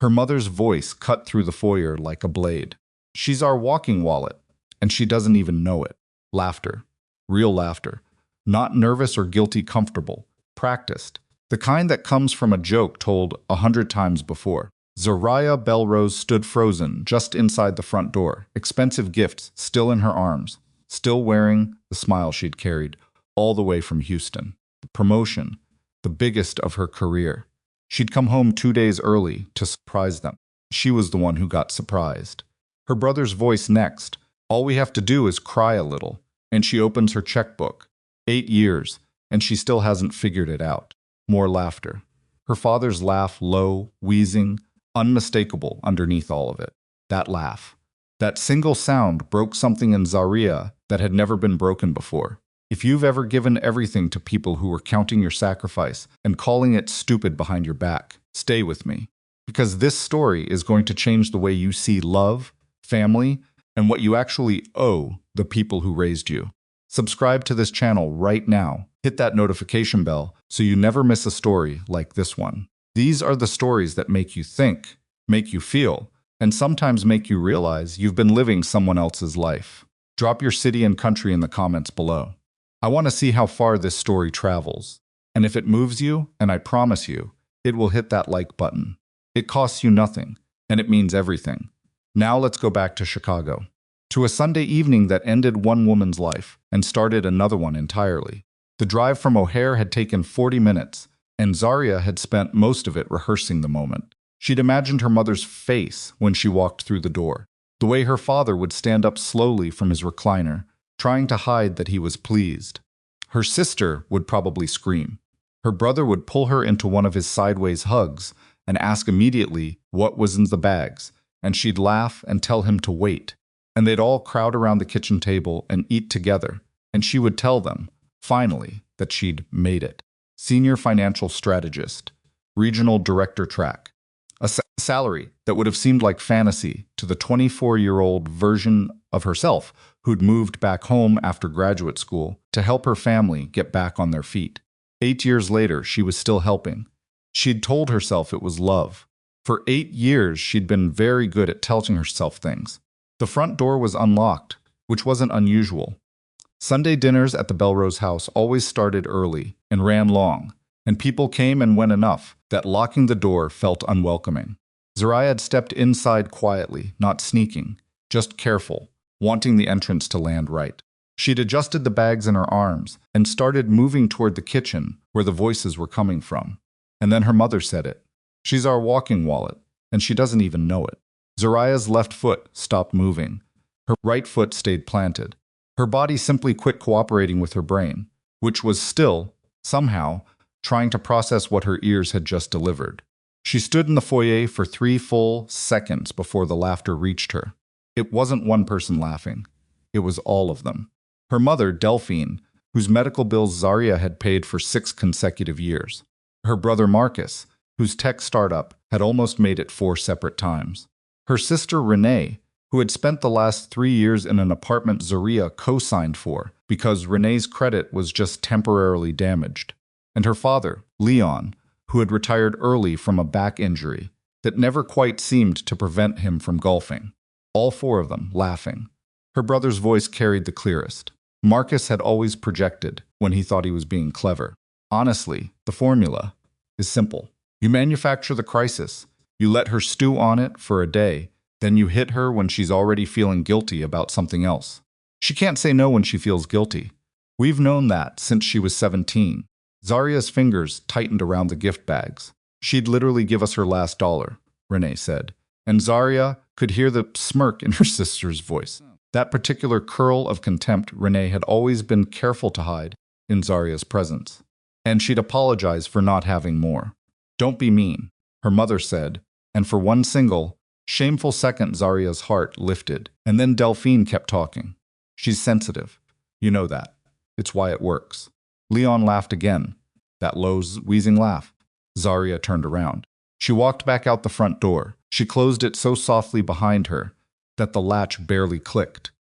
Her mother's voice cut through the foyer like a blade. She's our walking wallet, and she doesn't even know it. Laughter. Real laughter. Not nervous or guilty comfortable. Practiced. The kind that comes from a joke told 100 times before. Zariah Bellrose stood frozen just inside the front door, expensive gifts still in her arms, still wearing the smile she'd carried all the way from Houston. The promotion, the biggest of her career. She'd come home 2 days early to surprise them. She was the one who got surprised. Her brother's voice next. All we have to do is cry a little. And she opens her checkbook. 8 years, and she still hasn't figured it out. More laughter. Her father's laugh, low, wheezing, unmistakable underneath all of it. That laugh. That single sound broke something in Zariah that had never been broken before. If you've ever given everything to people who were counting your sacrifice and calling it stupid behind your back, stay with me. Because this story is going to change the way you see love, family, and what you actually owe the people who raised you. Subscribe to this channel right now. Hit that notification bell so you never miss a story like this one. These are the stories that make you think, make you feel, and sometimes make you realize you've been living someone else's life. Drop your city and country in the comments below. I want to see how far this story travels. And if it moves you, and I promise you, it will hit that like button. It costs you nothing, and it means everything. Now let's go back to Chicago. To a Sunday evening that ended one woman's life and started another one entirely. The drive from O'Hare had taken 40 minutes, and Zariah had spent most of it rehearsing the moment. She'd imagined her mother's face when she walked through the door, the way her father would stand up slowly from his recliner, trying to hide that he was pleased. Her sister would probably scream. Her brother would pull her into one of his sideways hugs and ask immediately what was in the bags, and she'd laugh and tell him to wait. And they'd all crowd around the kitchen table and eat together, and she would tell them, finally, that she'd made it. Senior financial strategist, regional director track. A salary that would have seemed like fantasy to the 24-year-old version of herself who'd moved back home after graduate school to help her family get back on their feet. 8 years later, she was still helping. She'd told herself it was love. For 8 years, she'd been very good at telling herself things. The front door was unlocked, which wasn't unusual. Sunday dinners at the Bellrose house always started early and ran long, and people came and went enough that locking the door felt unwelcoming. Zariah had stepped inside quietly, not sneaking, just careful, wanting the entrance to land right. She'd adjusted the bags in her arms and started moving toward the kitchen where the voices were coming from. And then her mother said it. She's our walking wallet, and she doesn't even know it. Zariah's left foot stopped moving. Her right foot stayed planted. Her body simply quit cooperating with her brain, which was still, somehow, trying to process what her ears had just delivered. She stood in the foyer for 3 full seconds before the laughter reached her. It wasn't one person laughing. It was all of them. Her mother, Delphine, whose medical bills Zariah had paid for 6 consecutive years. Her brother, Marcus, whose tech startup had almost made it 4 separate times. Her sister, Renee, who had spent the last 3 years in an apartment Zariah co-signed for because Renee's credit was just temporarily damaged. And her father, Leon, who had retired early from a back injury that never quite seemed to prevent him from golfing. All 4 of them laughing. Her brother's voice carried the clearest. Marcus had always projected when he thought he was being clever. Honestly, the formula is simple. You manufacture the crisis. You let her stew on it for a day, then you hit her when she's already feeling guilty about something else. She can't say no when she feels guilty. We've known that since she was 17. Zariah's fingers tightened around the gift bags. She'd literally give us her last dollar, Renee said, and Zariah could hear the smirk in her sister's voice. That particular curl of contempt Renee had always been careful to hide in Zariah's presence. And she'd apologize for not having more. Don't be mean, her mother said, and for one single, shameful second Zariah's heart lifted, and then Delphine kept talking. She's sensitive. You know that. It's why it works. Leon laughed again, that low, wheezing laugh. Zariah turned around. She walked back out the front door. She closed it so softly behind her that the latch barely clicked.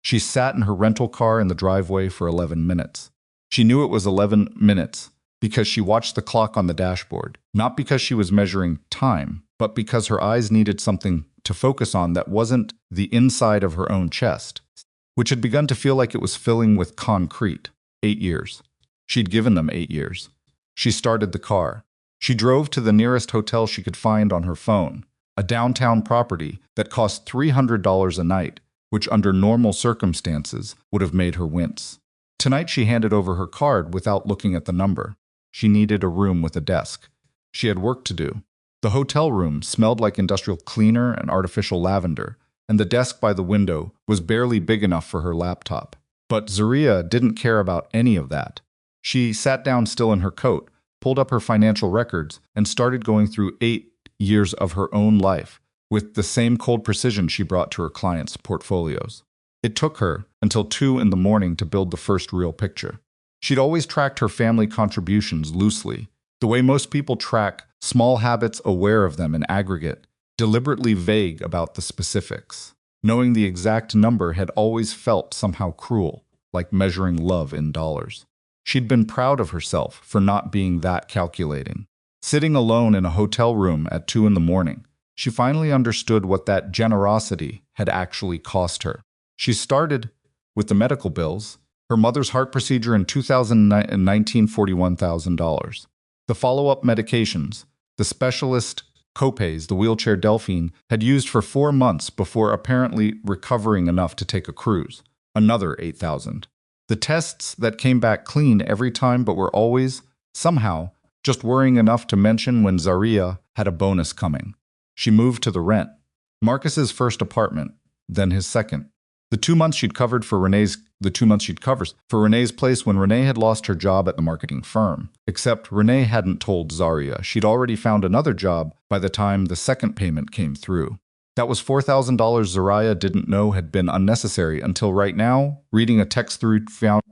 She sat in her rental car in the driveway for 11 minutes. She knew it was 11 minutes because she watched the clock on the dashboard, not because she was measuring time, but because her eyes needed something to focus on that wasn't the inside of her own chest, which had begun to feel like it was filling with concrete. 8 years. She'd given them 8 years. She started the car. She drove to the nearest hotel she could find on her phone, a downtown property that cost $300 a night, which under normal circumstances would have made her wince. Tonight she handed over her card without looking at the number. She needed a room with a desk. She had work to do. The hotel room smelled like industrial cleaner and artificial lavender, and the desk by the window was barely big enough for her laptop. But Zariah didn't care about any of that. She sat down still in her coat, pulled up her financial records, and started going through 8 years of her own life with the same cold precision she brought to her clients' portfolios. It took her until 2 in the morning to build the first real picture. She'd always tracked her family contributions loosely, the way most people track small habits, aware of them in aggregate, deliberately vague about the specifics. Knowing the exact number had always felt somehow cruel, like measuring love in dollars. She'd been proud of herself for not being that calculating. Sitting alone in a hotel room at 2 in the morning, she finally understood what that generosity had actually cost her. She started with the medical bills, her mother's heart procedure in 2019, $41,000. The follow-up medications, the specialist copays the wheelchair Delphine had used for 4 months before apparently recovering enough to take a cruise, another $8,000. The tests that came back clean every time but were always, somehow, just worrying enough to mention when Zariah had a bonus coming. She moved to the rent. Marcus's first apartment, then his second. The 2 months she'd covered for Renee's place when Renee had lost her job at the marketing firm. Except Renee hadn't told Zariah she'd already found another job by the time the second payment came through. That was $4,000 Zariah didn't know had been unnecessary until right now, reading a text through found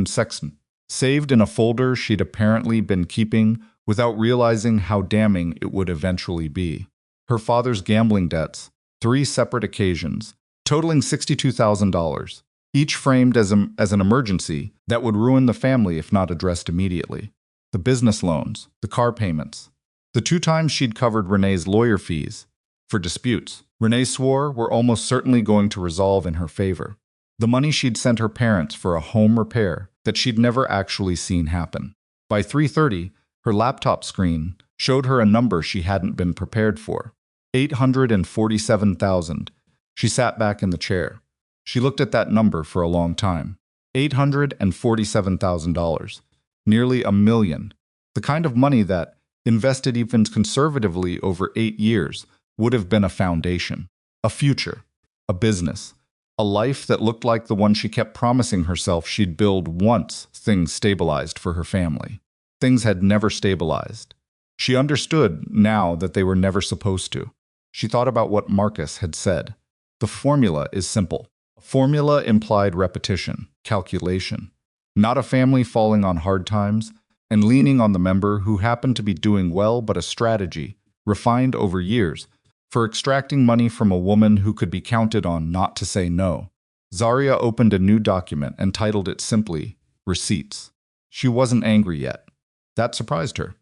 section, saved in a folder she'd apparently been keeping without realizing how damning it would eventually be. Her father's gambling debts, 3 separate occasions, totaling $62,000, each framed as an emergency that would ruin the family if not addressed immediately. The business loans, the car payments, the 2 times she'd covered Renee's lawyer fees for disputes Renee swore were almost certainly going to resolve in her favor. The money she'd sent her parents for a home repair that she'd never actually seen happen. By 3:30, her laptop screen showed her a number she hadn't been prepared for. $847,000. She sat back in the chair. She looked at that number for a long time. $847,000. Nearly $1 million. The kind of money that, invested even conservatively over 8 years, would have been a foundation, a future, a business, a life that looked like the one she kept promising herself she'd build once things stabilized for her family. Things had never stabilized. She understood now that they were never supposed to. She thought about what Marcus had said. The formula is simple. A formula implied repetition, calculation. Not a family falling on hard times and leaning on the member who happened to be doing well, but a strategy, refined over years, for extracting money from a woman who could be counted on not to say no. Zariah opened a new document and titled it simply, Receipts. She wasn't angry yet. That surprised her.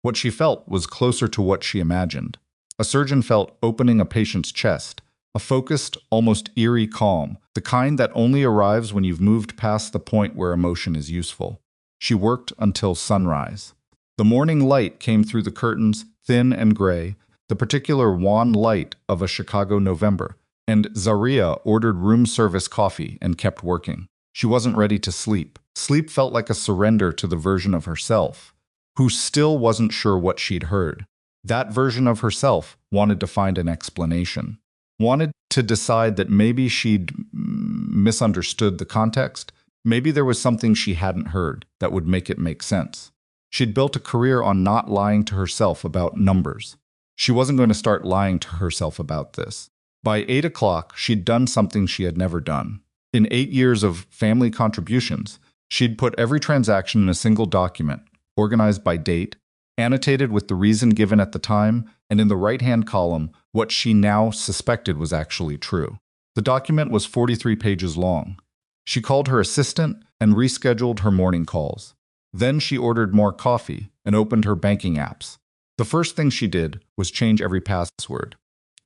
What she felt was closer to what she imagined. A surgeon felt opening a patient's chest, a focused, almost eerie calm, the kind that only arrives when you've moved past the point where emotion is useful. She worked until sunrise. The morning light came through the curtains, thin and gray, the particular wan light of a Chicago November, and Zariah ordered room service coffee and kept working. She wasn't ready to sleep. Sleep felt like a surrender to the version of herself, who still wasn't sure what she'd heard. That version of herself wanted to find an explanation, wanted to decide that maybe she'd misunderstood the context, maybe there was something she hadn't heard that would make it make sense. She'd built a career on not lying to herself about numbers. She wasn't going to start lying to herself about this. By 8 o'clock, she'd done something she had never done. In 8 years of family contributions, she'd put every transaction in a single document, organized by date, annotated with the reason given at the time, and in the right-hand column, what she now suspected was actually true. The document was 43 pages long. She called her assistant and rescheduled her morning calls. Then she ordered more coffee and opened her banking apps. The first thing she did was change every password.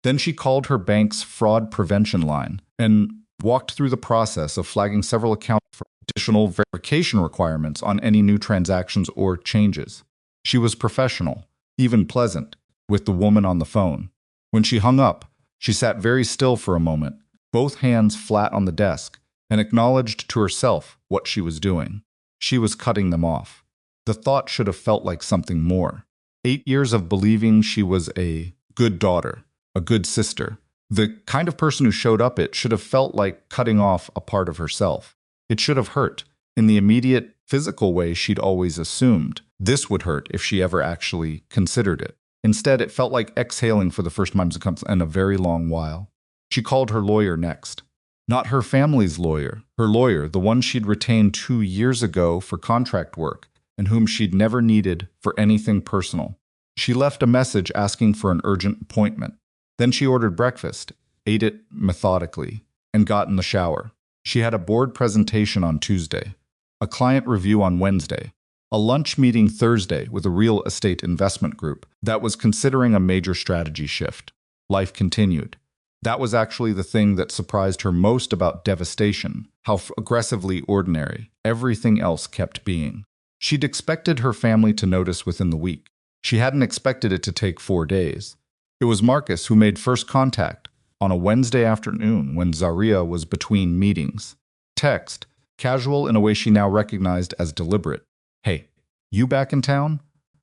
Then she called her bank's fraud prevention line and walked through the process of flagging several accounts for additional verification requirements on any new transactions or changes. She was professional, even pleasant, with the woman on the phone. When she hung up, she sat very still for a moment, both hands flat on the desk, and acknowledged to herself what she was doing. She was cutting them off. The thought should have felt like something more. 8 years of believing she was a good daughter, a good sister. The kind of person who showed up, it should have felt like cutting off a part of herself. It should have hurt, in the immediate physical way she'd always assumed. This would hurt if she ever actually considered it. Instead, it felt like exhaling for the first time in a very long while. She called her lawyer next. Not her family's lawyer, her lawyer, the one she'd retained 2 years ago for contract work, and whom she'd never needed for anything personal. She left a message asking for an urgent appointment. Then she ordered breakfast, ate it methodically, and got in the shower. She had a board presentation on Tuesday, a client review on Wednesday, a lunch meeting Thursday with a real estate investment group that was considering a major strategy shift. Life continued. That was actually the thing that surprised her most about devastation, how aggressively ordinary everything else kept being. She'd expected her family to notice within the week. She hadn't expected it to take 4 days. It was Marcus who made first contact on a Wednesday afternoon when Zariah was between meetings. Text, casual in a way she now recognized as deliberate. Hey, you back in town?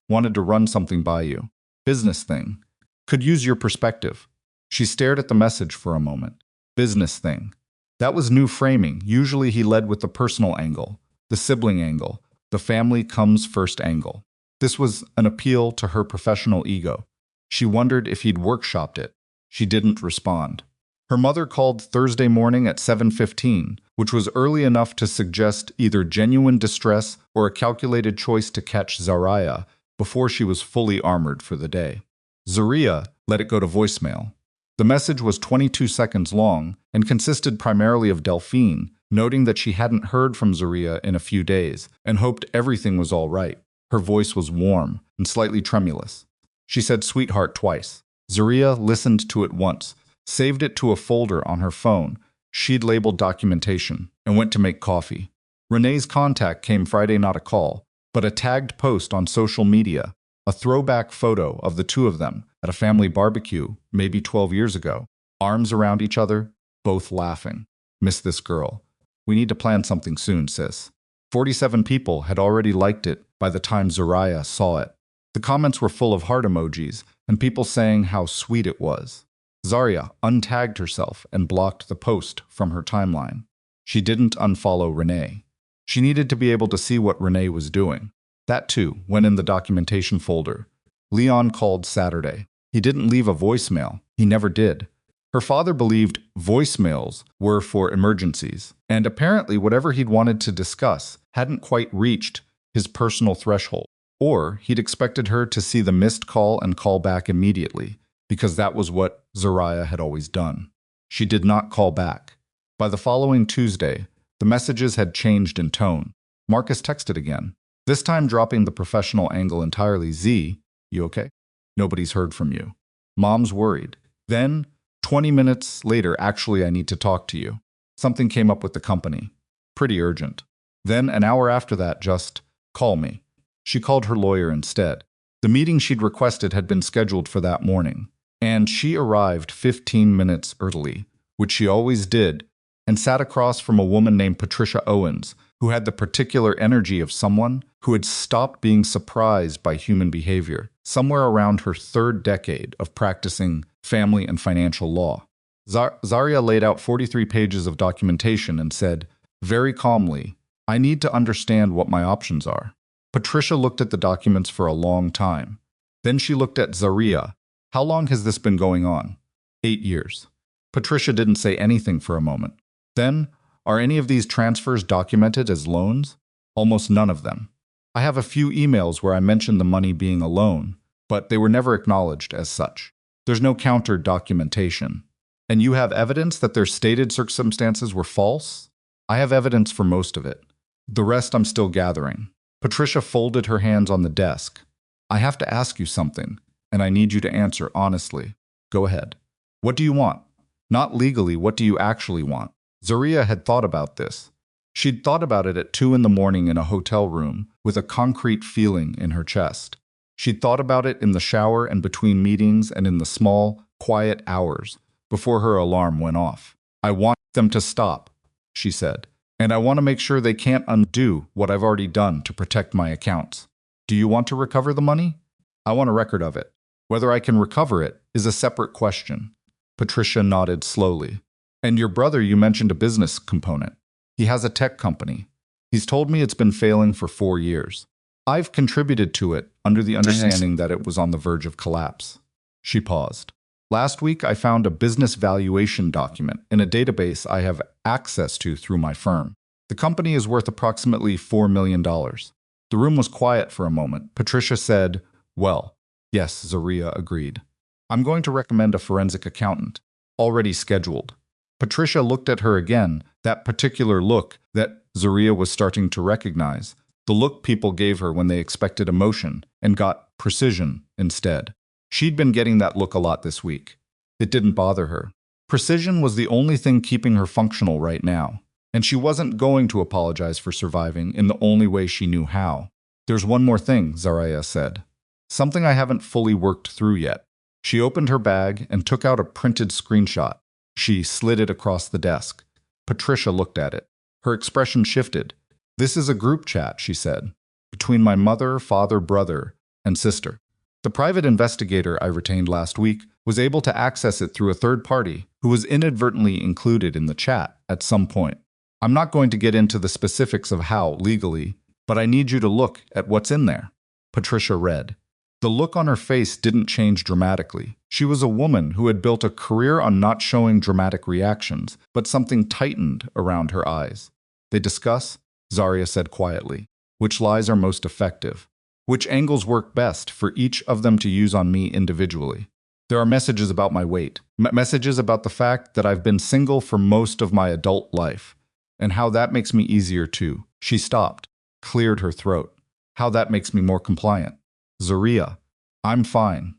Wanted to run something by you. Business thing. Could use your perspective. She stared at the message for a moment. Business thing. That was new framing. Usually he led with the personal angle, the sibling angle, the family comes first angle. This was an appeal to her professional ego. She wondered if he'd workshopped it. She didn't respond. Her mother called Thursday morning at 7:15, which was early enough to suggest either genuine distress or a calculated choice to catch Zariah before she was fully armored for the day. Zariah let it go to voicemail. The message was 22 seconds long and consisted primarily of Delphine, noting that she hadn't heard from Zariah in a few days and hoped everything was all right. Her voice was warm and slightly tremulous. She said sweetheart twice. Zariah listened to it once, saved it to a folder on her phone she'd labeled documentation, and went to make coffee. Renee's contact came Friday, not a call, but a tagged post on social media, a throwback photo of the two of them at a family barbecue maybe 12 years ago, arms around each other, both laughing. Miss this girl. We need to plan something soon, sis. 47 people had already liked it by the time Zariah saw it. The comments were full of heart emojis and people saying how sweet it was. Zariah untagged herself and blocked the post from her timeline. She didn't unfollow Renee. She needed to be able to see what Renee was doing. That too went in the documentation folder. Leon called Saturday. He didn't leave a voicemail. He never did. Her father believed voicemails were for emergencies, and apparently whatever he'd wanted to discuss hadn't quite reached his personal threshold. Or he'd expected her to see the missed call and call back immediately, because that was what Zariah had always done. She did not call back. By the following Tuesday, the messages had changed in tone. Marcus texted again, this time dropping the professional angle entirely. Z, you okay? Nobody's heard from you. Mom's worried. Then, 20 minutes later, actually, I need to talk to you. Something came up with the company. Pretty urgent. Then, an hour after that, just call me. She called her lawyer instead. The meeting she'd requested had been scheduled for that morning, and she arrived 15 minutes early, which she always did, and sat across from a woman named Patricia Owens, who had the particular energy of someone who had stopped being surprised by human behavior, somewhere around her 3rd decade of practicing family and financial law. Zariah laid out 43 pages of documentation and said, very calmly, I need to understand what my options are. Patricia looked at the documents for a long time. Then she looked at Zariah. How long has this been going on? 8 years. Patricia didn't say anything for a moment. Then, are any of these transfers documented as loans? Almost none of them. I have a few emails where I mentioned the money being a loan, but they were never acknowledged as such. There's no counter documentation. And you have evidence that their stated circumstances were false? I have evidence for most of it. The rest I'm still gathering. Patricia folded her hands on the desk. I have to ask you something, and I need you to answer honestly. Go ahead. What do you want? Not legally, what do you actually want? Zariah had thought about this. She'd thought about it at 2 in the morning in a hotel room with a concrete feeling in her chest. She'd thought about it in the shower and between meetings and in the small, quiet hours before her alarm went off. I want them to stop, she said, and I want to make sure they can't undo what I've already done to protect my accounts. Do you want to recover the money? I want a record of it. Whether I can recover it is a separate question. Patricia nodded slowly. And your brother, you mentioned a business component. He has a tech company. He's told me it's been failing for 4 years. I've contributed to it under the understanding that it was on the verge of collapse. She paused. Last week, I found a business valuation document in a database I have access to through my firm. The company is worth approximately $4 million. The room was quiet for a moment. Patricia said, well, yes, Zariah agreed. I'm going to recommend a forensic accountant. Already scheduled. Patricia looked at her again, that particular look that Zariah was starting to recognize, the look people gave her when they expected emotion and got precision instead. She'd been getting that look a lot this week. It didn't bother her. Precision was the only thing keeping her functional right now, and she wasn't going to apologize for surviving in the only way she knew how. There's one more thing, Zariah said. Something I haven't fully worked through yet. She opened her bag and took out a printed screenshot. She slid it across the desk. Patricia looked at it. Her expression shifted. This is a group chat, she said, between my mother, father, brother, and sister. The private investigator I retained last week was able to access it through a third party who was inadvertently included in the chat at some point. I'm not going to get into the specifics of how, legally, but I need you to look at what's in there. Patricia read. The look on her face didn't change dramatically. She was a woman who had built a career on not showing dramatic reactions, but something tightened around her eyes. They discuss, Zariah said quietly, which lies are most effective, which angles work best for each of them to use on me individually. There are messages about my weight, messages about the fact that I've been single for most of my adult life, and how that makes me easier to. She stopped, cleared her throat. How that makes me more compliant. Zariah, I'm fine.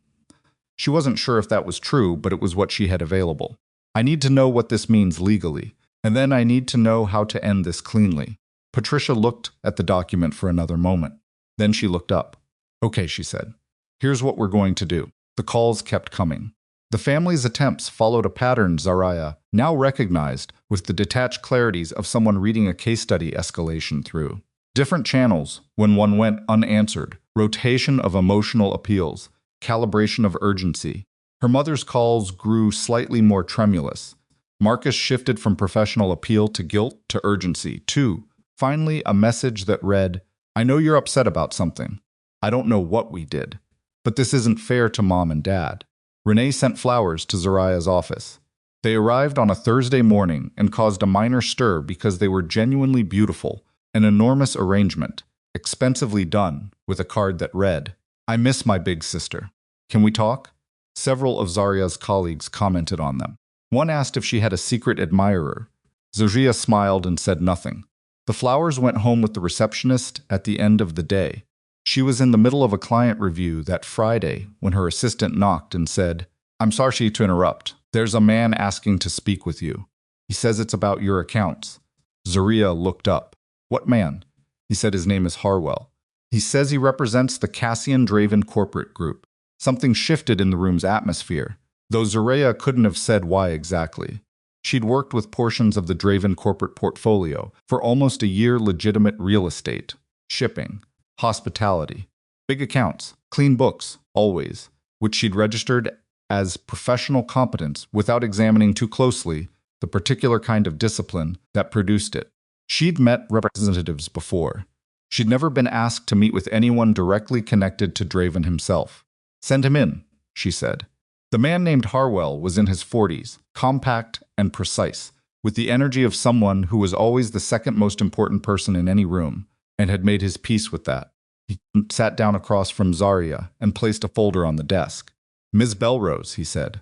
She wasn't sure if that was true, but it was what she had available. I need to know what this means legally, and then I need to know how to end this cleanly. Patricia looked at the document for another moment. Then she looked up. Okay, she said. Here's what we're going to do. The calls kept coming. The family's attempts followed a pattern Zariah now recognized with the detached clarities of someone reading a case study escalation through. Different channels when one went unanswered, rotation of emotional appeals, calibration of urgency. Her mother's calls grew slightly more tremulous. Marcus shifted from professional appeal to guilt to urgency, too. Finally, a message that read, I know you're upset about something. I don't know what we did, but this isn't fair to Mom and Dad. Renee sent flowers to Zariah's office. They arrived on a Thursday morning and caused a minor stir because they were genuinely beautiful. An enormous arrangement, expensively done, with a card that read, I miss my big sister. Can we talk? Several of Zariah's colleagues commented on them. One asked if she had a secret admirer. Zariah smiled and said nothing. The flowers went home with the receptionist at the end of the day. She was in the middle of a client review that Friday when her assistant knocked and said, I'm sorry to interrupt. There's a man asking to speak with you. He says it's about your accounts. Zariah looked up. What man? He said his name is Harwell. He says he represents the Cassian Draven corporate group. Something shifted in the room's atmosphere, though Zariah couldn't have said why exactly. She'd worked with portions of the Draven corporate portfolio for almost a year. Legitimate real estate, shipping, hospitality, big accounts, clean books, always, which she'd registered as professional competence without examining too closely the particular kind of discipline that produced it. She'd met representatives before. She'd never been asked to meet with anyone directly connected to Draven himself. Send him in, she said. The man named Harwell was in his 40s, compact and precise, with the energy of someone who was always the second most important person in any room, and had made his peace with that. He sat down across from Zariah and placed a folder on the desk. Ms. Bellrose, he said.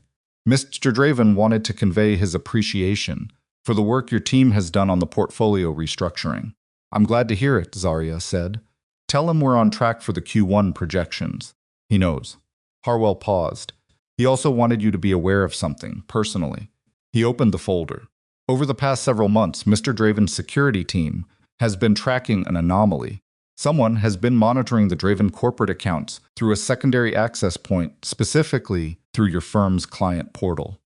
Mr. Draven wanted to convey his appreciation for the work your team has done on the portfolio restructuring. I'm glad to hear it, Zariah said. Tell him we're on track for the Q1 projections. He knows. Harwell paused. He also wanted you to be aware of something, personally. He opened the folder. Over the past several months, Mr. Draven's security team has been tracking an anomaly. Someone has been monitoring the Draven corporate accounts through a secondary access point, specifically through your firm's client portal.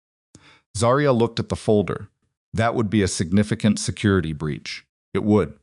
Zariah looked at the folder. That would be a significant security breach. It would.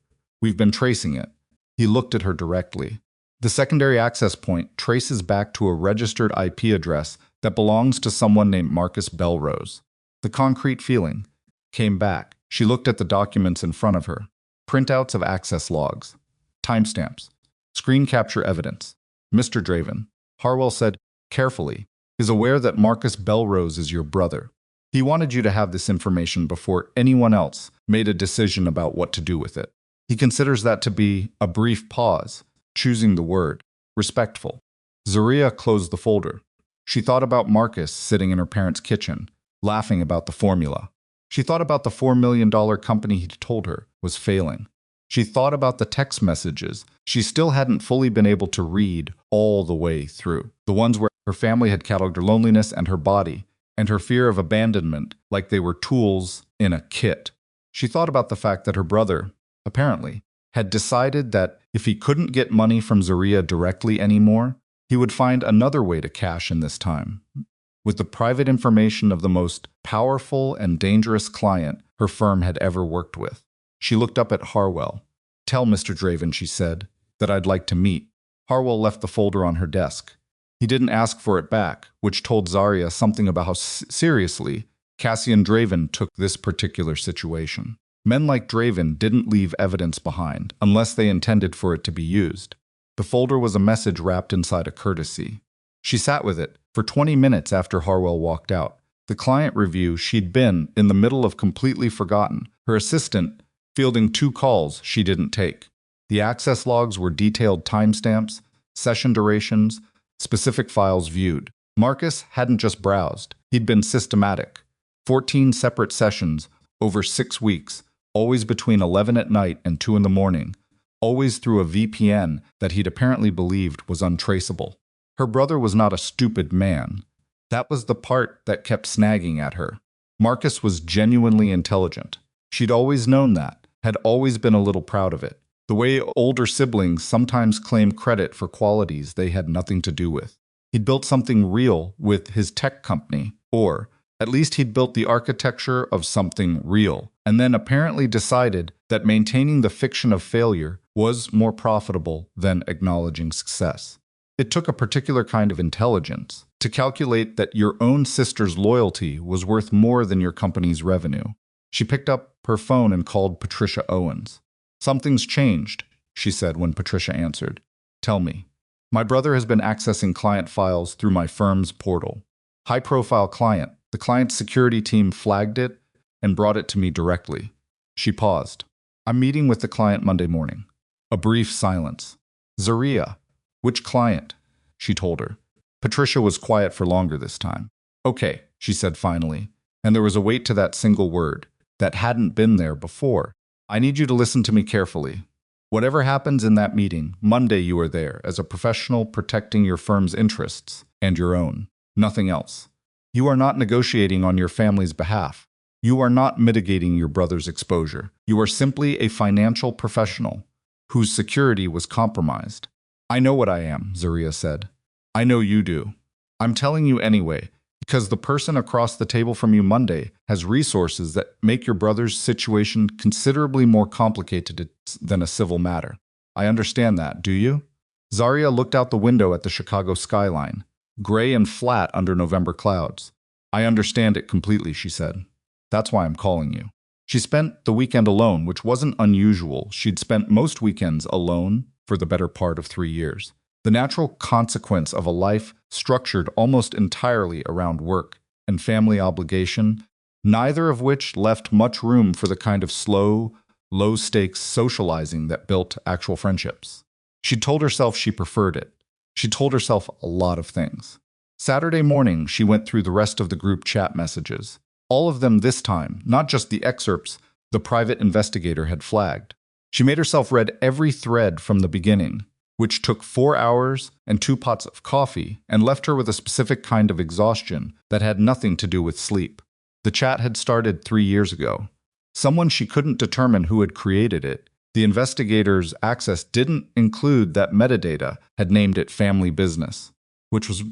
We've been tracing it. He looked at her directly. The secondary access point traces back to a registered IP address that belongs to someone named Marcus Bellrose. The concrete feeling came back. She looked at the documents in front of her. Printouts of access logs, timestamps, screen capture evidence. Mr. Draven, Harwell said carefully, is aware that Marcus Bellrose is your brother. He wanted you to have this information before anyone else made a decision about what to do with it. He considers that to be a brief pause, choosing the word, respectful. Zariah closed the folder. She thought about Marcus sitting in her parents' kitchen, laughing about the formula. She thought about the $4 million company he'd told her was failing. She thought about the text messages she still hadn't fully been able to read all the way through, the ones where her family had cataloged her loneliness and her body, and her fear of abandonment like they were tools in a kit. She thought about the fact that her brother, apparently, had decided that if he couldn't get money from Zariah directly anymore, he would find another way to cash in this time. With the private information of the most powerful and dangerous client her firm had ever worked with. She looked up at Harwell. "Tell Mr. Draven," she said, "that I'd like to meet." Harwell left the folder on her desk. He didn't ask for it back, which told Zariah something about how seriously Cassian Draven took this particular situation. Men like Draven didn't leave evidence behind unless they intended for it to be used. The folder was a message wrapped inside a courtesy. She sat with it for 20 minutes after Harwell walked out. The client review she'd been in the middle of completely forgotten, her assistant fielding 2 calls she didn't take. The access logs were detailed timestamps, session durations, specific files viewed. Marcus hadn't just browsed, he'd been systematic. 14 separate sessions over 6 weeks, always between 11 at night and 2 in the morning, always through a VPN that he'd apparently believed was untraceable. Her brother was not a stupid man. That was the part that kept snagging at her. Marcus was genuinely intelligent. She'd always known that, had always been a little proud of it. The way older siblings sometimes claim credit for qualities they had nothing to do with. He'd built something real with his tech company, or at least he'd built the architecture of something real, and then apparently decided that maintaining the fiction of failure was more profitable than acknowledging success. It took a particular kind of intelligence to calculate that your own sister's loyalty was worth more than your company's revenue. She picked up her phone and called Patricia Owens. "Something's changed," she said when Patricia answered. "Tell me." "My brother has been accessing client files through my firm's portal. High-profile client. The client's security team flagged it and brought it to me directly." She paused. "I'm meeting with the client Monday morning." A brief silence. "Zariah, which client?" she told her. Patricia was quiet for longer this time. "Okay," she said finally, and there was a weight to that single word that hadn't been there before. "I need you to listen to me carefully. Whatever happens in that meeting, Monday you are there as a professional protecting your firm's interests and your own. Nothing else. You are not negotiating on your family's behalf. You are not mitigating your brother's exposure. You are simply a financial professional whose security was compromised." "I know what I am," Zariah said. "I know you do. I'm telling you anyway, because the person across the table from you Monday has resources that make your brother's situation considerably more complicated than a civil matter. I understand that, do you?" Zariah looked out the window at the Chicago skyline, gray and flat under November clouds. "I understand it completely," she said. "That's why I'm calling you." She spent the weekend alone, which wasn't unusual. She'd spent most weekends alone for the better part of 3 years. The natural consequence of a life structured almost entirely around work and family obligation, neither of which left much room for the kind of slow, low-stakes socializing that built actual friendships. She told herself she preferred it. She told herself a lot of things. Saturday morning, she went through the rest of the group chat messages. All of them this time, not just the excerpts the private investigator had flagged. She made herself read every thread from the beginning. which took 4 hours and 2 pots of coffee and left her with a specific kind of exhaustion that had nothing to do with sleep. The chat had started 3 years ago. Someone she couldn't determine who had created it. The investigators' access didn't include that metadata had named it family business, which was,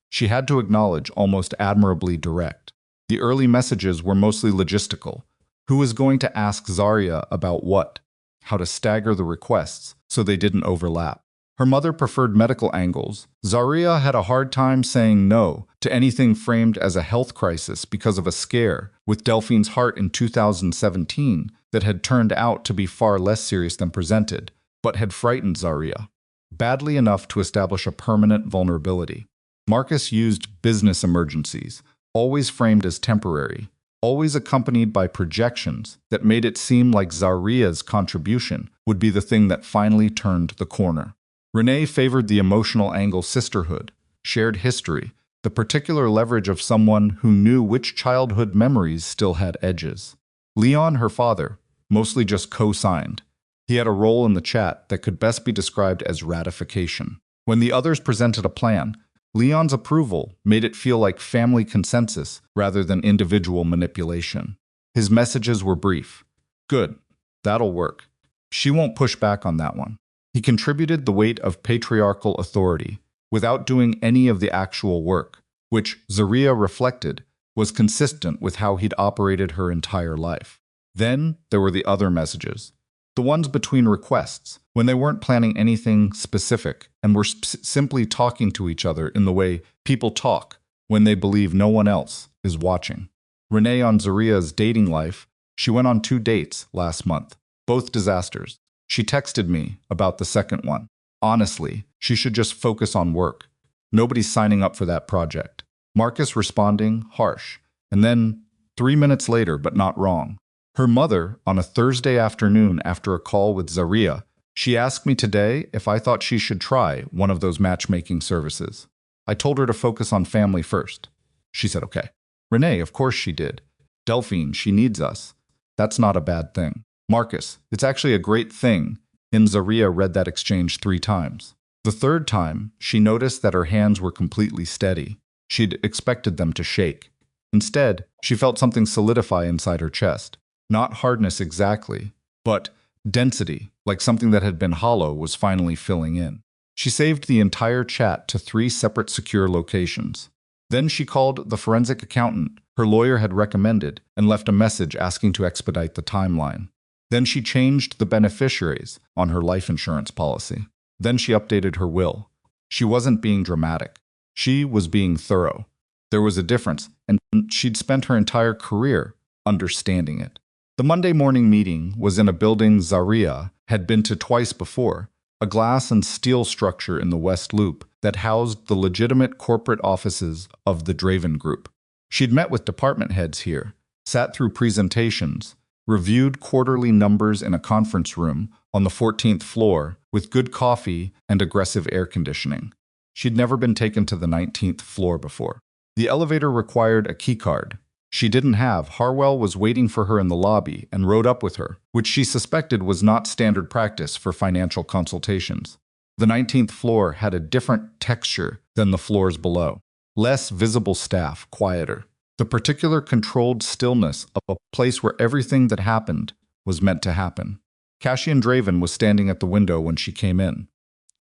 she had to acknowledge, almost admirably direct. The early messages were mostly logistical. Who was going to ask Zariah about what? How to stagger the requests so they didn't overlap. Her mother preferred medical angles. Zariah had a hard time saying no to anything framed as a health crisis because of a scare with Delphine's heart in 2017 that had turned out to be far less serious than presented, but had frightened Zariah badly enough to establish a permanent vulnerability. Marcus used business emergencies, always framed as temporary, always accompanied by projections that made it seem like Zariah's contribution would be the thing that finally turned the corner. Renee favored the emotional angle: sisterhood, shared history, the particular leverage of someone who knew which childhood memories still had edges. Leon, her father, mostly just co-signed. He had a role in the chat that could best be described as ratification. When the others presented a plan, Leon's approval made it feel like family consensus rather than individual manipulation. His messages were brief. Good, that'll work. She won't push back on that one. He contributed the weight of patriarchal authority without doing any of the actual work, which, Zariah reflected, was consistent with how he'd operated her entire life. Then there were the other messages. The ones between requests, when they weren't planning anything specific and were simply talking to each other in the way people talk when they believe no one else is watching. Renee on Zariah's dating life, she went on 2 dates last month, both disasters. She texted me about the second one. Honestly, she should just focus on work. Nobody's signing up for that project. Marcus responding, harsh. And then 3 minutes later, but not wrong. Her mother, on a Thursday afternoon after a call with Zariah, she asked me today if I thought she should try one of those matchmaking services. I told her to focus on family first. She said, okay. Renee, of course she did. Delphine, she needs us. That's not a bad thing. Marcus, it's actually a great thing. And Zariah read that exchange 3 times. The third time, she noticed that her hands were completely steady. She'd expected them to shake. Instead, she felt something solidify inside her chest. Not hardness exactly, but density, like something that had been hollow was finally filling in. She saved the entire chat to 3 separate secure locations. Then she called the forensic accountant her lawyer had recommended and left a message asking to expedite the timeline. Then she changed the beneficiaries on her life insurance policy. Then she updated her will. She wasn't being dramatic. She was being thorough. There was a difference, and she'd spent her entire career understanding it. The Monday morning meeting was in a building Zariah had been to twice before, a glass and steel structure in the West Loop that housed the legitimate corporate offices of the Draven Group. She'd met with department heads here, sat through presentations, reviewed quarterly numbers in a conference room on the 14th floor with good coffee and aggressive air conditioning. She'd never been taken to the 19th floor before. The elevator required a keycard. She didn't have. Harwell was waiting for her in the lobby and rode up with her, which she suspected was not standard practice for financial consultations. The 19th floor had a different texture than the floors below. Less visible staff, quieter. The particular controlled stillness of a place where everything that happened was meant to happen. Cassian Draven was standing at the window when she came in.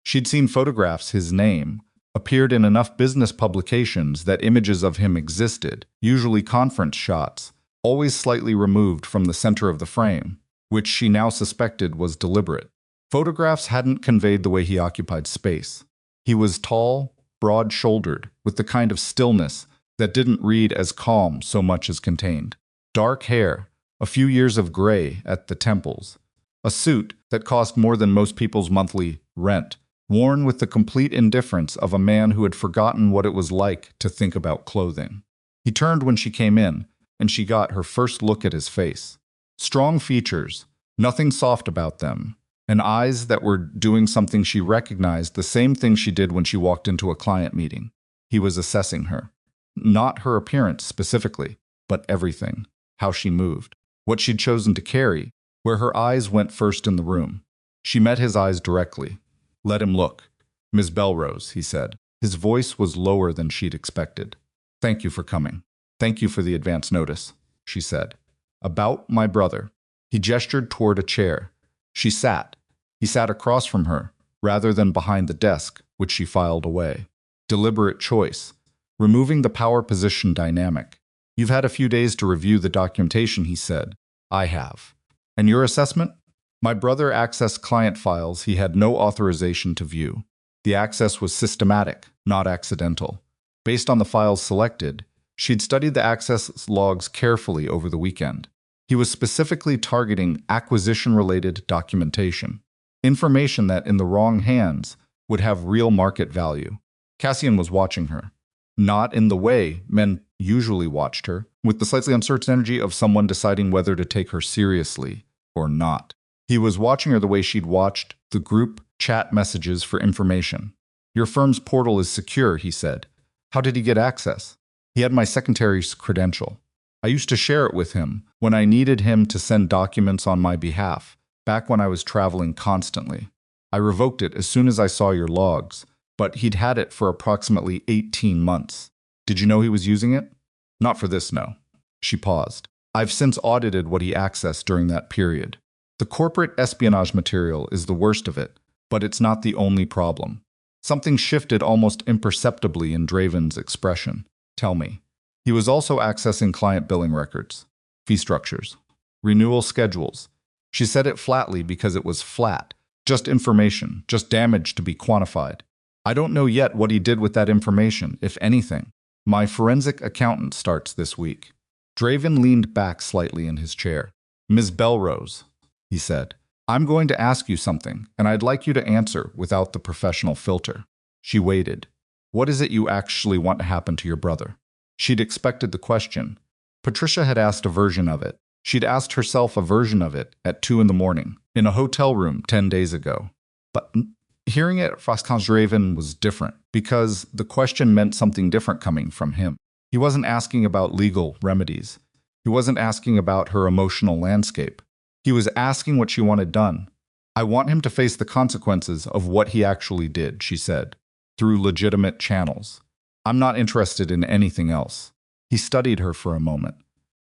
She'd seen photographs, his name, appeared in enough business publications that images of him existed, usually conference shots, always slightly removed from the center of the frame, which she now suspected was deliberate. Photographs hadn't conveyed the way he occupied space. He was tall, broad-shouldered, with the kind of stillness that didn't read as calm so much as contained. Dark hair, a few years of gray at the temples, a suit that cost more than most people's monthly rent, worn with the complete indifference of a man who had forgotten what it was like to think about clothing. He turned when she came in, and she got her first look at his face. Strong features, nothing soft about them, and eyes that were doing something she recognized, the same thing she did when she walked into a client meeting. He was assessing her. Not her appearance specifically, but everything. How she moved. What she'd chosen to carry, where her eyes went first in the room. She met his eyes directly. Let him look. Ms. Bellrose, he said. His voice was lower than she'd expected. Thank you for coming. Thank you for the advance notice, she said. About my brother. He gestured toward a chair. She sat. He sat across from her, rather than behind the desk, which she filed away. Deliberate choice. Removing the power position dynamic. You've had a few days to review the documentation, he said. I have. And your assessment? My brother accessed client files he had no authorization to view. The access was systematic, not accidental. Based on the files selected, she'd studied the access logs carefully over the weekend. He was specifically targeting acquisition-related documentation, information that, in the wrong hands, would have real market value. Cassian was watching her. Not in the way men usually watched her, with the slightly uncertain energy of someone deciding whether to take her seriously or not. He was watching her the way she'd watched the group chat messages for information. Your firm's portal is secure, he said. How did he get access? He had my secretary's credential. I used to share it with him when I needed him to send documents on my behalf, back when I was traveling constantly. I revoked it as soon as I saw your logs, but he'd had it for approximately 18 months. Did you know he was using it? Not for this, no. She paused. I've since audited what he accessed during that period. The corporate espionage material is the worst of it, but it's not the only problem. Something shifted almost imperceptibly in Draven's expression. Tell me. He was also accessing client billing records, fee structures, renewal schedules. She said it flatly because it was flat, just information, just damage to be quantified. I don't know yet what he did with that information, if anything. My forensic accountant starts this week. Draven leaned back slightly in his chair. Ms. Bellrose, he said, I'm going to ask you something, and I'd like you to answer without the professional filter. She waited. What is it you actually want to happen to your brother? She'd expected the question. Patricia had asked a version of it. She'd asked herself a version of it at 2 a.m. in a hotel room 10 days ago. But hearing it from Cassian Draven was different, because the question meant something different coming from him. He wasn't asking about legal remedies. He wasn't asking about her emotional landscape. He was asking what she wanted done. I want him to face the consequences of what he actually did, she said, through legitimate channels. I'm not interested in anything else. He studied her for a moment.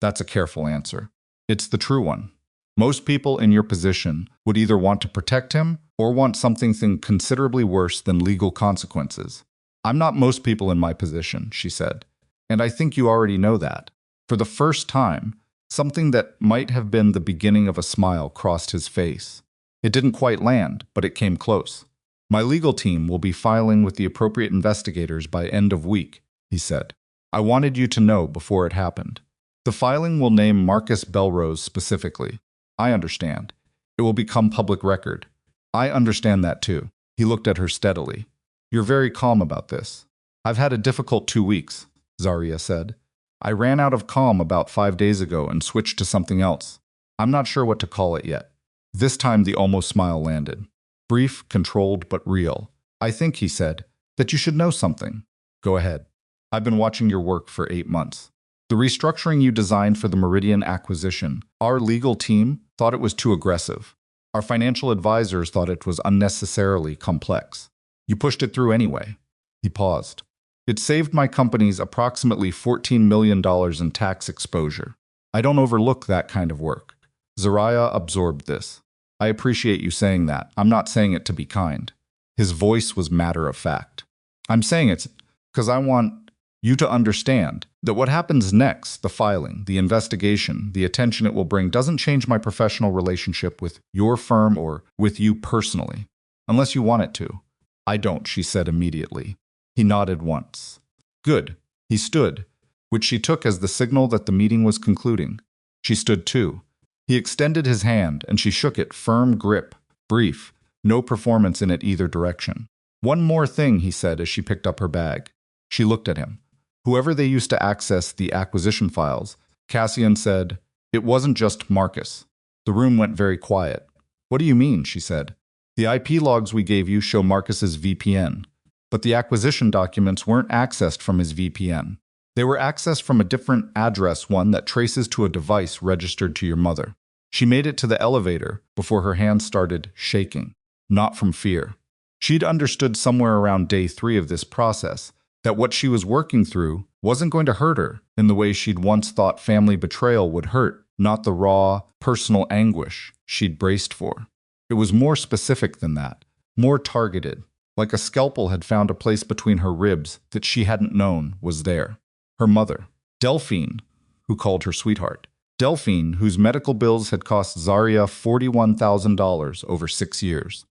That's a careful answer. It's the true one. Most people in your position would either want to protect him or want something considerably worse than legal consequences. I'm not most people in my position, she said, and I think you already know that. For the first time, something that might have been the beginning of a smile crossed his face. It didn't quite land, but it came close. My legal team will be filing with the appropriate investigators by end of week, he said. I wanted you to know before it happened. The filing will name Marcus Bellrose specifically. I understand. It will become public record. I understand that too. He looked at her steadily. You're very calm about this. I've had a difficult 2 weeks, Zariah said. I ran out of calm about 5 days ago and switched to something else. I'm not sure what to call it yet. This time the almost smile landed. Brief, controlled, but real. I think, he said, that you should know something. Go ahead. I've been watching your work for 8 months. The restructuring you designed for the Meridian acquisition, our legal team thought it was too aggressive. Our financial advisors thought it was unnecessarily complex. You pushed it through anyway. He paused. It saved my companies approximately $14 million in tax exposure. I don't overlook that kind of work. Zariah absorbed this. I appreciate you saying that. I'm not saying it to be kind. His voice was matter of fact. I'm saying it because I want you to understand that what happens next, the filing, the investigation, the attention it will bring, doesn't change my professional relationship with your firm or with you personally, unless you want it to. I don't, she said immediately. He nodded once. Good. He stood, which she took as the signal that the meeting was concluding. She stood too. He extended his hand, and she shook it, firm grip, brief, no performance in it either direction. One more thing, he said as she picked up her bag. She looked at him. Whoever they used to access the acquisition files, Cassian said, it wasn't just Marcus. The room went very quiet. What do you mean, she said. The IP logs we gave you show Marcus's VPN, but the acquisition documents weren't accessed from his VPN. They were accessed from a different address, one that traces to a device registered to your mother. She made it to the elevator before her hands started shaking, not from fear. She'd understood somewhere around day 3 of this process that what she was working through wasn't going to hurt her in the way she'd once thought family betrayal would hurt, not the raw, personal anguish she'd braced for. It was more specific than that, more targeted, like a scalpel had found a place between her ribs that she hadn't known was there. Her mother, Delphine, who called her sweetheart. Delphine, whose medical bills had cost Zariah $41,000 over 6 years.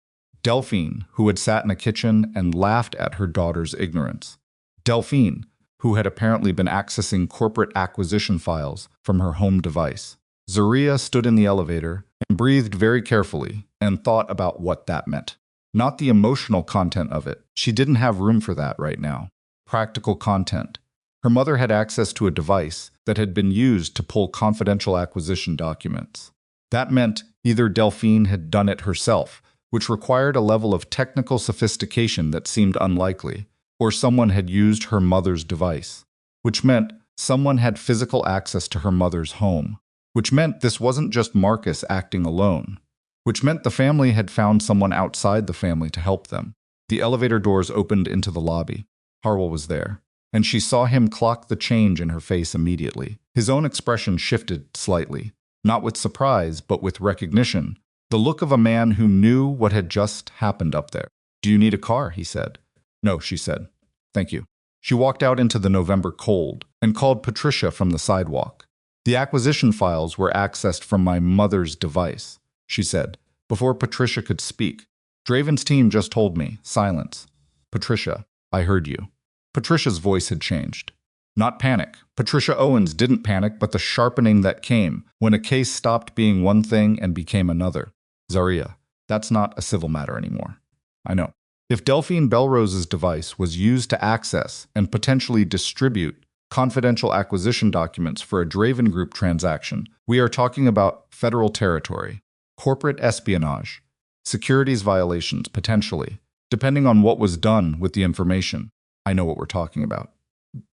Delphine, who had sat in a kitchen and laughed at her daughter's ignorance. Delphine, who had apparently been accessing corporate acquisition files from her home device. Zariah stood in the elevator and breathed very carefully and thought about what that meant. Not the emotional content of it. She didn't have room for that right now. Practical content. Her mother had access to a device that had been used to pull confidential acquisition documents. That meant either Delphine had done it herself, which required a level of technical sophistication that seemed unlikely, or someone had used her mother's device, which meant someone had physical access to her mother's home, which meant this wasn't just Marcus acting alone, which meant the family had found someone outside the family to help them. The elevator doors opened into the lobby. Harwell was there, and she saw him clock the change in her face immediately. His own expression shifted slightly, not with surprise, but with recognition, the look of a man who knew what had just happened up there. "Do you need a car?" he said. "No," she said. "Thank you." She walked out into the November cold and called Patricia from the sidewalk. "The acquisition files were accessed from my mother's device," she said, before Patricia could speak. "Draven's team just told me." Silence. "Patricia, I heard you." Patricia's voice had changed. Not panic. Patricia Owens didn't panic, but the sharpening that came when a case stopped being one thing and became another. "Zariah, that's not a civil matter anymore." "I know." If Delphine Bellrose's device was used to access and potentially distribute confidential acquisition documents for a Draven Group transaction, we are talking about federal territory, corporate espionage, securities violations potentially, depending on what was done with the information. "I know what we're talking about."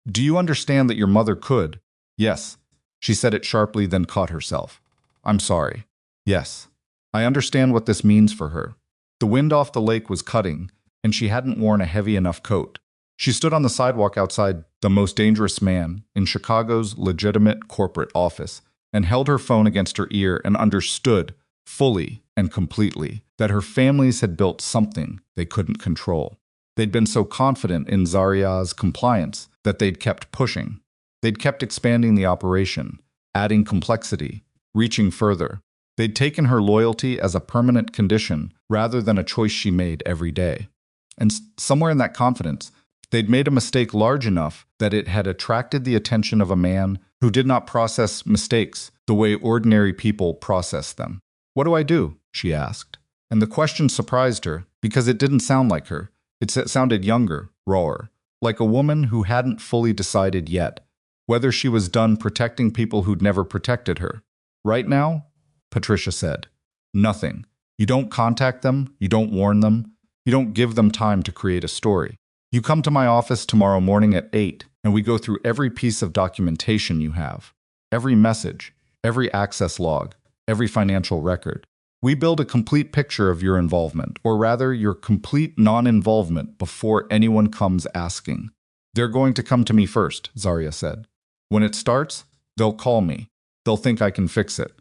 "Do you understand that your mother could?" "Yes." She said it sharply, then caught herself. "I'm sorry." "Yes. I understand what this means for her." The wind off the lake was cutting, and she hadn't worn a heavy enough coat. She stood on the sidewalk outside the most dangerous man in Chicago's legitimate corporate office and held her phone against her ear and understood, fully and completely, that her families had built something they couldn't control. They'd been so confident in Zariah's compliance that they'd kept pushing. They'd kept expanding the operation, adding complexity, reaching further. They'd taken her loyalty as a permanent condition rather than a choice she made every day. And somewhere in that confidence, they'd made a mistake large enough that it had attracted the attention of a man who did not process mistakes the way ordinary people process them. "What do I do?" she asked. And the question surprised her because it didn't sound like her. It sounded younger, rawer, like a woman who hadn't fully decided yet whether she was done protecting people who'd never protected her. "Right now," Patricia said, "nothing. You don't contact them, you don't warn them, you don't give them time to create a story. You come to my office tomorrow morning at 8, and we go through every piece of documentation you have, every message, every access log, every financial record. We build a complete picture of your involvement, or rather your complete non-involvement before anyone comes asking." "They're going to come to me first," Zariah said. "When it starts, they'll call me. They'll think I can fix it."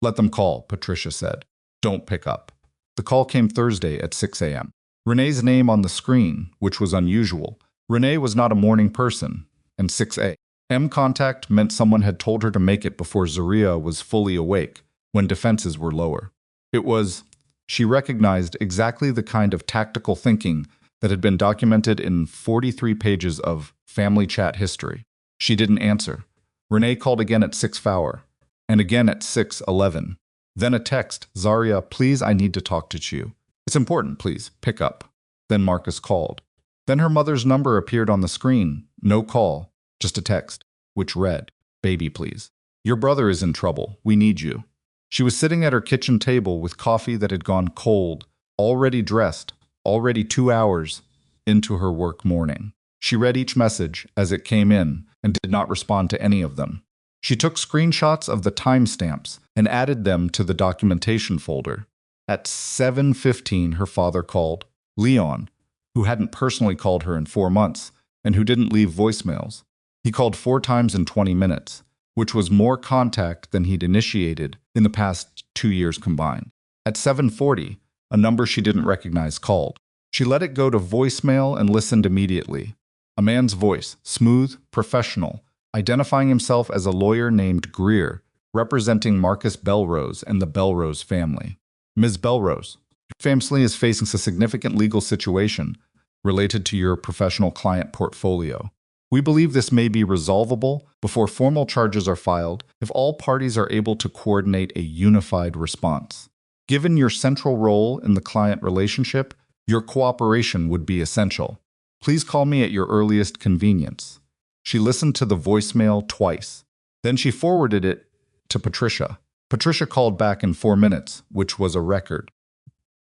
"Let them call," Patricia said. "Don't pick up." The call came Thursday at 6 a.m. Renee's name on the screen, which was unusual. Renee was not a morning person, and 6 a.m. contact meant someone had told her to make it before Zariah was fully awake, when defenses were lower. It was, she recognized exactly the kind of tactical thinking that had been documented in 43 pages of family chat history. She didn't answer. Renee called again at 6 hour, and again at 6:11. Then a text, "Zariah, please, I need to talk to you. It's important, please, pick up." Then Marcus called. Then her mother's number appeared on the screen. No call, just a text, which read, "Baby, please. Your brother is in trouble. We need you." She was sitting at her kitchen table with coffee that had gone cold, already dressed, already 2 hours into her work morning. She read each message as it came in and did not respond to any of them. She took screenshots of the timestamps and added them to the documentation folder. At 7:15, her father called. Leon, who hadn't personally called her in 4 months and who didn't leave voicemails. He called 4 times in 20 minutes, which was more contact than he'd initiated in the past 2 years combined. At 7:40, a number she didn't recognize called. She let it go to voicemail and listened immediately. A man's voice, smooth, professional, identifying himself as a lawyer named Greer, representing Marcus Bellrose and the Bellrose family. Ms. Bellrose, your family is facing a significant legal situation related to your professional client portfolio. We believe this may be resolvable before formal charges are filed if all parties are able to coordinate a unified response. Given your central role in the client relationship, your cooperation would be essential. Please call me at your earliest convenience. She listened to the voicemail twice. Then she forwarded it to Patricia. Patricia called back in 4 minutes, which was a record.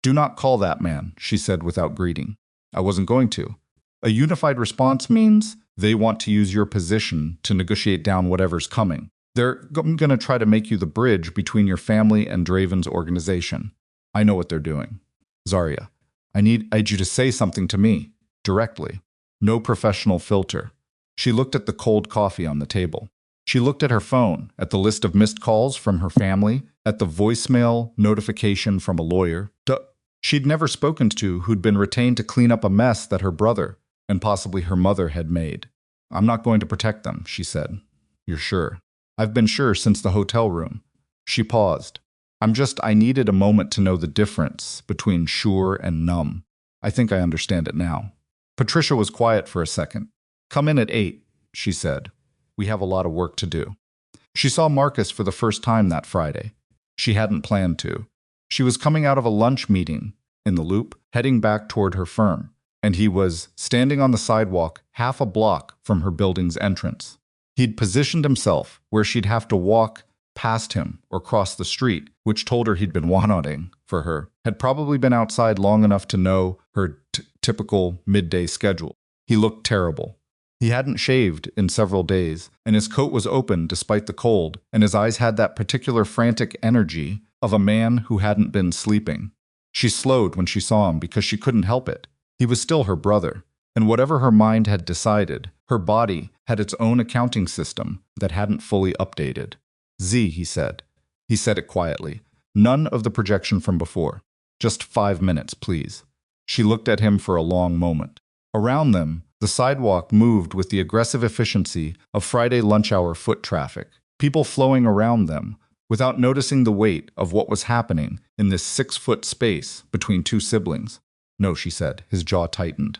"Do not call that man," she said without greeting. "I wasn't going to. A unified response means they want to use your position to negotiate down whatever's coming. They're going to try to make you the bridge between your family and Draven's organization. I know what they're doing. Zariah, I need you to say something to me, directly. No professional filter." She looked at the cold coffee on the table. She looked at her phone, at the list of missed calls from her family, at the voicemail notification from a lawyer she'd never spoken to who'd been retained to clean up a mess that her brother and possibly her mother had made. "I'm not going to protect them," she said. "You're sure?" "I've been sure since the hotel room." She paused. I needed a moment to know the difference between sure and numb. I think I understand it now." Patricia was quiet for a second. "Come in at 8, she said. "We have a lot of work to do." She saw Marcus for the first time that Friday. She hadn't planned to. She was coming out of a lunch meeting in the Loop, heading back toward her firm, and he was standing on the sidewalk half a block from her building's entrance. He'd positioned himself where she'd have to walk past him or cross the street, which told her he'd been wanting for her, had probably been outside long enough to know her typical midday schedule. He looked terrible. He hadn't shaved in several days, and his coat was open despite the cold, and his eyes had that particular frantic energy of a man who hadn't been sleeping. She slowed when she saw him because she couldn't help it. He was still her brother, and whatever her mind had decided, her body had its own accounting system that hadn't fully updated. "Z," he said. He said it quietly. "None of the projection from before. Just 5 minutes, please." She looked at him for a long moment. Around them, the sidewalk moved with the aggressive efficiency of Friday lunch hour foot traffic, people flowing around them, without noticing the weight of what was happening in this 6-foot space between two siblings. "No," she said, his jaw tightened.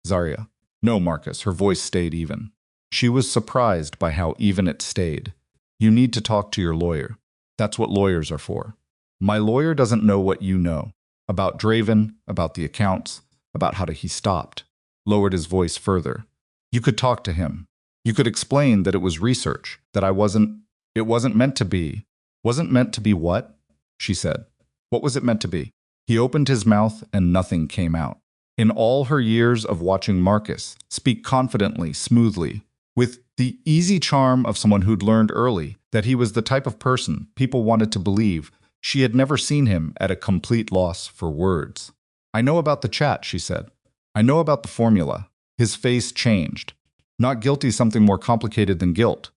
"Zariah." "No, Marcus," her voice stayed even. She was surprised by how even it stayed. "You need to talk to your lawyer. That's what lawyers are for. My lawyer doesn't know what you know. About Draven, about the accounts, about how he stopped." Lowered his voice further. "You could talk to him. You could explain that it was research, that it wasn't meant to be." "Wasn't meant to be what?" she said. "What was it meant to be?" He opened his mouth and nothing came out. In all her years of watching Marcus speak confidently, smoothly, with the easy charm of someone who'd learned early that he was the type of person people wanted to believe, she had never seen him at a complete loss for words. "I know about the chat," she said. "I know about the formula." His face changed. Not guilty, something more complicated than guilt.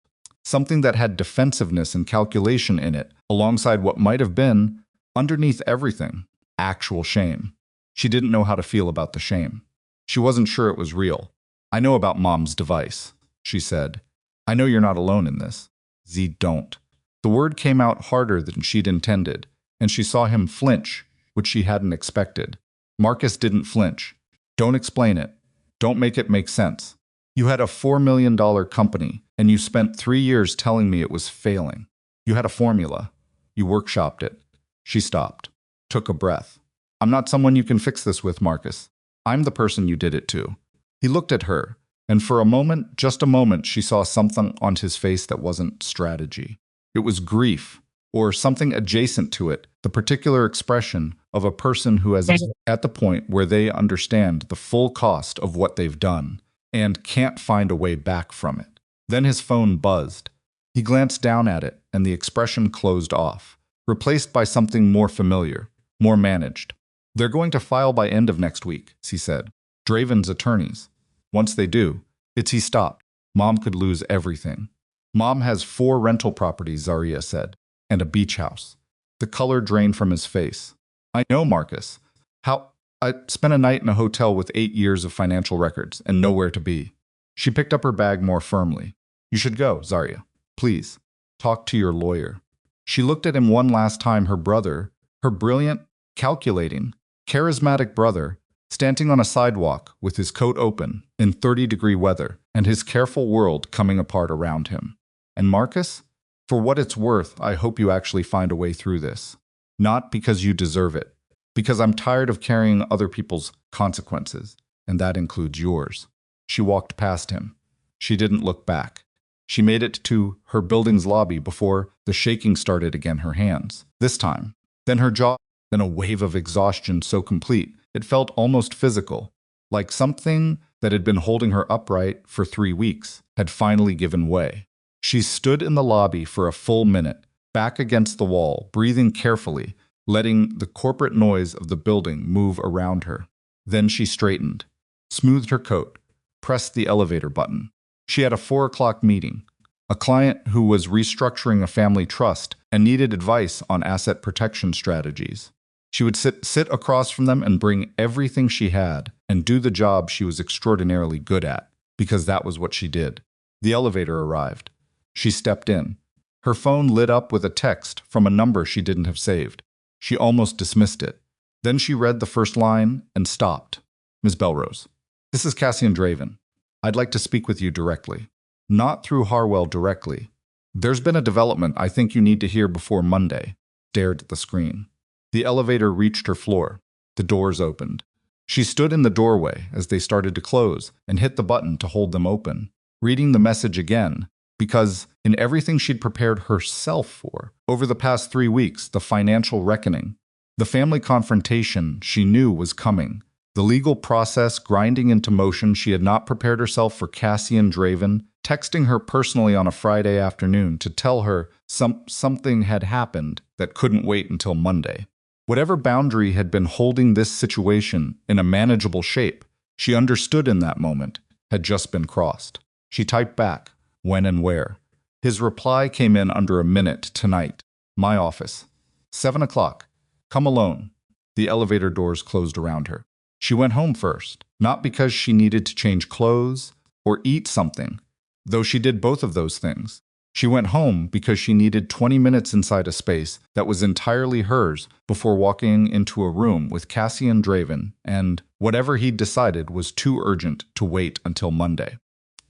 Something that had defensiveness and calculation in it, alongside what might have been, underneath everything, actual shame. She didn't know how to feel about the shame. She wasn't sure it was real. "I know about Mom's device," she said. "I know you're not alone in this." "Z, don't." The word came out harder than she'd intended, and she saw him flinch, which she hadn't expected. Marcus didn't flinch. "Don't explain it. Don't make it make sense. You had a $4 million company, and you spent 3 years telling me it was failing. You had a formula. You workshopped it." She stopped, took a breath. "I'm not someone you can fix this with, Marcus. I'm the person you did it to." He looked at her, and for a moment, just a moment, she saw something on his face that wasn't strategy. It was grief, or something adjacent to it, the particular expression of a person who is at the point where they understand the full cost of what they've done and can't find a way back from it. Then his phone buzzed. He glanced down at it, and the expression closed off, replaced by something more familiar, more managed. They're going to file by end of next week, she said. Draven's attorneys. Once they do, he stopped. Mom could lose everything. Mom has 4 rental properties, Zariah said, and a beach house. The color drained from his face. I know, Marcus. I spent a night in a hotel with 8 years of financial records and nowhere to be. She picked up her bag more firmly. You should go, Zariah. Please, talk to your lawyer. She looked at him one last time, her brother, her brilliant, calculating, charismatic brother, standing on a sidewalk with his coat open in 30-degree weather and his careful world coming apart around him. And Marcus, for what it's worth, I hope you actually find a way through this. Not because you deserve it, because I'm tired of carrying other people's consequences, and that includes yours. She walked past him. She didn't look back. She made it to her building's lobby before the shaking started again, her hands. This time, then her jaw, then a wave of exhaustion so complete, it felt almost physical, like something that had been holding her upright for 3 weeks had finally given way. She stood in the lobby for a full minute, back against the wall, breathing carefully, letting the corporate noise of the building move around her. Then she straightened, smoothed her coat, pressed the elevator button. She had a 4 o'clock meeting. A client who was restructuring a family trust and needed advice on asset protection strategies. She would sit across from them and bring everything she had and do the job she was extraordinarily good at, because that was what she did. The elevator arrived. She stepped in. Her phone lit up with a text from a number she didn't have saved. She almost dismissed it. Then she read the first line and stopped. Ms. Bellrose, this is Cassian Draven. I'd like to speak with you directly. Not through Harwell directly. There's been a development I think you need to hear before Monday. Stared at the screen. The elevator reached her floor. The doors opened. She stood in the doorway as they started to close and hit the button to hold them open, reading the message again, because in everything she'd prepared herself for, over the past 3 weeks, the financial reckoning, the family confrontation she knew was coming, the legal process grinding into motion, she had not prepared herself for. Cassian Draven texting her personally on a Friday afternoon to tell her something had happened that couldn't wait until Monday. Whatever boundary had been holding this situation in a manageable shape, she understood in that moment, had just been crossed. She typed back, when and where. His reply came in under a minute. Tonight. My office. 7 o'clock. Come alone. The elevator doors closed around her. She went home first, not because she needed to change clothes or eat something, though she did both of those things. She went home because she needed 20 minutes inside a space that was entirely hers before walking into a room with Cassian Draven, and whatever he'd decided was too urgent to wait until Monday.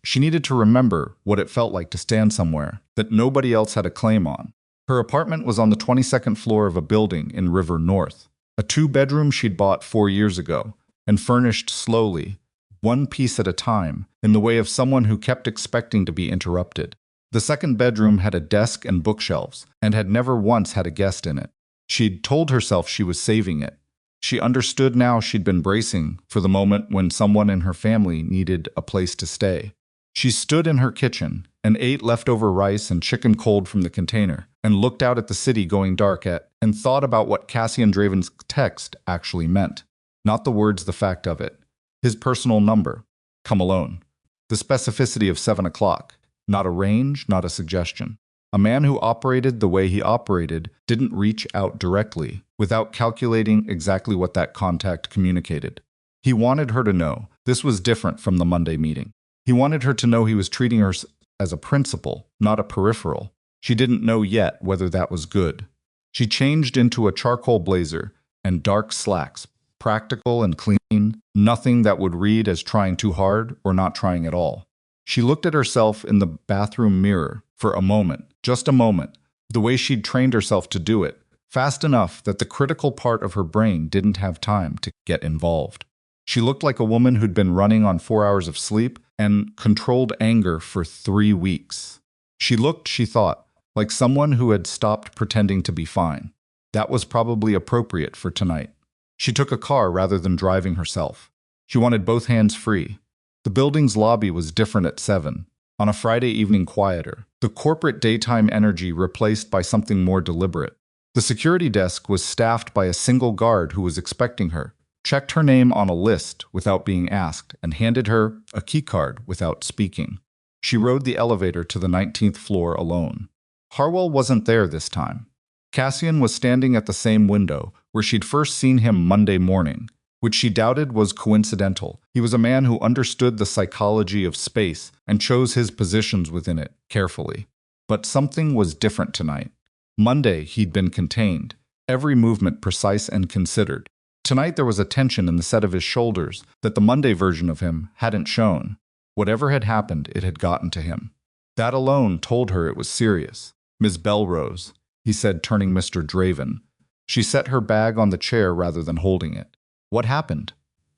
She needed to remember what it felt like to stand somewhere that nobody else had a claim on. Her apartment was on the 22nd floor of a building in River North, a 2-bedroom she'd bought 4 years ago, and furnished slowly, one piece at a time, in the way of someone who kept expecting to be interrupted. The second bedroom had a desk and bookshelves, and had never once had a guest in it. She'd told herself she was saving it. She understood now she'd been bracing for the moment when someone in her family needed a place to stay. She stood in her kitchen and ate leftover rice and chicken cold from the container, and looked out at the city going dark and thought about what Cassian Draven's text actually meant. Not the words, the fact of it. His personal number. Come alone. The specificity of 7 o'clock. Not a range, not a suggestion. A man who operated the way he operated didn't reach out directly, without calculating exactly what that contact communicated. He wanted her to know this was different from the Monday meeting. He wanted her to know he was treating her as a principal, not a peripheral. She didn't know yet whether that was good. She changed into a charcoal blazer and dark slacks, practical and clean, nothing that would read as trying too hard or not trying at all. She looked at herself in the bathroom mirror for a moment, just a moment, the way she'd trained herself to do it, fast enough that the critical part of her brain didn't have time to get involved. She looked like a woman who'd been running on 4 hours of sleep and controlled anger for 3 weeks. She looked, she thought, like someone who had stopped pretending to be fine. That was probably appropriate for tonight. She took a car rather than driving herself. She wanted both hands free. The building's lobby was different at 7, on a Friday evening quieter, the corporate daytime energy replaced by something more deliberate. The security desk was staffed by a single guard who was expecting her, checked her name on a list without being asked, and handed her a keycard without speaking. She rode the elevator to the 19th floor alone. Harwell wasn't there this time. Cassian was standing at the same window where she'd first seen him Monday morning, which she doubted was coincidental. He was a man who understood the psychology of space and chose his positions within it carefully. But something was different tonight. Monday, he'd been contained, every movement precise and considered. Tonight there was a tension in the set of his shoulders that the Monday version of him hadn't shown. Whatever had happened, it had gotten to him. That alone told her it was serious. "Ms. Bellrose," he said, turning Mr. Draven. She set her bag on the chair rather than holding it. "What happened?"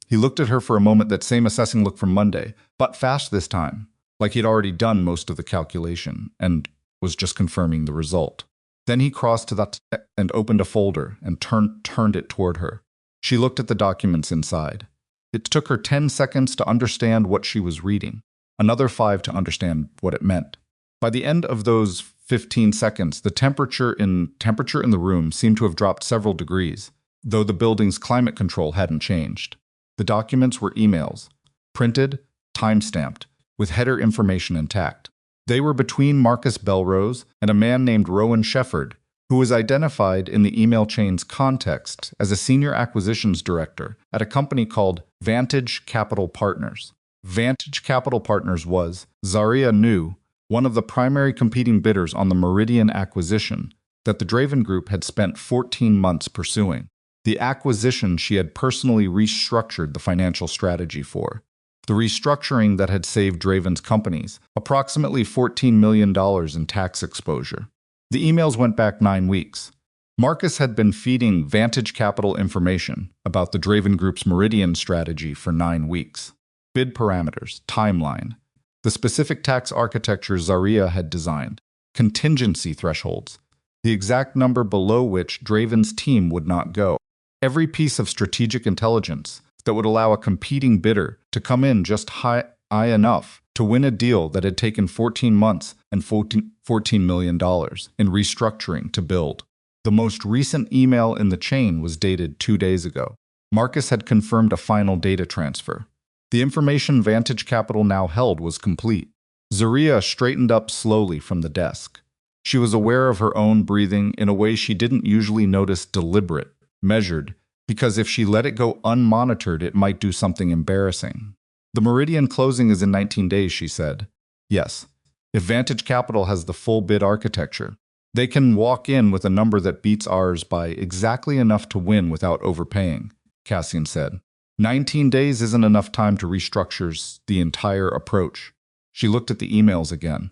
He looked at her for a moment, that same assessing look from Monday, but fast this time, like he'd already done most of the calculation and was just confirming the result. Then he crossed to that and opened a folder and turned it toward her. She looked at the documents inside. It took her 10 seconds to understand what she was reading, another 5 to understand what it meant. By the end of those 15 seconds, the temperature in the room seemed to have dropped several degrees, though the building's climate control hadn't changed. The documents were emails, printed, time-stamped, with header information intact. They were between Marcus Bellrose and a man named Rowan Shefford, who was identified in the email chain's context as a senior acquisitions director at a company called Vantage Capital Partners. Vantage Capital Partners was, Zariah knew, one of the primary competing bidders on the Meridian acquisition that the Draven Group had spent 14 months pursuing. The acquisition she had personally restructured the financial strategy for. The restructuring that had saved Draven's companies approximately $14 million in tax exposure. The emails went back 9 weeks. Marcus had been feeding Vantage Capital information about the Draven Group's Meridian strategy for 9 weeks. Bid parameters, timeline, the specific tax architecture Zariah had designed, contingency thresholds, the exact number below which Draven's team would not go. Every piece of strategic intelligence that would allow a competing bidder to come in just high enough to win a deal that had taken 14 months and $14 million in restructuring to build. The most recent email in the chain was dated 2 days ago. Marcus had confirmed a final data transfer. The information Vantage Capital now held was complete. Zariah straightened up slowly from the desk. She was aware of her own breathing in a way she didn't usually notice, deliberate, measured, because if she let it go unmonitored, it might do something embarrassing. "The Meridian closing is in 19 days, she said. "Yes. If Vantage Capital has the full bid architecture, they can walk in with a number that beats ours by exactly enough to win without overpaying," Cassian said. 19 days isn't enough time to restructure the entire approach. She looked at the emails again.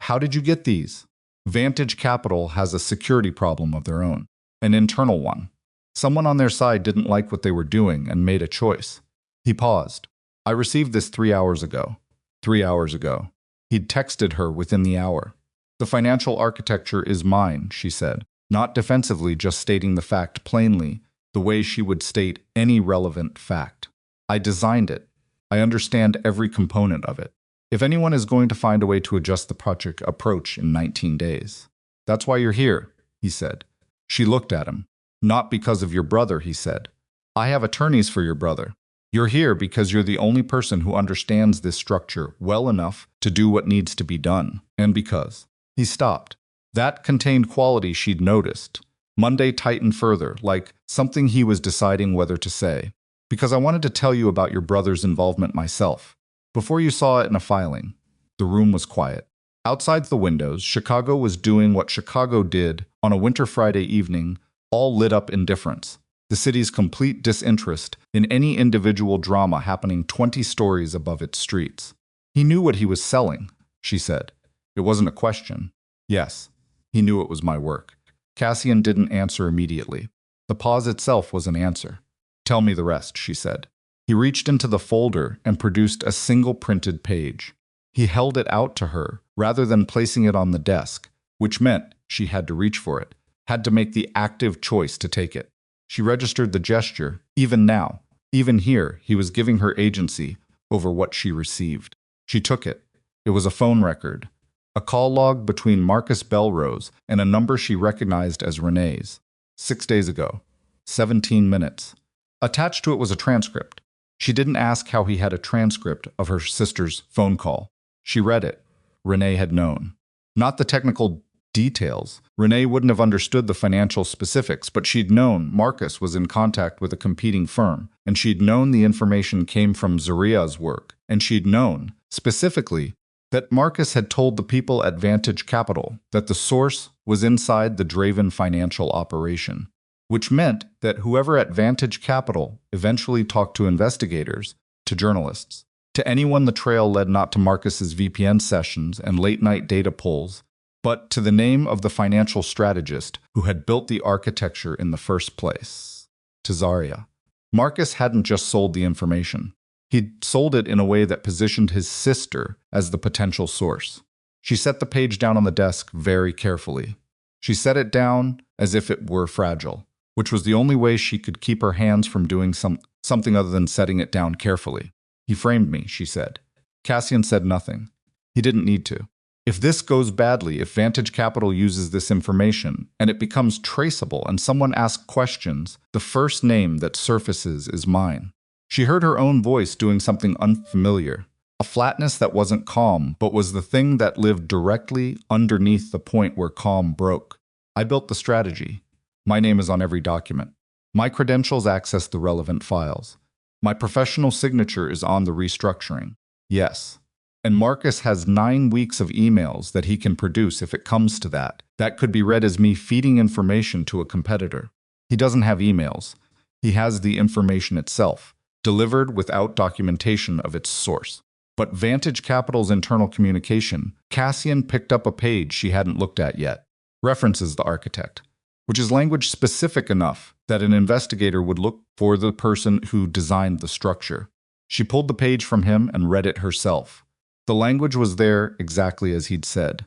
"How did you get these?" "Vantage Capital has a security problem of their own, an internal one. Someone on their side didn't like what they were doing and made a choice." He paused. "I received this 3 hours ago." 3 hours ago. He'd texted her within the hour. "The financial architecture is mine," she said, not defensively, just stating the fact plainly, the way she would state any relevant fact. "I designed it. I understand every component of it. If anyone is going to find a way to adjust the project approach in 19 days. That's why you're here," he said. She looked at him. "Not because of your brother," he said. "I have attorneys for your brother. You're here because you're the only person who understands this structure well enough to do what needs to be done. And because." He stopped. That contained quality she'd noticed. Monday tightened further, like something he was deciding whether to say. "Because I wanted to tell you about your brother's involvement myself. Before you saw it in a filing." The room was quiet. Outside the windows, Chicago was doing what Chicago did on a winter Friday evening, all lit up indifference. The city's complete disinterest in any individual drama happening 20 stories above its streets. "He knew what he was selling," she said. It wasn't a question. "Yes, he knew it was my work." Cassian didn't answer immediately. The pause itself was an answer. "Tell me the rest," she said. He reached into the folder and produced a single printed page. He held it out to her rather than placing it on the desk, which meant she had to reach for it, had to make the active choice to take it. She registered the gesture. Even now, even here, he was giving her agency over what she received. She took it. It was a phone record. A call log between Marcus Bellrose and a number she recognized as Renee's. 6 days ago. 17 minutes. Attached to it was a transcript. She didn't ask how he had a transcript of her sister's phone call. She read it. Renee had known. Not the technical details. Renee wouldn't have understood the financial specifics, but she'd known Marcus was in contact with a competing firm, and she'd known the information came from Zariah's work, and she'd known, specifically, that Marcus had told the people at Vantage Capital that the source was inside the Draven financial operation, which meant that whoever at Vantage Capital eventually talked to investigators, to journalists, to anyone the trail led not to Marcus's VPN sessions and late-night data polls, but to the name of the financial strategist who had built the architecture in the first place, to Zariah. Marcus hadn't just sold the information. He'd sold it in a way that positioned his sister as the potential source. She set the page down on the desk very carefully. She set it down as if it were fragile, which was the only way she could keep her hands from doing something other than setting it down carefully. He framed me, she said. Cassian said nothing. He didn't need to. If this goes badly, if Vantage Capital uses this information, and it becomes traceable and someone asks questions, the first name that surfaces is mine. She heard her own voice doing something unfamiliar, a flatness that wasn't calm, but was the thing that lived directly underneath the point where calm broke. I built the strategy. My name is on every document. My credentials access the relevant files. My professional signature is on the restructuring. Yes. And Marcus has 9 weeks of emails that he can produce if it comes to that. That could be read as me feeding information to a competitor. He doesn't have emails. He has the information itself, delivered without documentation of its source. But Vantage Capital's internal communication, Cassian picked up a page she hadn't looked at yet. References the architect, which is language specific enough that an investigator would look for the person who designed the structure. She pulled the page from him and read it herself. The language was there exactly as he'd said.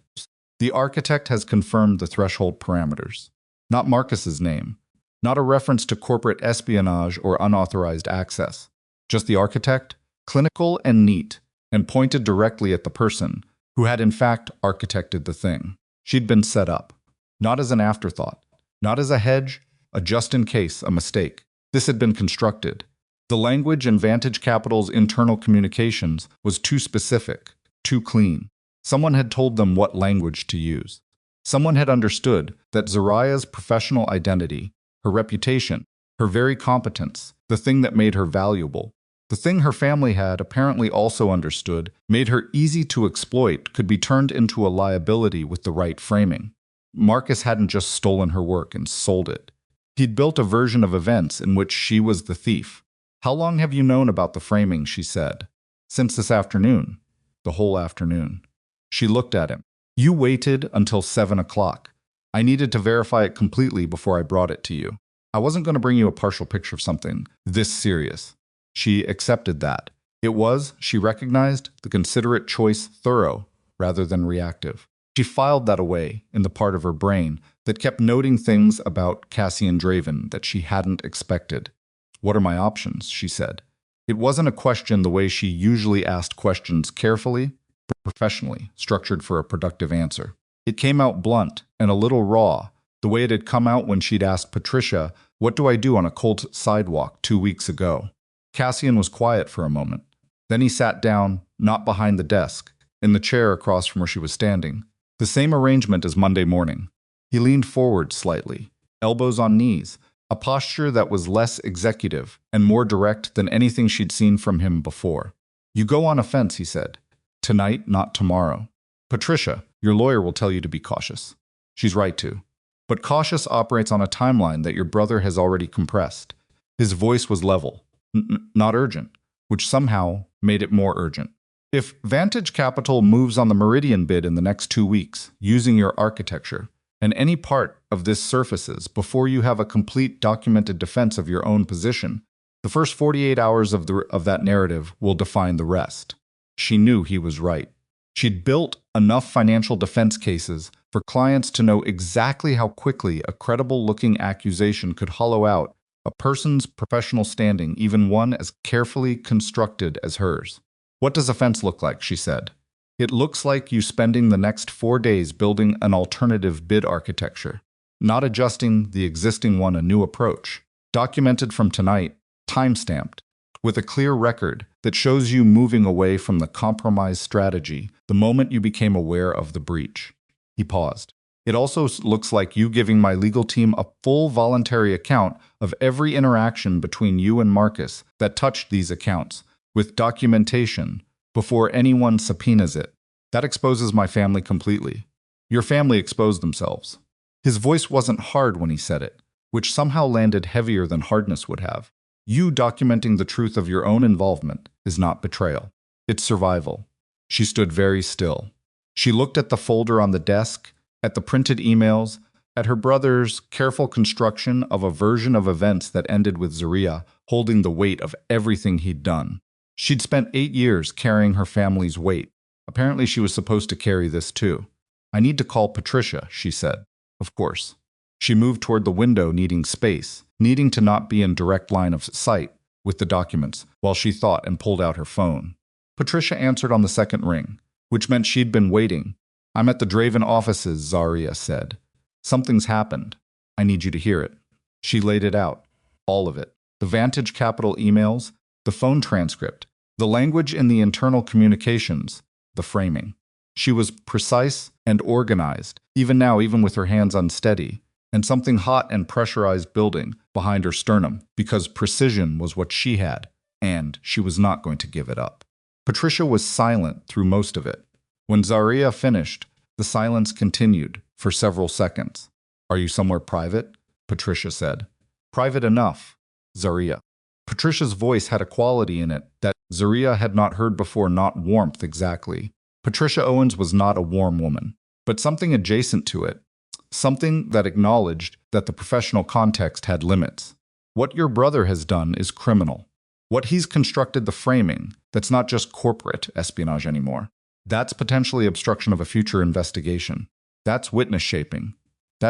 The architect has confirmed the threshold parameters. Not Marcus's name. Not a reference to corporate espionage or unauthorized access. Just the architect, clinical and neat, and pointed directly at the person who had in fact architected the thing. She'd been set up. Not as an afterthought. Not as a hedge, a just in case, a mistake. This had been constructed. The language in Vantage Capital's internal communications was too specific, too clean. Someone had told them what language to use. Someone had understood that Zariah's professional identity, her reputation, her very competence, the thing that made her valuable, the thing her family had apparently also understood, made her easy to exploit, could be turned into a liability with the right framing. Marcus hadn't just stolen her work and sold it. He'd built a version of events in which she was the thief. How long have you known about the framing, she said. Since this afternoon. The whole afternoon. She looked at him. You waited until 7 o'clock. I needed to verify it completely before I brought it to you. I wasn't going to bring you a partial picture of something this serious. She accepted that. It was, she recognized, the considerate choice thorough rather than reactive. She filed that away in the part of her brain that kept noting things about Cassian Draven that she hadn't expected. What are my options? She said. It wasn't a question the way she usually asked questions carefully, professionally, structured for a productive answer. It came out blunt and a little raw, the way it had come out when she'd asked Patricia, what do I do on a cold sidewalk 2 weeks ago? Cassian was quiet for a moment. Then he sat down, not behind the desk, in the chair across from where she was standing. The same arrangement as Monday morning. He leaned forward slightly, elbows on knees, a posture that was less executive and more direct than anything she'd seen from him before. You go on offense, he said. Tonight, not tomorrow. Patricia, your lawyer will tell you to be cautious. She's right to. But cautious operates on a timeline that your brother has already compressed. His voice was level, not urgent, which somehow made it more urgent. If Vantage Capital moves on the Meridian bid in the next 2 weeks, using your architecture, and any part of this surfaces before you have a complete documented defense of your own position, the first 48 hours of that narrative will define the rest. She knew he was right. She'd built enough financial defense cases for clients to know exactly how quickly a credible-looking accusation could hollow out a person's professional standing, even one as carefully constructed as hers. What does offense look like? She said. It looks like you spending the next 4 days building an alternative bid architecture, not adjusting the existing one, a new approach. Documented from tonight, time-stamped, with a clear record that shows you moving away from the compromise strategy the moment you became aware of the breach. He paused. It also looks like you giving my legal team a full voluntary account of every interaction between you and Marcus that touched these accounts, with documentation, before anyone subpoenas it. That exposes my family completely. Your family exposed themselves. His voice wasn't hard when he said it, which somehow landed heavier than hardness would have. You documenting the truth of your own involvement is not betrayal. It's survival. She stood very still. She looked at the folder on the desk, at the printed emails, at her brother's careful construction of a version of events that ended with Zariah holding the weight of everything he'd done. She'd spent 8 years carrying her family's weight. Apparently she was supposed to carry this too. I need to call Patricia, she said. Of course. She moved toward the window, needing space, needing to not be in direct line of sight with the documents, while she thought and pulled out her phone. Patricia answered on the second ring, which meant she'd been waiting. I'm at the Draven offices, Zariah said. Something's happened. I need you to hear it. She laid it out. All of it. The Vantage Capital emails, the phone transcript, the language in the internal communications, the framing. She was precise and organized, even now, even with her hands unsteady, and something hot and pressurized building behind her sternum, because precision was what she had, and she was not going to give it up. Patricia was silent through most of it. When Zariah finished, the silence continued for several seconds. Are you somewhere private? Patricia said. Private enough, Zariah. Patricia's voice had a quality in it that Zariah had not heard before, not warmth exactly. Patricia Owens was not a warm woman, but something adjacent to it, something that acknowledged that the professional context had limits. What your brother has done is criminal. What he's constructed the framing, that's not just corporate espionage anymore. That's potentially obstruction of a future investigation. That's witness shaping.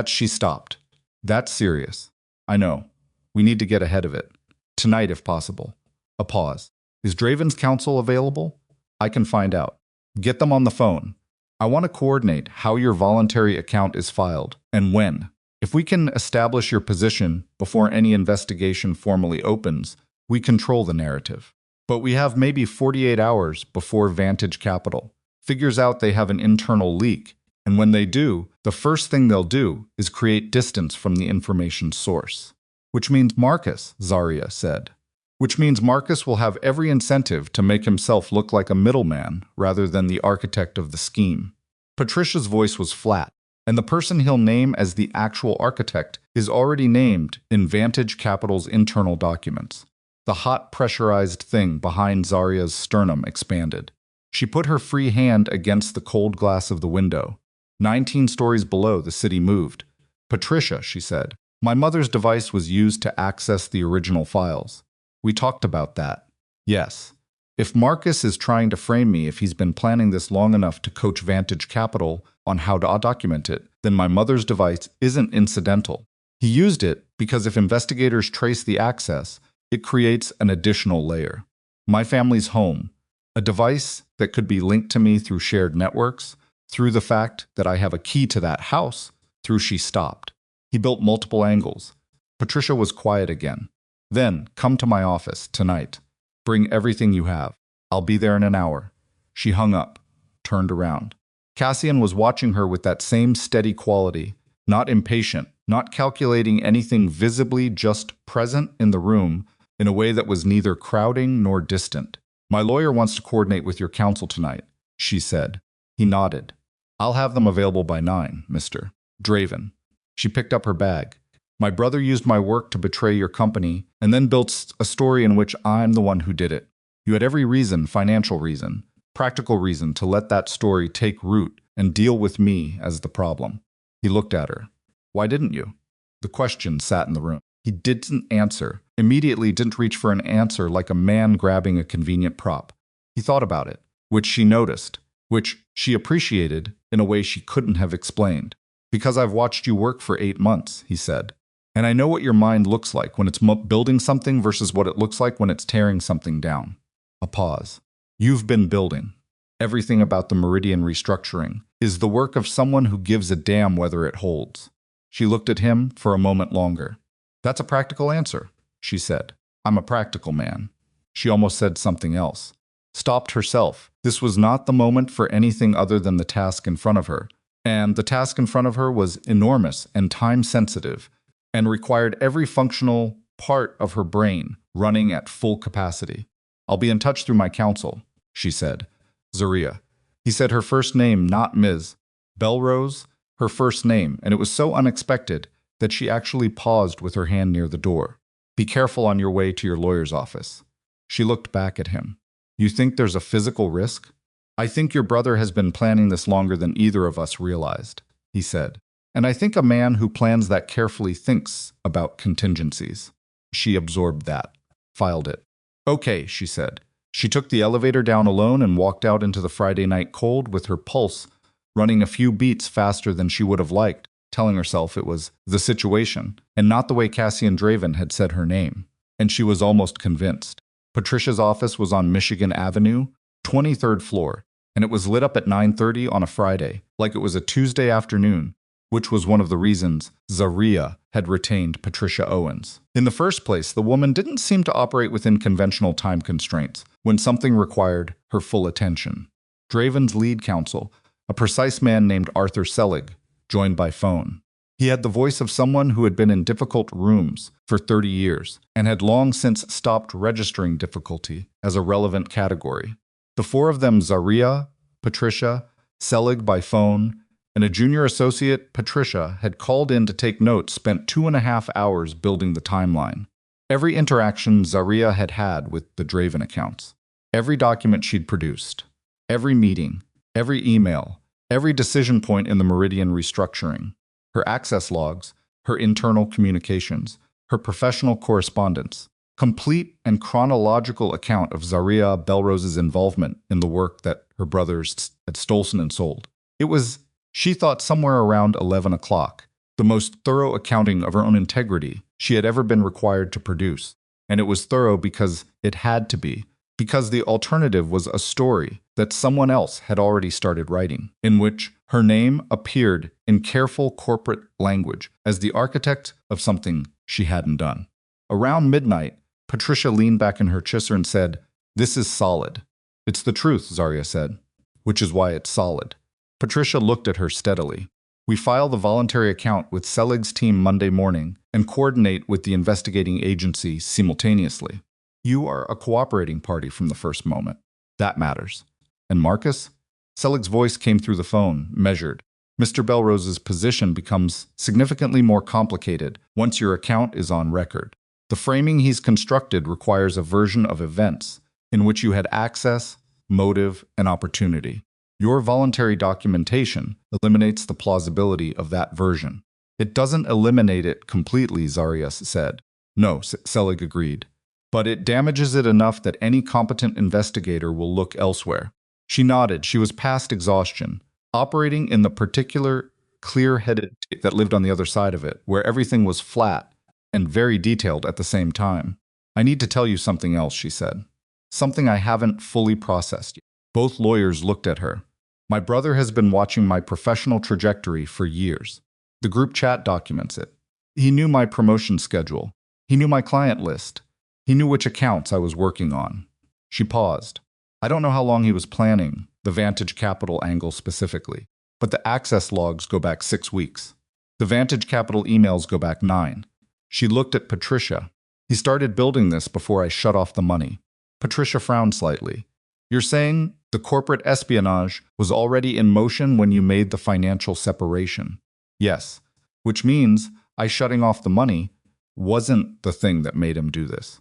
She stopped. That's serious. I know. We need to get ahead of it. Tonight, if possible. A pause. Is Draven's counsel available? I can find out. Get them on the phone. I want to coordinate how your voluntary account is filed and when. If we can establish your position before any investigation formally opens, we control the narrative. But we have maybe 48 hours before Vantage Capital figures out they have an internal leak, and when they do, the first thing they'll do is create distance from the information source. Which means Marcus, Zariah said. Which means Marcus will have every incentive to make himself look like a middleman rather than the architect of the scheme. Patricia's voice was flat, and the person he'll name as the actual architect is already named in Vantage Capital's internal documents. The hot, pressurized thing behind Zariah's sternum expanded. She put her free hand against the cold glass of the window. 19 stories below, the city moved. Patricia, she said, my mother's device was used to access the original files. We talked about that. Yes. If Marcus is trying to frame me, if he's been planning this long enough to coach Vantage Capital on how to document it, then my mother's device isn't incidental. He used it because if investigators trace the access, it creates an additional layer. My family's home, a device that could be linked to me through shared networks, through the fact that I have a key to that house, through she stopped. He built multiple angles. Patricia was quiet again. Then, come to my office tonight. Bring everything you have. I'll be there in an hour. She hung up, turned around. Cassian was watching her with that same steady quality, not impatient, not calculating anything, visibly just present in the room in a way that was neither crowding nor distant. My lawyer wants to coordinate with your counsel tonight, she said. He nodded. I'll have them available by 9, Mr. Draven. She picked up her bag. My brother used my work to betray your company and then built a story in which I'm the one who did it. You had every reason, financial reason, practical reason, to let that story take root and deal with me as the problem. He looked at her. Why didn't you? The question sat in the room. He didn't answer, immediately didn't reach for an answer like a man grabbing a convenient prop. He thought about it, which she noticed, which she appreciated in a way she couldn't have explained. Because I've watched you work for 8 months, he said. And I know what your mind looks like when it's building something versus what it looks like when it's tearing something down. A pause. You've been building. Everything about the Meridian restructuring is the work of someone who gives a damn whether it holds. She looked at him for a moment longer. That's a practical answer, she said. I'm a practical man. She almost said something else. Stopped herself. This was not the moment for anything other than the task in front of her. And the task in front of her was enormous and time-sensitive, and required every functional part of her brain running at full capacity. I'll be in touch through my counsel, she said. Zariah. He said her first name, not Ms. Bellrose, her first name, and it was so unexpected that she actually paused with her hand near the door. Be careful on your way to your lawyer's office. She looked back at him. You think there's a physical risk? I think your brother has been planning this longer than either of us realized, he said. And I think a man who plans that carefully thinks about contingencies. She absorbed that, filed it. Okay, she said. She took the elevator down alone and walked out into the Friday night cold with her pulse running a few beats faster than she would have liked, telling herself it was the situation and not the way Cassian Draven had said her name. And she was almost convinced. Patricia's office was on Michigan Avenue, 23rd floor, and it was lit up at 9:30 on a Friday, like it was a Tuesday afternoon, which was one of the reasons Zariah had retained Patricia Owens. In the first place, the woman didn't seem to operate within conventional time constraints when something required her full attention. Draven's lead counsel, a precise man named Arthur Selig, joined by phone. He had the voice of someone who had been in difficult rooms for 30 years and had long since stopped registering difficulty as a relevant category. The four of them, Zariah, Patricia, Selig by phone, and a junior associate, Patricia, had called in to take notes, spent 2.5 hours building the timeline. Every interaction Zariah had had with the Draven accounts, every document she'd produced, every meeting, every email, every decision point in the Meridian restructuring, her access logs, her internal communications, her professional correspondence, complete and chronological account of Zariah Bellrose's involvement in the work that her brothers had stolen and sold. It was, she thought, somewhere around 11 o'clock, the most thorough accounting of her own integrity she had ever been required to produce. And it was thorough because it had to be, because the alternative was a story that someone else had already started writing, in which her name appeared in careful corporate language as the architect of something she hadn't done. Around midnight, Patricia leaned back in her chair and said, "This is solid." "It's the truth," Zariah said, "which is why it's solid." Patricia looked at her steadily. "We file the voluntary account with Selig's team Monday morning and coordinate with the investigating agency simultaneously. You are a cooperating party from the first moment. That matters." "And Marcus?" Selig's voice came through the phone, measured. "Mr. Bellrose's position becomes significantly more complicated once your account is on record. The framing he's constructed requires a version of events in which you had access, motive, and opportunity. Your voluntary documentation eliminates the plausibility of that version." "It doesn't eliminate it completely," Zariah said. "No," Selig agreed. "But it damages it enough that any competent investigator will look elsewhere." She nodded. She was past exhaustion, operating in the particular clear-headed that lived on the other side of it, where everything was flat and very detailed at the same time. "I need to tell you something else," she said. "Something I haven't fully processed yet." Both lawyers looked at her. "My brother has been watching my professional trajectory for years. The group chat documents it. He knew my promotion schedule. He knew my client list. He knew which accounts I was working on." She paused. "I don't know how long he was planning, the Vantage Capital angle specifically, but the access logs go back 6 weeks. The Vantage Capital emails go back 9. She looked at Patricia. "He started building this before I shut off the money." Patricia frowned slightly. "You're saying the corporate espionage was already in motion when you made the financial separation?" "Yes, which means I shutting off the money wasn't the thing that made him do this."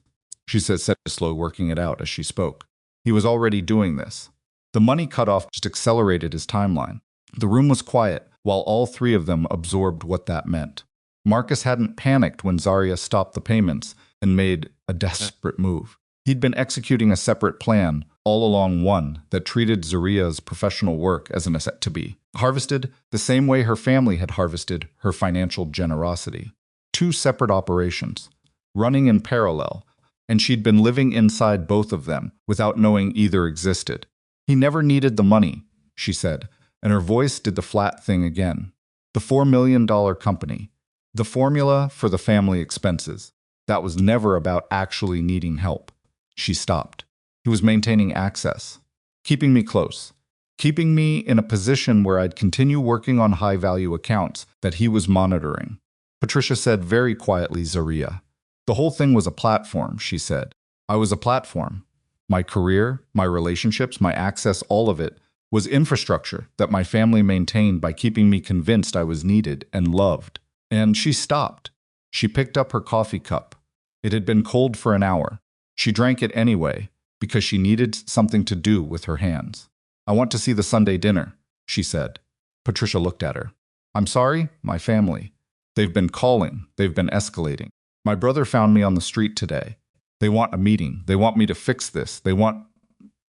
She said, slow, working it out as she spoke. "He was already doing this. The money cutoff just accelerated his timeline." The room was quiet while all three of them absorbed what that meant. Marcus hadn't panicked when Zariah stopped the payments and made a desperate move. He'd been executing a separate plan all along, one that treated Zariah's professional work as an asset to be harvested the same way her family had harvested her financial generosity. 2 separate operations, running in parallel, and she'd been living inside both of them without knowing either existed. He never needed the money, she said, and her voice did the flat thing again. The $4 million company. The formula for the family expenses. That was never about actually needing help. She stopped. He was maintaining access, keeping me close, keeping me in a position where I'd continue working on high-value accounts that he was monitoring. Patricia said very quietly, Zariah. The whole thing was a platform, she said. I was a platform. My career, my relationships, my access, all of it was infrastructure that my family maintained by keeping me convinced I was needed and loved. And she stopped. She picked up her coffee cup. It had been cold for an hour. She drank it anyway because she needed something to do with her hands. I want to see the Sunday dinner, she said. Patricia looked at her. I'm sorry, my family. They've been calling. They've been escalating. My brother found me on the street today. They want a meeting. They want me to fix this.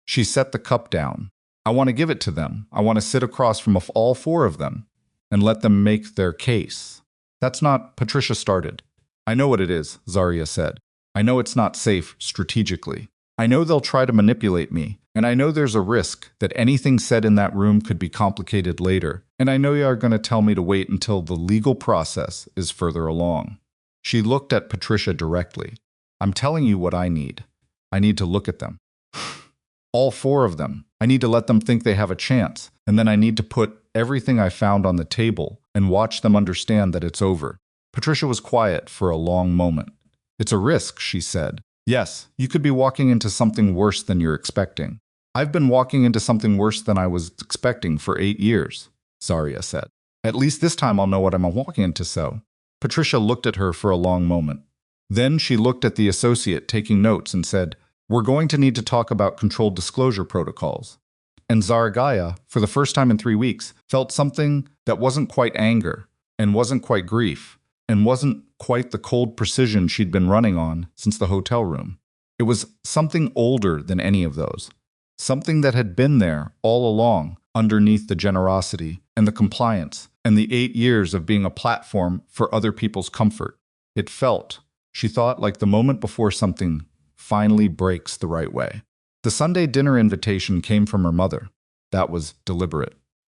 She set the cup down. I want to give it to them. I want to sit across from all four of them and let them make their case. That's not, Patricia started. I know what it is, Zariah said. I know it's not safe strategically. I know they'll try to manipulate me, and I know there's a risk that anything said in that room could be complicated later, and I know you are going to tell me to wait until the legal process is further along. She looked at Patricia directly. I'm telling you what I need. I need to look at them. All four of them. I need to let them think they have a chance, and then I need to put everything I found on the table and watch them understand that it's over. Patricia was quiet for a long moment. It's a risk, she said. Yes, you could be walking into something worse than you're expecting. I've been walking into something worse than I was expecting for 8 years, Zariah said. At least this time I'll know what I'm walking into, so. Patricia looked at her for a long moment. Then she looked at the associate taking notes and said, We're going to need to talk about controlled disclosure protocols. And Zariah, for the first time in 3 weeks, felt something that wasn't quite anger, and wasn't quite grief, and wasn't quite the cold precision she'd been running on since the hotel room. It was something older than any of those. Something that had been there all along, underneath the generosity and the compliance and the 8 years of being a platform for other people's comfort. It felt, she thought, like the moment before something finally breaks the right way. The Sunday dinner invitation came from her mother. That was deliberate.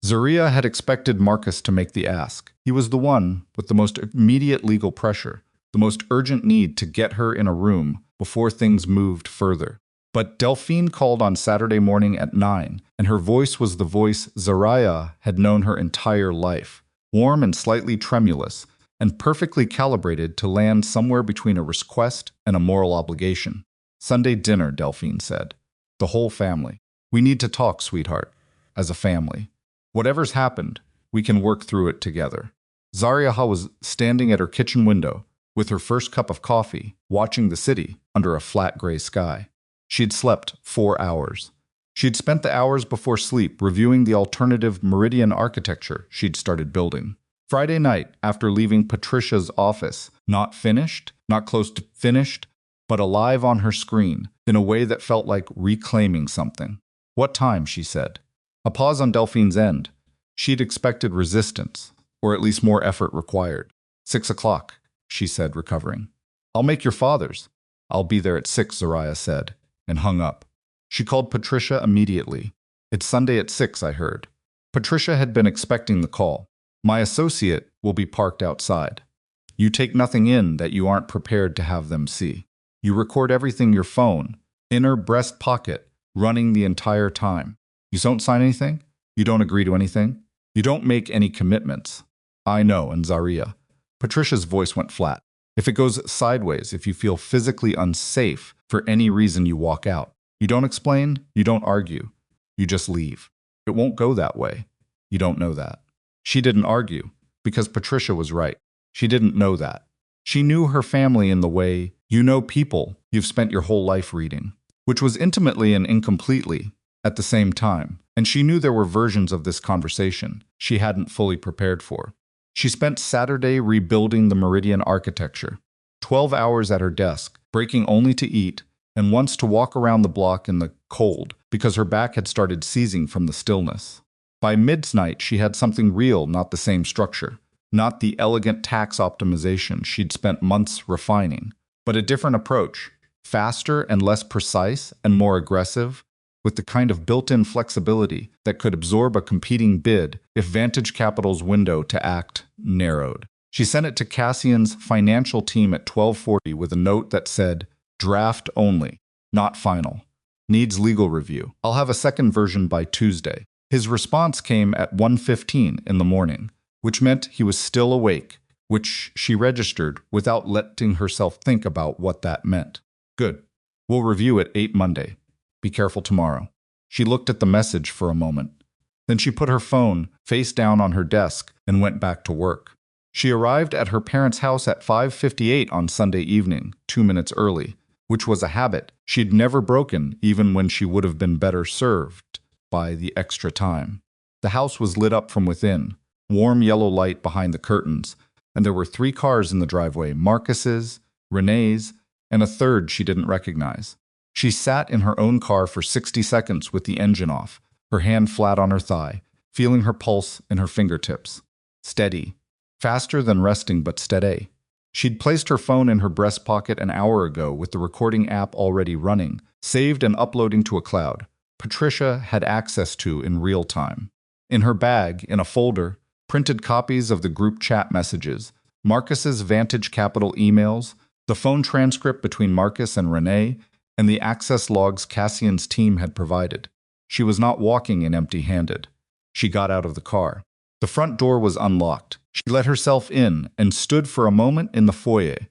Zariah had expected Marcus to make the ask. He was the one with the most immediate legal pressure, the most urgent need to get her in a room before things moved further. But Delphine called on Saturday morning at 9, and her voice was the voice Zariah had known her entire life, warm and slightly tremulous, and perfectly calibrated to land somewhere between a request and a moral obligation. Sunday dinner, Delphine said. The whole family. We need to talk, sweetheart, as a family. Whatever's happened, we can work through it together. Zariah was standing at her kitchen window with her first cup of coffee, watching the city under a flat gray sky. She'd slept 4 hours. She'd spent the hours before sleep reviewing the alternative Meridian architecture she'd started building. Friday night, after leaving Patricia's office, not finished, not close to finished, but alive on her screen in a way that felt like reclaiming something. What time, she said. A pause on Delphine's end. She'd expected resistance, or at least more effort required. 6 o'clock, she said, recovering. I'll make your father's. I'll be there at 6, Zariah said, and hung up. She called Patricia immediately. It's Sunday at 6, I heard. Patricia had been expecting the call. My associate will be parked outside. You take nothing in that you aren't prepared to have them see. You record everything your phone, inner breast pocket, running the entire time. You don't sign anything? You don't agree to anything? You don't make any commitments. I know, and Zariah. Patricia's voice went flat. If it goes sideways, if you feel physically unsafe for any reason, you walk out. You don't explain, you don't argue. You just leave. It won't go that way. You don't know that. She didn't argue, because Patricia was right. She didn't know that. She knew her family in the way you know people you've spent your whole life reading, which was intimately and incompletely at the same time, and she knew there were versions of this conversation she hadn't fully prepared for. She spent Saturday rebuilding the Meridian architecture, 12 hours at her desk, breaking only to eat, and once to walk around the block in the cold because her back had started seizing from the stillness. By midnight, she had something real, not the same structure, not the elegant tax optimization she'd spent months refining, but a different approach, faster and less precise and more aggressive, with the kind of built-in flexibility that could absorb a competing bid if Vantage Capital's window to act narrowed. She sent it to Cassian's financial team at 12:40 with a note that said, "Draft only, not final. Needs legal review. I'll have a second version by Tuesday." His response came at 1:15 in the morning, which meant he was still awake, which she registered without letting herself think about what that meant. "Good. We'll review at 8 Monday. Be careful tomorrow." She looked at the message for a moment. Then she put her phone face down on her desk and went back to work. She arrived at her parents' house at 5:58 on Sunday evening, 2 minutes early, which was a habit she'd never broken even when she would have been better served by the extra time. The house was lit up from within, warm yellow light behind the curtains, and there were 3 cars in the driveway, Marcus's, Renee's, and a third she didn't recognize. She sat in her own car for 60 seconds with the engine off, her hand flat on her thigh, feeling her pulse in her fingertips. Steady. Faster than resting, but steady. She'd placed her phone in her breast pocket an hour ago with the recording app already running, saved and uploading to a cloud Patricia had access to in real time. In her bag, in a folder, printed copies of the group chat messages, Marcus's Vantage Capital emails, the phone transcript between Marcus and Renee, and the access logs Cassian's team had provided. She was not walking in empty-handed. She got out of the car. The front door was unlocked. She let herself in and stood for a moment in the foyer,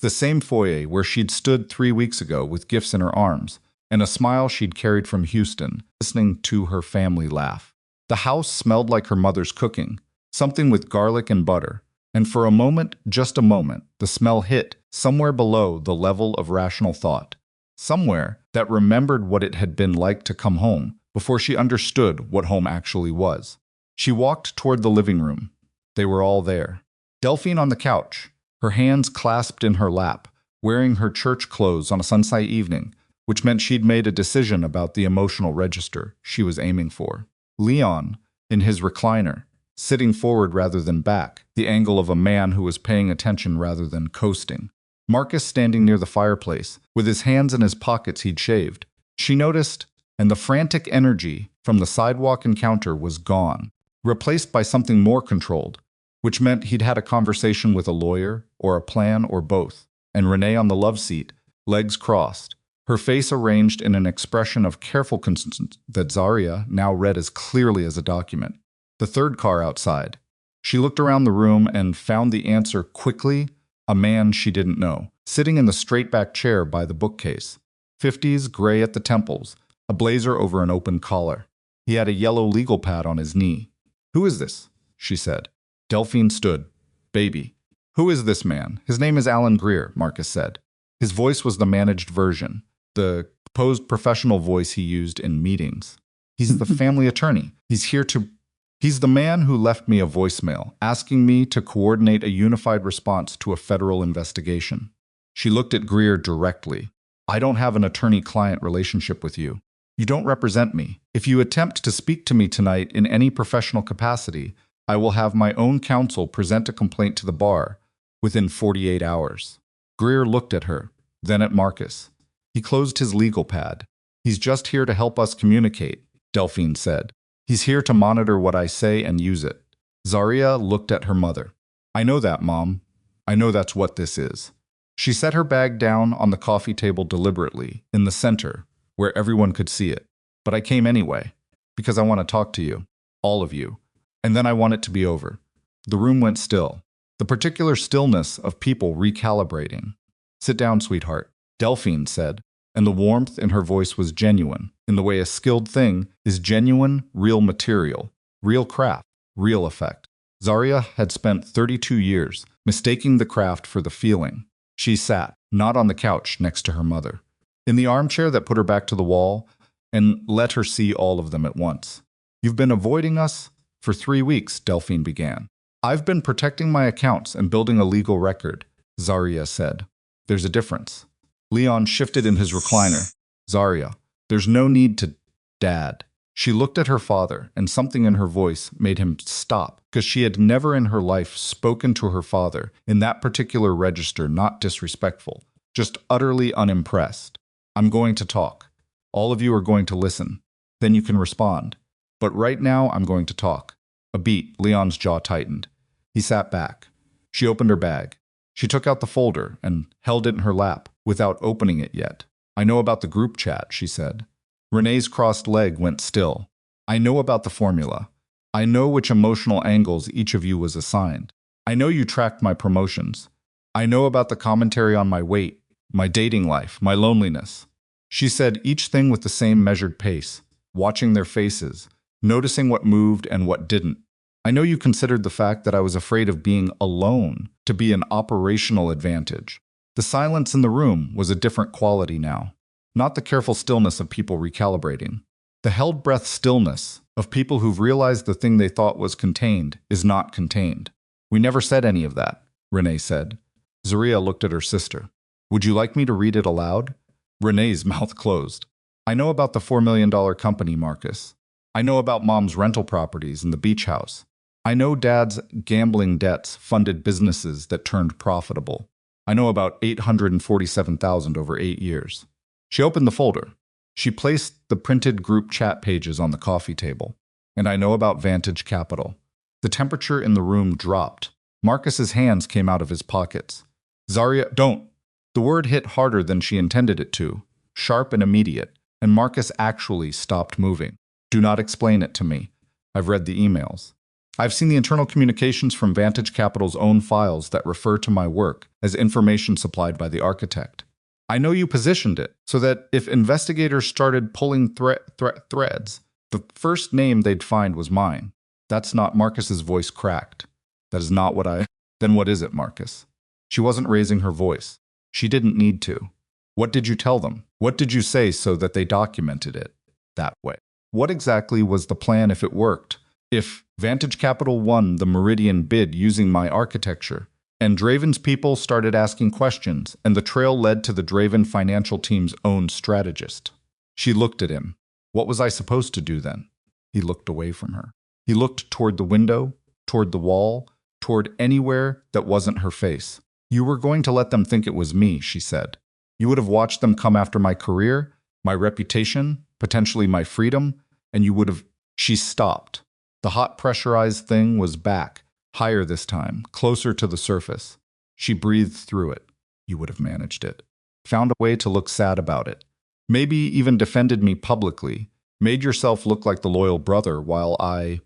the same foyer where she'd stood 3 weeks ago with gifts in her arms and a smile she'd carried from Houston, listening to her family laugh. The house smelled like her mother's cooking, something with garlic and butter, and for a moment, just a moment, the smell hit somewhere below the level of rational thought, somewhere that remembered what it had been like to come home before she understood what home actually was. She walked toward the living room. They were all there. Delphine on the couch, her hands clasped in her lap, wearing her church clothes on a Sunday evening, which meant she'd made a decision about the emotional register she was aiming for. Leon, in his recliner, sitting forward rather than back, the angle of a man who was paying attention rather than coasting. Marcus standing near the fireplace, with his hands in his pockets he'd shaved. She noticed, and the frantic energy from the sidewalk encounter was gone, replaced by something more controlled, which meant he'd had a conversation with a lawyer, or a plan, or both, and Renee on the love seat, legs crossed, her face arranged in an expression of careful consent that Zariah now read as clearly as a document. The third car outside. She looked around the room and found the answer quickly, a man she didn't know, sitting in the straight-back chair by the bookcase. 50s, gray at the temples, a blazer over an open collar. He had a yellow legal pad on his knee. "Who is this?" she said. Delphine stood. "Baby." "Who is this man?" "His name is Alan Greer," Marcus said. His voice was the managed version, the posed professional voice he used in meetings. "He's the family attorney. He's the man who left me a voicemail, asking me to coordinate a unified response to a federal investigation." She looked at Greer directly. "I don't have an attorney-client relationship with you. You don't represent me. If you attempt to speak to me tonight in any professional capacity, I will have my own counsel present a complaint to the bar within 48 hours. Greer looked at her, then at Marcus. He closed his legal pad. "He's just here to help us communicate," Delphine said. "He's here to monitor what I say and use it." Zariah looked at her mother. "I know that, Mom. I know that's what this is." She set her bag down on the coffee table deliberately, in the center, where everyone could see it. "But I came anyway, because I want to talk to you, all of you, and then I want it to be over." The room went still, the particular stillness of people recalibrating. "Sit down, sweetheart," Delphine said, and the warmth in her voice was genuine, in the way a skilled thing is genuine, real material, real craft, real effect. Zariah had spent 32 years mistaking the craft for the feeling. She sat, not on the couch next to her mother, in the armchair that put her back to the wall, and let her see all of them at once. "You've been avoiding us for 3 weeks, Delphine began. "I've been protecting my accounts and building a legal record," Zariah said. "There's a difference." Leon shifted in his recliner. "Zariah, there's no need to, Dad." She looked at her father, and something in her voice made him stop, because she had never in her life spoken to her father in that particular register, not disrespectful, just utterly unimpressed. "I'm going to talk. All of you are going to listen. Then you can respond. But right now, I'm going to talk. A beat, Leon's jaw tightened. He sat back. She opened her bag. She took out the folder and held it in her lap without opening it yet. I know about the group chat, she said. Renee's crossed leg went still. I know about the formula. I know which emotional angles each of you was assigned. I know you tracked my promotions. I know about the commentary on my weight, my dating life, my loneliness. She said each thing with the same measured pace, watching their faces, noticing what moved and what didn't. I know you considered the fact that I was afraid of being alone to be an operational advantage. The silence in the room was a different quality now, not the careful stillness of people recalibrating. The held breath stillness of people who've realized the thing they thought was contained is not contained. We never said any of that, Renee said. Zariah looked at her sister. Would you like me to read it aloud? Renee's mouth closed. I know about the $4 million company, Marcus. I know about Mom's rental properties and the beach house. I know Dad's gambling debts funded businesses that turned profitable. I know about $847,000 over 8 years. She opened the folder. She placed the printed group chat pages on the coffee table. And I know about Vantage Capital. The temperature in the room dropped. Marcus's hands came out of his pockets. Zariah, don't. The word hit harder than she intended it to, sharp and immediate, and Marcus actually stopped moving. Do not explain it to me. I've read the emails. I've seen the internal communications from Vantage Capital's own files that refer to my work as information supplied by the architect. I know you positioned it so that if investigators started pulling threads, the first name they'd find was mine. That's not. Marcus's voice cracked. That is not what I... Then what is it, Marcus? She wasn't raising her voice. She didn't need to. What did you tell them? What did you say so that they documented it that way? What exactly was the plan if it worked? If Vantage Capital won the Meridian bid using my architecture, and Draven's people started asking questions, and the trail led to the Draven financial team's own strategist. She looked at him. What was I supposed to do then? He looked away from her. He looked toward the window, toward the wall, toward anywhere that wasn't her face. You were going to let them think it was me, she said. You would have watched them come after my career, my reputation, potentially my freedom, and you would have... She stopped. The hot pressurized thing was back, higher this time, closer to the surface. She breathed through it. You would have managed it. Found a way to look sad about it. Maybe even defended me publicly. Made yourself look like the loyal brother while I...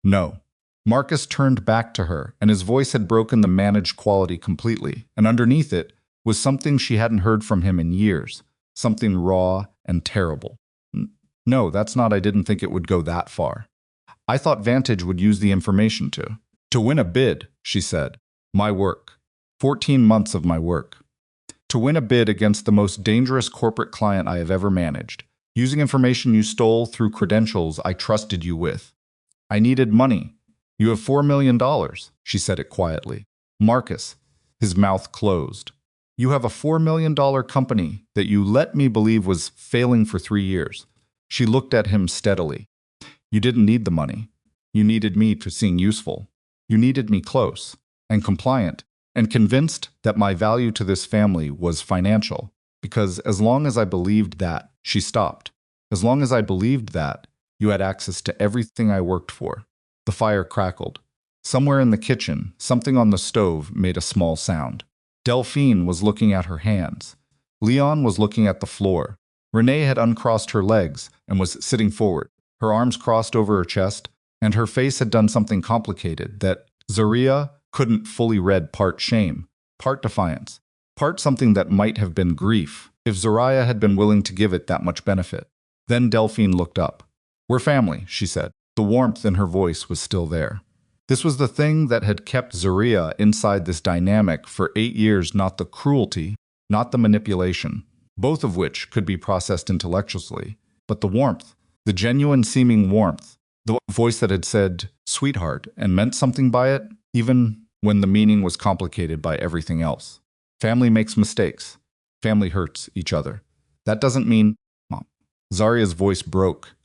No. Marcus turned back to her, and his voice had broken the managed quality completely, and underneath it was something she hadn't heard from him in years. Something raw and terrible. No, that's not. I didn't think it would go that far. I thought Vantage would use the information to win a bid, she said. My work. 14 months of my work. To win a bid against the most dangerous corporate client I have ever managed, using information you stole through credentials I trusted you with. I needed money. You have $4 million, she said it quietly. Marcus, his mouth closed. You have a $4 million company that you let me believe was failing for 3 years. She looked at him steadily. You didn't need the money. You needed me to seem useful. You needed me close and compliant and convinced that my value to this family was financial. Because as long as I believed that, she stopped. As long as I believed that, you had access to everything I worked for. The fire crackled. Somewhere in the kitchen, something on the stove made a small sound. Delphine was looking at her hands. Leon was looking at the floor. Renee had uncrossed her legs and was sitting forward, her arms crossed over her chest, and her face had done something complicated that Zariah couldn't fully read, part shame, part defiance, part something that might have been grief, if Zariah had been willing to give it that much benefit. Then Delphine looked up. We're family, she said. The warmth in her voice was still there. This was the thing that had kept Zariah inside this dynamic for 8 years, not the cruelty, not the manipulation, both of which could be processed intellectually, but the warmth, the genuine seeming warmth, the voice that had said, sweetheart, and meant something by it, even when the meaning was complicated by everything else. Family makes mistakes. Family hurts each other. That doesn't mean... Mom. Zariah's voice broke.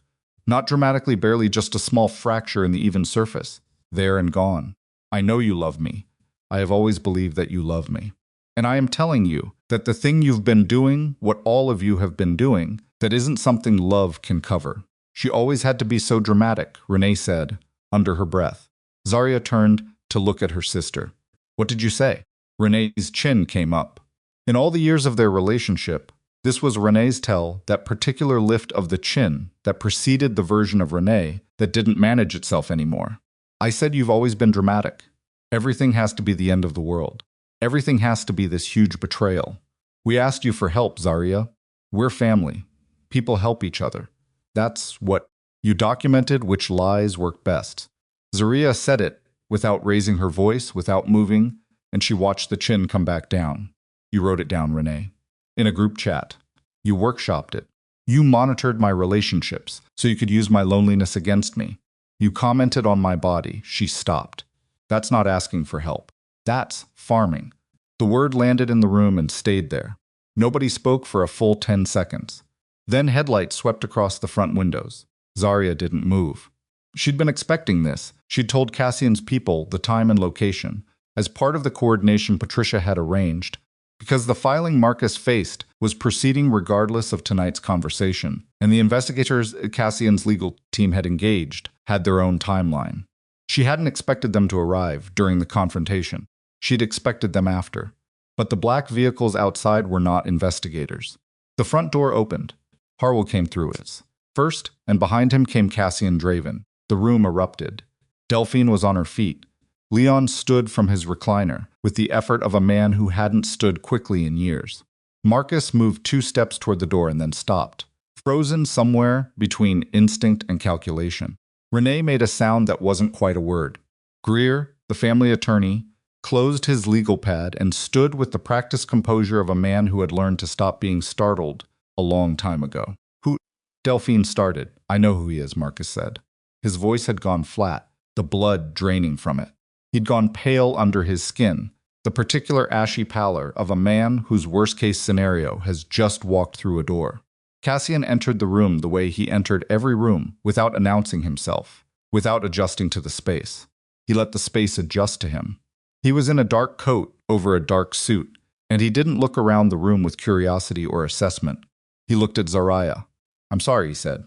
Not dramatically, barely, just a small fracture in the even surface. There and gone. I know you love me. I have always believed that you love me. And I am telling you That the thing you've been doing, what all of you have been doing, that isn't something love can cover. She always had to be so dramatic, Renee said, under her breath. Zariah turned to look at her sister. What did you say? Renee's chin came up. In all the years of their relationship, this was Renee's tell, that particular lift of the chin that preceded the version of Renee that didn't manage itself anymore. I said you've always been dramatic. Everything has to be the end of the world. Everything has to be this huge betrayal. We asked you for help, Zariah. We're family. People help each other. That's what you documented which lies work best. Zariah said it without raising her voice, without moving, and she watched the chin come back down. You wrote it down, Renee. In a group chat. You workshopped it. You monitored my relationships so you could use my loneliness against me. You commented on my body. She stopped. That's not asking for help. That's farming. The word landed in the room and stayed there. Nobody spoke for a full 10 seconds. Then headlights swept across the front windows. Zariah didn't move. She'd been expecting this. She'd told Cassian's people the time and location, as part of the coordination Patricia had arranged, because the filing Marcus faced was proceeding regardless of tonight's conversation, and the investigators Cassian's legal team had engaged had their own timeline. She hadn't expected them to arrive during the confrontation. She'd expected them after. But the black vehicles outside were not investigators. The front door opened. Harwell came through it. First, and behind him came Cassian Draven. The room erupted. Delphine was on her feet. Leon stood from his recliner, with the effort of a man who hadn't stood quickly in years. Marcus moved 2 steps toward the door and then stopped, frozen somewhere between instinct and calculation. Renee made a sound that wasn't quite a word. Greer, the family attorney, closed his legal pad and stood with the practiced composure of a man who had learned to stop being startled a long time ago. Who? Delphine started. I know who he is, Marcus said. His voice had gone flat, the blood draining from it. He'd gone pale under his skin, the particular ashy pallor of a man whose worst-case scenario has just walked through a door. Cassian entered the room the way he entered every room, without announcing himself, without adjusting to the space. He let the space adjust to him. He was in a dark coat over a dark suit, and he didn't look around the room with curiosity or assessment. He looked at Zariah. I'm sorry, he said.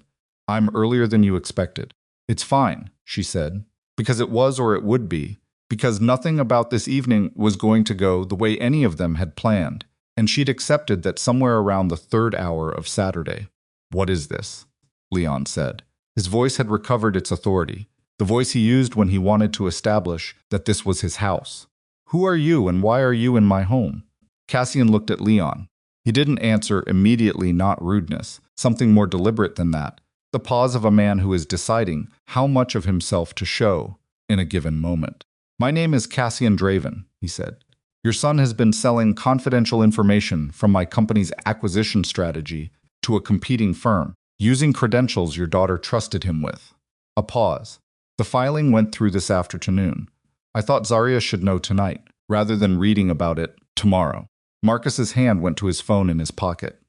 I'm earlier than you expected. It's fine, she said, because it was or it would be, because nothing about this evening was going to go the way any of them had planned, and she'd accepted that somewhere around the 3rd hour of Saturday. What is this? Leon said. His voice had recovered its authority, the voice he used when he wanted to establish that this was his house. Who are you and why are you in my home? Cassian looked at Leon. He didn't answer immediately, not rudeness, something more deliberate than that, the pause of a man who is deciding how much of himself to show in a given moment. My name is Cassian Draven, he said. Your son has been selling confidential information from my company's acquisition strategy to a competing firm, using credentials your daughter trusted him with. A pause. The filing went through this afternoon. I thought Zariah should know tonight, rather than reading about it tomorrow. Marcus's hand went to his phone in his pocket.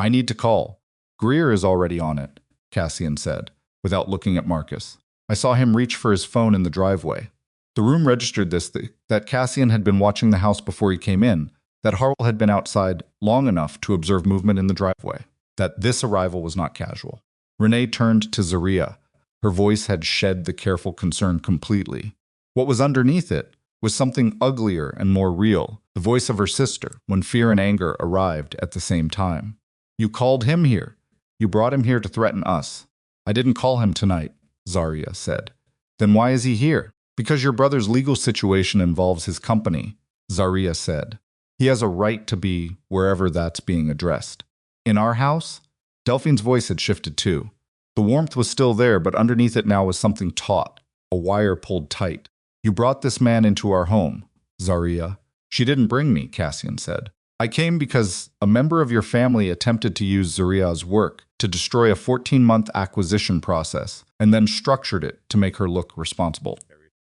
I need to call. Greer is already on it, Cassian said, without looking at Marcus. I saw him reach for his phone in the driveway. The room registered this, that Cassian had been watching the house before he came in, that Harwell had been outside long enough to observe movement in the driveway, that this arrival was not casual. Renee turned to Zariah. Her voice had shed the careful concern completely. What was underneath it was something uglier and more real, the voice of her sister, when fear and anger arrived at the same time. You called him here. You brought him here to threaten us. I didn't call him tonight, Zariah said. Then why is he here? Because your brother's legal situation involves his company, Zariah said. He has a right to be wherever that's being addressed. In our house? Delphine's voice had shifted too. The warmth was still there, but underneath it now was something taut, a wire pulled tight. You brought this man into our home, Zariah. She didn't bring me, Cassian said. I came because a member of your family attempted to use Zariah's work to destroy a 14-month acquisition process and then structured it to make her look responsible.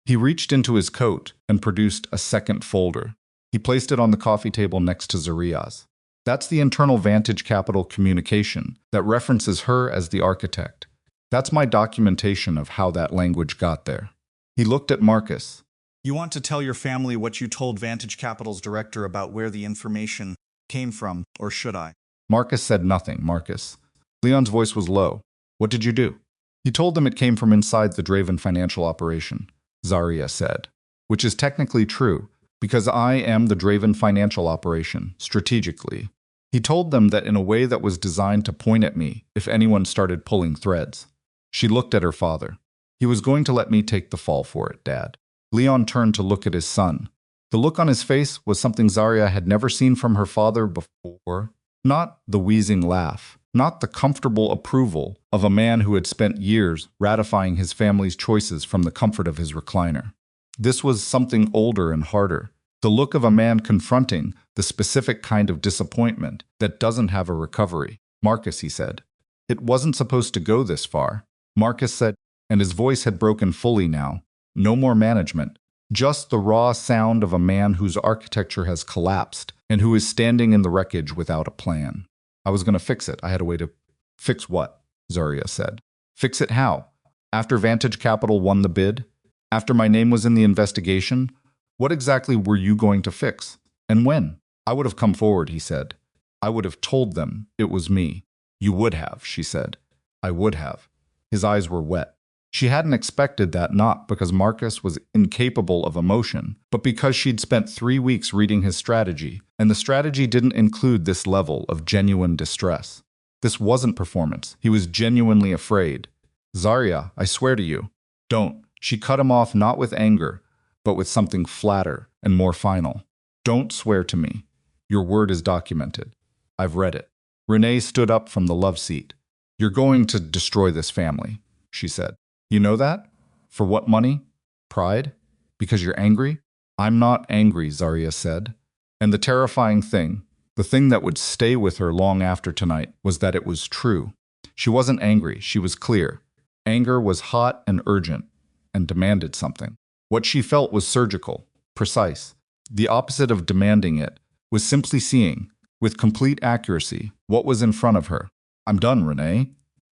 He reached into his coat and produced a second folder. He placed it on the coffee table next to Zariah's. That's the internal Vantage Capital communication that references her as the architect. That's my documentation of how that language got there. He looked at Marcus. You want to tell your family what you told Vantage Capital's director about where the information came from, or should I? Marcus said nothing. Marcus. Leon's voice was low. What did you do? He told them it came from inside the Draven financial operation, Zariah said. Which is technically true, because I am the Draven financial operation, strategically. He told them that in a way that was designed to point at me if anyone started pulling threads. She looked at her father. He was going to let me take the fall for it, Dad. Leon turned to look at his son. The look on his face was something Zariah had never seen from her father before. Not the wheezing laugh, not the comfortable approval of a man who had spent years ratifying his family's choices from the comfort of his recliner. This was something older and harder. The look of a man confronting the specific kind of disappointment that doesn't have a recovery. Marcus, he said. It wasn't supposed to go this far. Marcus said, and his voice had broken fully now. No more management. Just the raw sound of a man whose architecture has collapsed and who is standing in the wreckage without a plan. I was going to fix it. I had a way to fix what? Zariah said. Fix it how? After Vantage Capital won the bid? After my name was in the investigation? What exactly were you going to fix? And when? I would have come forward, he said. I would have told them it was me. You would have, she said. I would have. His eyes were wet. She hadn't expected that, not because Marcus was incapable of emotion, but because she'd spent 3 weeks reading his strategy, and the strategy didn't include this level of genuine distress. This wasn't performance. He was genuinely afraid. Zariah, I swear to you. Don't. She cut him off not with anger, but with something flatter and more final. Don't swear to me. Your word is documented. I've read it. Renee stood up from the love seat. You're going to destroy this family, she said. You know that? For what money? Pride? Because you're angry? I'm not angry, Zariah said. And the terrifying thing, the thing that would stay with her long after tonight, was that it was true. She wasn't angry, she was clear. Anger was hot and urgent, and demanded something. What she felt was surgical, precise. The opposite of demanding it was simply seeing, with complete accuracy, what was in front of her. I'm done, Renee.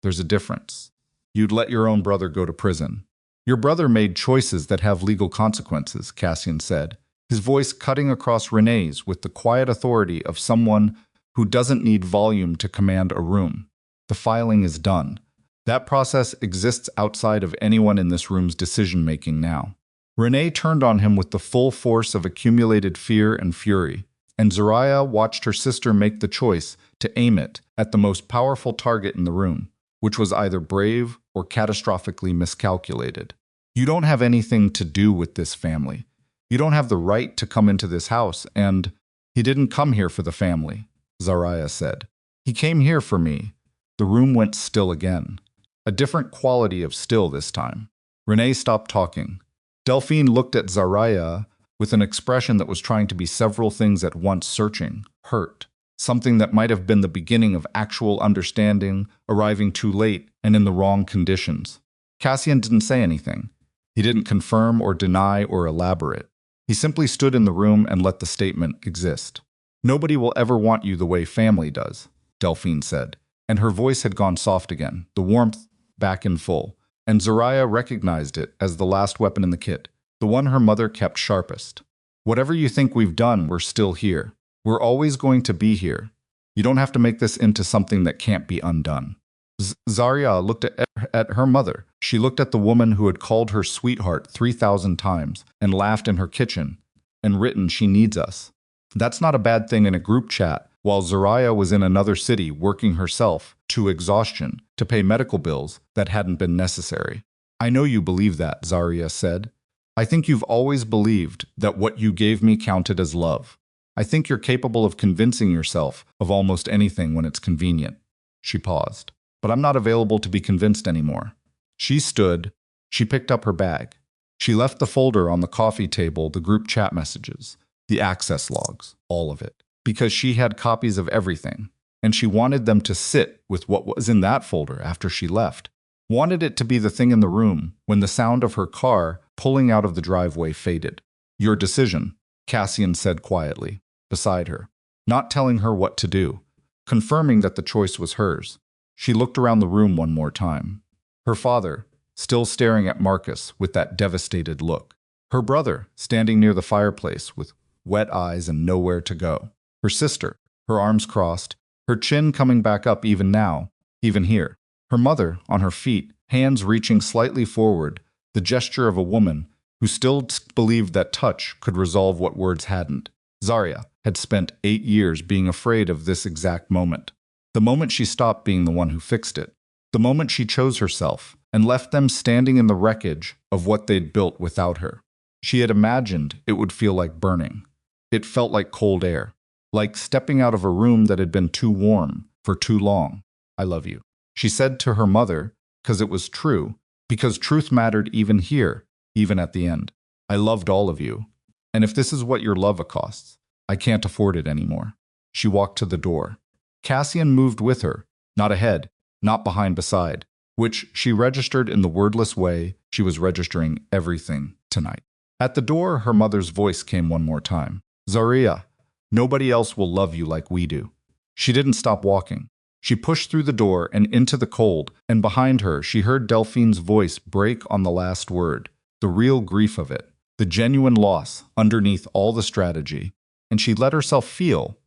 There's a difference. You'd let your own brother go to prison. Your brother made choices that have legal consequences, Cassian said, his voice cutting across Renee's with the quiet authority of someone who doesn't need volume to command a room. The filing is done. That process exists outside of anyone in this room's decision-making now. Renee turned on him with the full force of accumulated fear and fury, and Zariah watched her sister make the choice to aim it at the most powerful target in the room, which was either brave or catastrophically miscalculated. You don't have anything to do with this family. You don't have the right to come into this house, and he didn't come here for the family, Zariah said. He came here for me. The room went still again. A different quality of still this time. Renee stopped talking. Delphine looked at Zariah with an expression that was trying to be several things at once, searching, hurt, something that might have been the beginning of actual understanding, arriving too late and in the wrong conditions. Cassian didn't say anything. He didn't confirm or deny or elaborate. He simply stood in the room and let the statement exist. Nobody will ever want you the way family does, Delphine said, and her voice had gone soft again, the warmth back in full, and Zariah recognized it as the last weapon in the kit, the one her mother kept sharpest. Whatever you think we've done, we're still here. We're always going to be here. You don't have to make this into something that can't be undone. Zariah looked at her mother. She looked at the woman who had called her sweetheart 3,000 times and laughed in her kitchen and written, "She needs us." That's not a bad thing in a group chat, while Zariah was in another city working herself to exhaustion to pay medical bills that hadn't been necessary. I know you believe that, Zariah said. I think you've always believed that what you gave me counted as love. I think you're capable of convincing yourself of almost anything when it's convenient. She paused. But I'm not available to be convinced anymore. She stood. She picked up her bag. She left the folder on the coffee table, the group chat messages, the access logs, all of it, because she had copies of everything, and she wanted them to sit with what was in that folder after she left. Wanted it to be the thing in the room when the sound of her car pulling out of the driveway faded. Your decision, Cassian said quietly, beside her, not telling her what to do, confirming that the choice was hers. She looked around the room one more time. Her father, still staring at Marcus with that devastated look. Her brother, standing near the fireplace with wet eyes and nowhere to go. Her sister, her arms crossed, her chin coming back up even now, even here. Her mother, on her feet, hands reaching slightly forward, the gesture of a woman who still believed that touch could resolve what words hadn't. Zariah had spent 8 years being afraid of this exact moment. The moment she stopped being the one who fixed it. The moment she chose herself and left them standing in the wreckage of what they'd built without her. She had imagined it would feel like burning. It felt like cold air, like stepping out of a room that had been too warm for too long. I love you, she said to her mother, because it was true, because truth mattered even here, even at the end. I loved all of you, and if this is what your love costs, I can't afford it anymore. She walked to the door. Cassian moved with her, not ahead, not behind beside, which she registered in the wordless way she was registering everything tonight. At the door, her mother's voice came one more time. Zariah, nobody else will love you like we do. She didn't stop walking. She pushed through the door and into the cold, and behind her she heard Delphine's voice break on the last word, the real grief of it, the genuine loss underneath all the strategy. And she let herself feel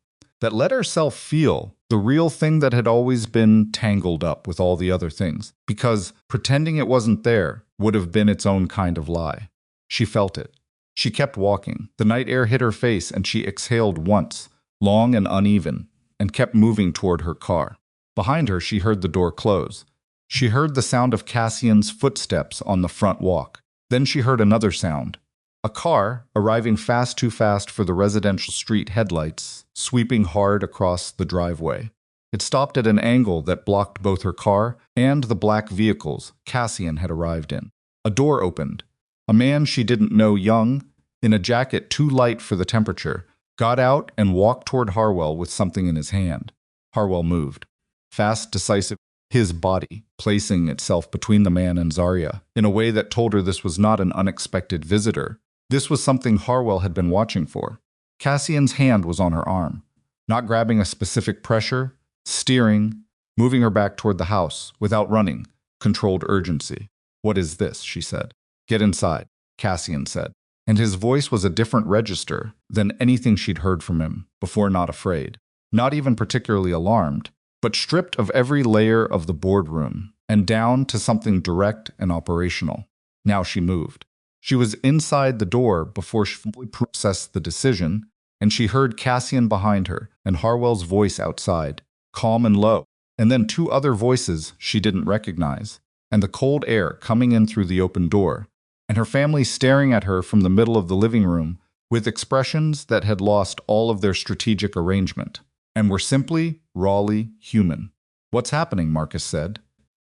the real thing that had always been tangled up with all the other things, because pretending it wasn't there would have been its own kind of lie. She felt it. She kept walking. The night air hit her face and she exhaled once, long and uneven, and kept moving toward her car. Behind her, she heard the door close. She heard the sound of Cassian's footsteps on the front walk. Then she heard another sound. A car, arriving too fast for the residential street headlights, sweeping hard across the driveway. It stopped at an angle that blocked both her car and the black vehicles Cassian had arrived in. A door opened. A man she didn't know, young, in a jacket too light for the temperature, got out and walked toward Harwell with something in his hand. Harwell moved. Fast, decisive, his body placing itself between the man and Zariah in a way that told her this was not an unexpected visitor. This was something Harwell had been watching for. Cassian's hand was on her arm, not grabbing a specific pressure, steering, moving her back toward the house without running, controlled urgency. What is this? She said. Get inside, Cassian said, and his voice was a different register than anything she'd heard from him before. Not afraid, not even particularly alarmed, but stripped of every layer of the boardroom and down to something direct and operational. Now she moved. She was inside the door before she fully processed the decision, and she heard Cassian behind her and Harwell's voice outside, calm and low, and then 2 other voices she didn't recognize, and the cold air coming in through the open door, and her family staring at her from the middle of the living room with expressions that had lost all of their strategic arrangement and were simply, rawly human. What's happening? Marcus said.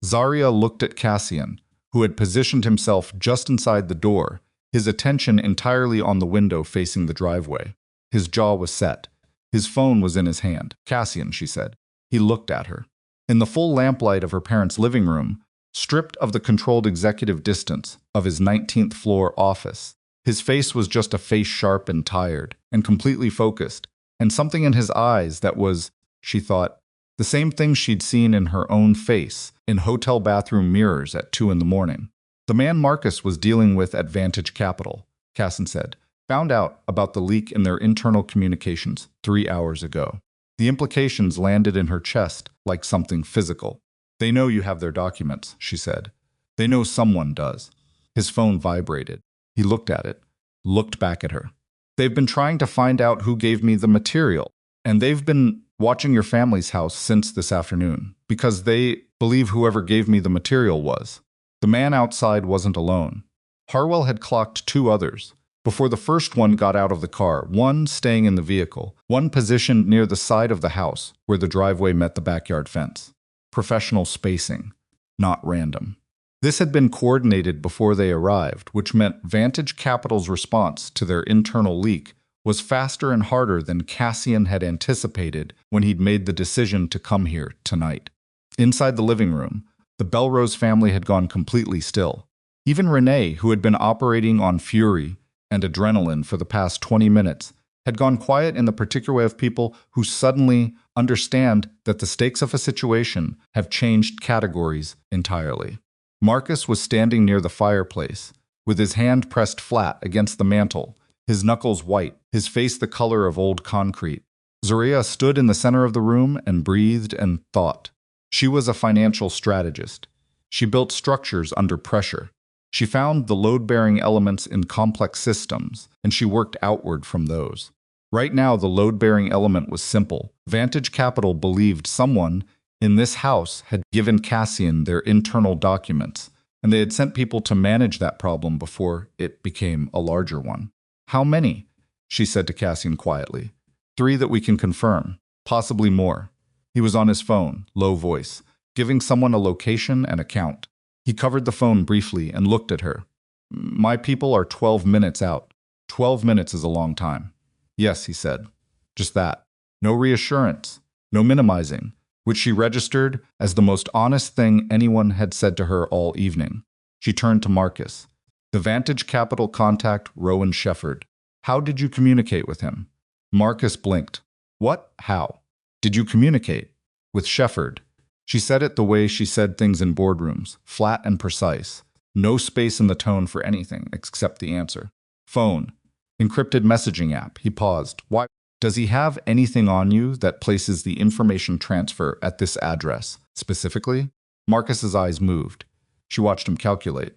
Zariah looked at Cassian, who had positioned himself just inside the door, his attention entirely on the window facing the driveway. His jaw was set. His phone was in his hand. Cassian, she said. He looked at her. In the full lamplight of her parents' living room, stripped of the controlled executive distance of his 19th floor office, his face was just a face sharp and tired, and completely focused, and something in his eyes that was, she thought, the same thing she'd seen in her own face in hotel bathroom mirrors at 2 in the morning. The man Marcus was dealing with at Vantage Capital, Cassian said, found out about the leak in their internal communications 3 hours ago. The implications landed in her chest like something physical. They know you have their documents, she said. They know someone does. His phone vibrated. He looked at it, looked back at her. They've been trying to find out who gave me the material, and they've been watching your family's house since this afternoon, because they believe whoever gave me the material was. The man outside wasn't alone. Harwell had clocked 2 others. Before the first one got out of the car, one staying in the vehicle, one positioned near the side of the house where the driveway met the backyard fence. Professional spacing, not random. This had been coordinated before they arrived, which meant Vantage Capital's response to their internal leak was faster and harder than Cassian had anticipated when he'd made the decision to come here tonight. Inside the living room, the Bellrose family had gone completely still. Even Renee, who had been operating on fury and adrenaline for the past 20 minutes, had gone quiet in the particular way of people who suddenly understand that the stakes of a situation have changed categories entirely. Marcus was standing near the fireplace, with his hand pressed flat against the mantel, his knuckles white, his face the color of old concrete. Zariah stood in the center of the room and breathed and thought. She was a financial strategist. She built structures under pressure. She found the load-bearing elements in complex systems, and she worked outward from those. Right now, the load-bearing element was simple. Vantage Capital believed someone in this house had given Cassian their internal documents, and they had sent people to manage that problem before it became a larger one. How many? She said to Cassian quietly. 3 that we can confirm, possibly more. He was on his phone, low voice, giving someone a location and a count. He covered the phone briefly and looked at her. My people are 12 minutes out. 12 minutes is a long time. Yes, he said. Just that. No reassurance, no minimizing, which she registered as the most honest thing anyone had said to her all evening. She turned to Marcus. The Vantage Capital contact, Rowan Shefford. How did you communicate with him? Marcus blinked. What? How? Did you communicate? With Shefford. She said it the way she said things in boardrooms, flat and precise. No space in the tone for anything except the answer. Phone. Encrypted messaging app. He paused. Why? Does he have anything on you that places the information transfer at this address, specifically? Marcus's eyes moved. She watched him calculate.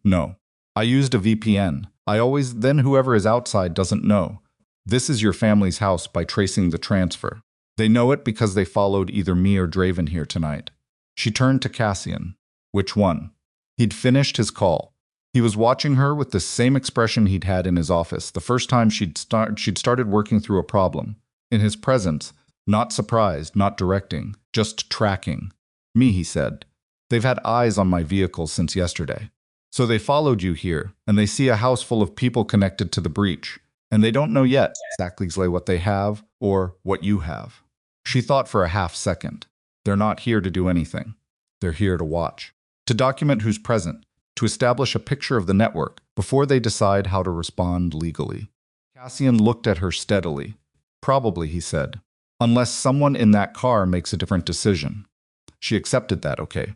No. I used a VPN. Then whoever is outside doesn't know. This is your family's house by tracing the transfer. They know it because they followed either me or Draven here tonight. She turned to Cassian. Which one? He'd finished his call. He was watching her with the same expression he'd had in his office the first time she'd started working through a problem. In his presence, not surprised, not directing, just tracking. Me, he said. They've had eyes on my vehicle since yesterday. So they followed you here, and they see a house full of people connected to the breach, and they don't know yet exactly what they have or what you have. She thought for a half second. They're not here to do anything. They're here to watch, to document who's present, to establish a picture of the network before they decide how to respond legally. Cassian looked at her steadily. Probably, he said, unless someone in that car makes a different decision. She accepted that, okay.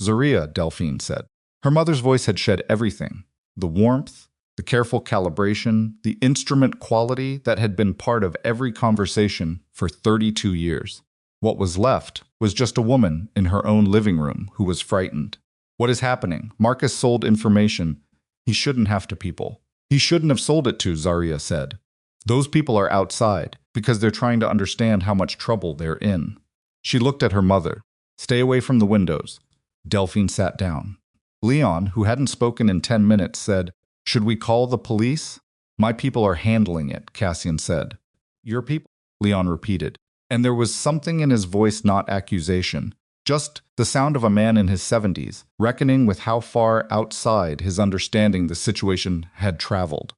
Zariah, Delphine said. Her mother's voice had shed everything. The warmth, the careful calibration, the instrument quality that had been part of every conversation for 32 years. What was left was just a woman in her own living room who was frightened. What is happening? Marcus sold information he shouldn't have to people. He shouldn't have sold it to, Zariah said. Those people are outside because they're trying to understand how much trouble they're in. She looked at her mother. Stay away from the windows. Delphine sat down. Leon, who hadn't spoken in 10 minutes, said, Should we call the police? My people are handling it, Cassian said. Your people? Leon repeated. And there was something in his voice, not accusation, just the sound of a man in his 70s, reckoning with how far outside his understanding the situation had traveled.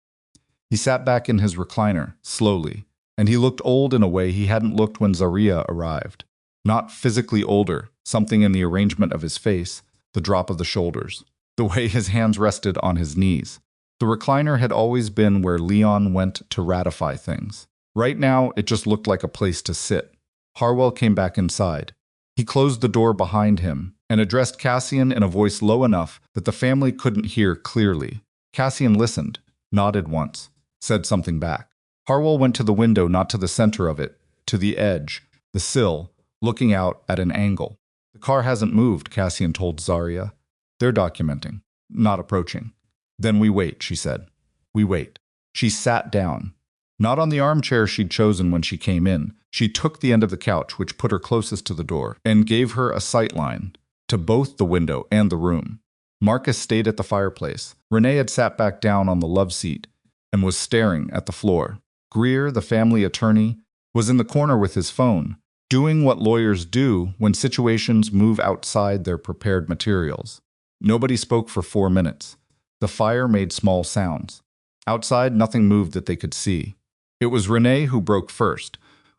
He sat back in his recliner, slowly, and he looked old in a way he hadn't looked when Zariah arrived. Not physically older, something in the arrangement of his face, the drop of the shoulders, the way his hands rested on his knees. The recliner had always been where Leon went to ratify things. Right now, it just looked like a place to sit. Harwell came back inside. He closed the door behind him and addressed Cassian in a voice low enough that the family couldn't hear clearly. Cassian listened, nodded once, said something back. Harwell went to the window, not to the center of it, to the edge, the sill, looking out at an angle. The car hasn't moved, Cassian told Zariah. They're documenting, not approaching. Then we wait, she said. We wait. She sat down. Not on the armchair she'd chosen when she came in. She took the end of the couch, which put her closest to the door, and gave her a sightline to both the window and the room. Marcus stayed at the fireplace. Renee had sat back down on the love seat and was staring at the floor. Greer, the family attorney, was in the corner with his phone, doing what lawyers do when situations move outside their prepared materials. Nobody spoke for 4 minutes. The fire made small sounds. Outside, nothing moved that they could see. It was Renee who broke first,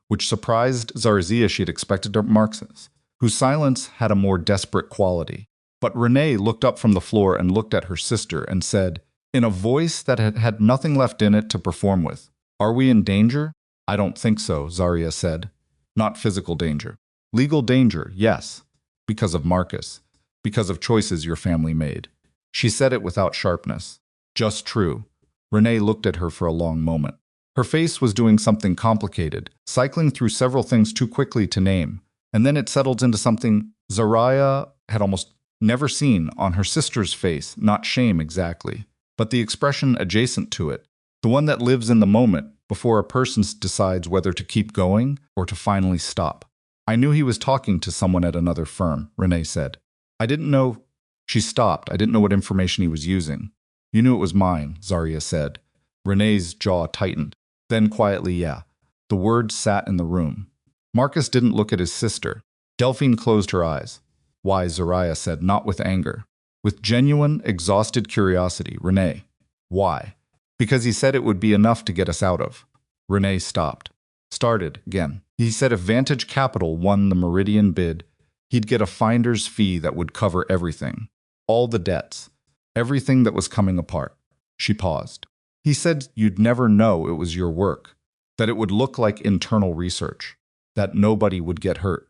which surprised Zariah. She'd expected Marcus, whose silence had a more desperate quality. But Renee looked up from the floor and looked at her sister and said, in a voice that had nothing left in it to perform with, Are we in danger? I don't think so, Zariah said. Not physical danger. Legal danger, yes. Because of Marcus. Because of choices your family made. She said it without sharpness. Just true. Renee looked at her for a long moment. Her face was doing something complicated, cycling through several things too quickly to name, and then it settled into something Zariah had almost never seen on her sister's face, not shame exactly, but the expression adjacent to it, the one that lives in the moment before a person decides whether to keep going or to finally stop. I knew he was talking to someone at another firm, Renee said. I didn't know. She stopped. I didn't know what information he was using. You knew it was mine, Zariah said. Renee's jaw tightened. Then quietly, yeah. The words sat in the room. Marcus didn't look at his sister. Delphine closed her eyes. Why, Zariah said, not with anger. With genuine, exhausted curiosity. Renee. Why? Because he said it would be enough to get us out of. Renee stopped. Started again. He said if Vantage Capital won the Meridian bid, he'd get a finder's fee that would cover everything. All the debts. Everything that was coming apart. She paused. He said you'd never know it was your work. That it would look like internal research. That nobody would get hurt.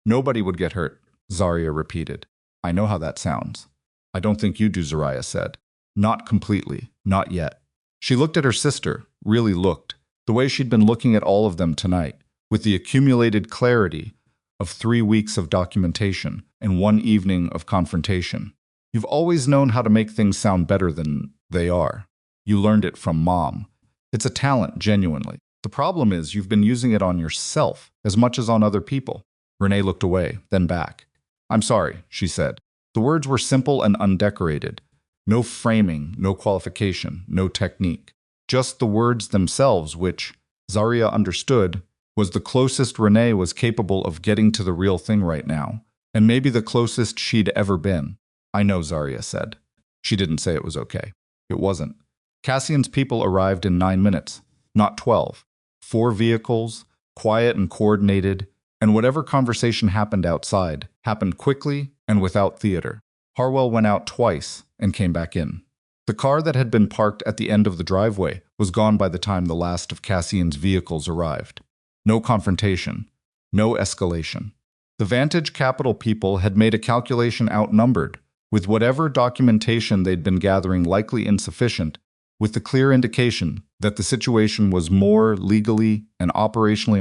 Nobody would get hurt, Zariah repeated. I know how that sounds. I don't think you do, Zariah said. Not completely. Not yet. She looked at her sister, really looked, the way she'd been looking at all of them tonight, with the accumulated clarity of 3 weeks of documentation and 1 evening of confrontation. You've always known how to make things sound better than they are. You learned it from Mom. It's a talent, genuinely. The problem is you've been using it on yourself as much as on other people. Renee looked away, then back. I'm sorry, she said. The words were simple and undecorated. No framing, no qualification, no technique. Just the words themselves, which, Zariah understood, was the closest Renee was capable of getting to the real thing right now, and maybe the closest she'd ever been. I know, Zariah said. She didn't say it was okay. It wasn't. Cassian's people arrived in 9 minutes, not 12. 4 vehicles, quiet and coordinated, and whatever conversation happened outside happened quickly and without theater. Harwell went out twice and came back in. The car that had been parked at the end of the driveway was gone by the time the last of Cassian's vehicles arrived. No confrontation. No escalation. The Vantage Capital people had made a calculation outnumbered, with whatever documentation they'd been gathering likely insufficient, with the clear indication that the situation was more legally and operationally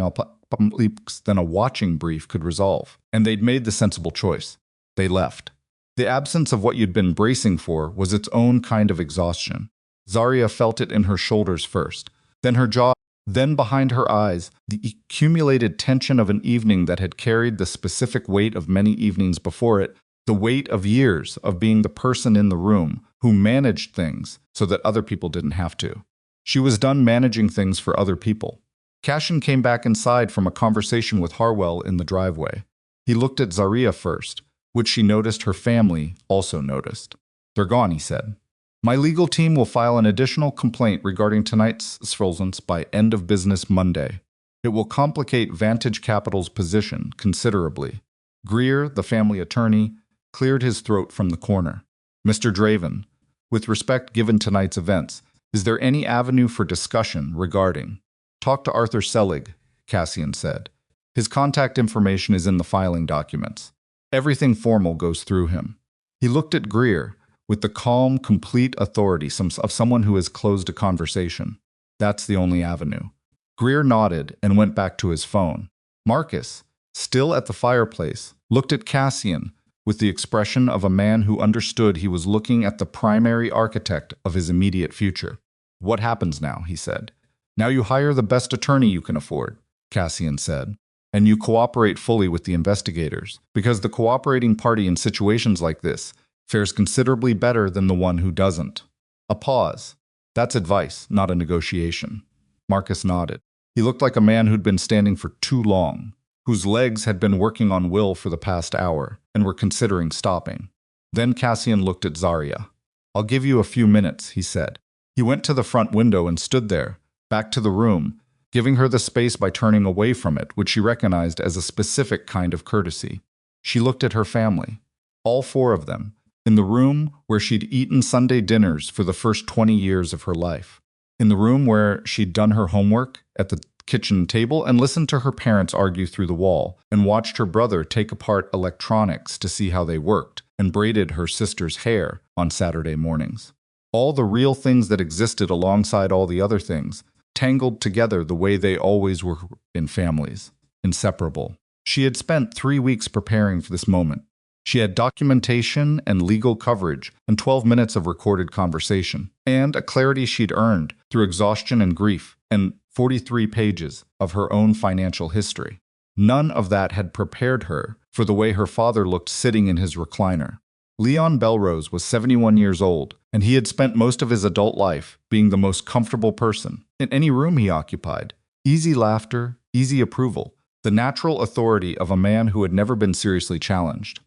than a watching brief could resolve. And they'd made the sensible choice. They left. The absence of what you'd been bracing for was its own kind of exhaustion. Zariah felt it in her shoulders first, then her jaw, then behind her eyes, the accumulated tension of an evening that had carried the specific weight of many evenings before it, the weight of years of being the person in the room who managed things so that other people didn't have to. She was done managing things for other people. Cassian came back inside from a conversation with Harwell in the driveway. He looked at Zariah first, which she noticed her family also noticed. They're gone, he said. My legal team will file an additional complaint regarding tonight's surveillance by end of business Monday. It will complicate Vantage Capital's position considerably. Greer, the family attorney, cleared his throat from the corner. Mr. Draven, with respect given tonight's events, is there any avenue for discussion regarding? Talk to Arthur Selig, Cassian said. His contact information is in the filing documents. Everything formal goes through him. He looked at Greer with the calm, complete authority of someone who has closed a conversation. That's the only avenue. Greer nodded and went back to his phone. Marcus, still at the fireplace, looked at Cassian with the expression of a man who understood he was looking at the primary architect of his immediate future. What happens now, he said. Now you hire the best attorney you can afford, Cassian said. And you cooperate fully with the investigators, because the cooperating party in situations like this fares considerably better than the one who doesn't. A pause. That's advice, not a negotiation. Marcus nodded. He looked like a man who'd been standing for too long, whose legs had been working on will for the past hour and were considering stopping. Then Cassian looked at Zariah. I'll give you a few minutes, he said. He went to the front window and stood there, back to the room, giving her the space by turning away from it, which she recognized as a specific kind of courtesy. She looked at her family, all 4 of them, in the room where she'd eaten Sunday dinners for the first 20 years of her life, in the room where she'd done her homework at the kitchen table and listened to her parents argue through the wall, and watched her brother take apart electronics to see how they worked, and braided her sister's hair on Saturday mornings. All the real things that existed alongside all the other things, tangled together the way they always were in families, inseparable. She had spent 3 weeks preparing for this moment. She had documentation and legal coverage and 12 minutes of recorded conversation, and a clarity she'd earned through exhaustion and grief, and 43 pages of her own financial history. None of that had prepared her for the way her father looked sitting in his recliner. Leon Bellrose was 71 years old, and he had spent most of his adult life being the most comfortable person in any room he occupied. Easy laughter, easy approval, the natural authority of a man who had never been seriously challenged.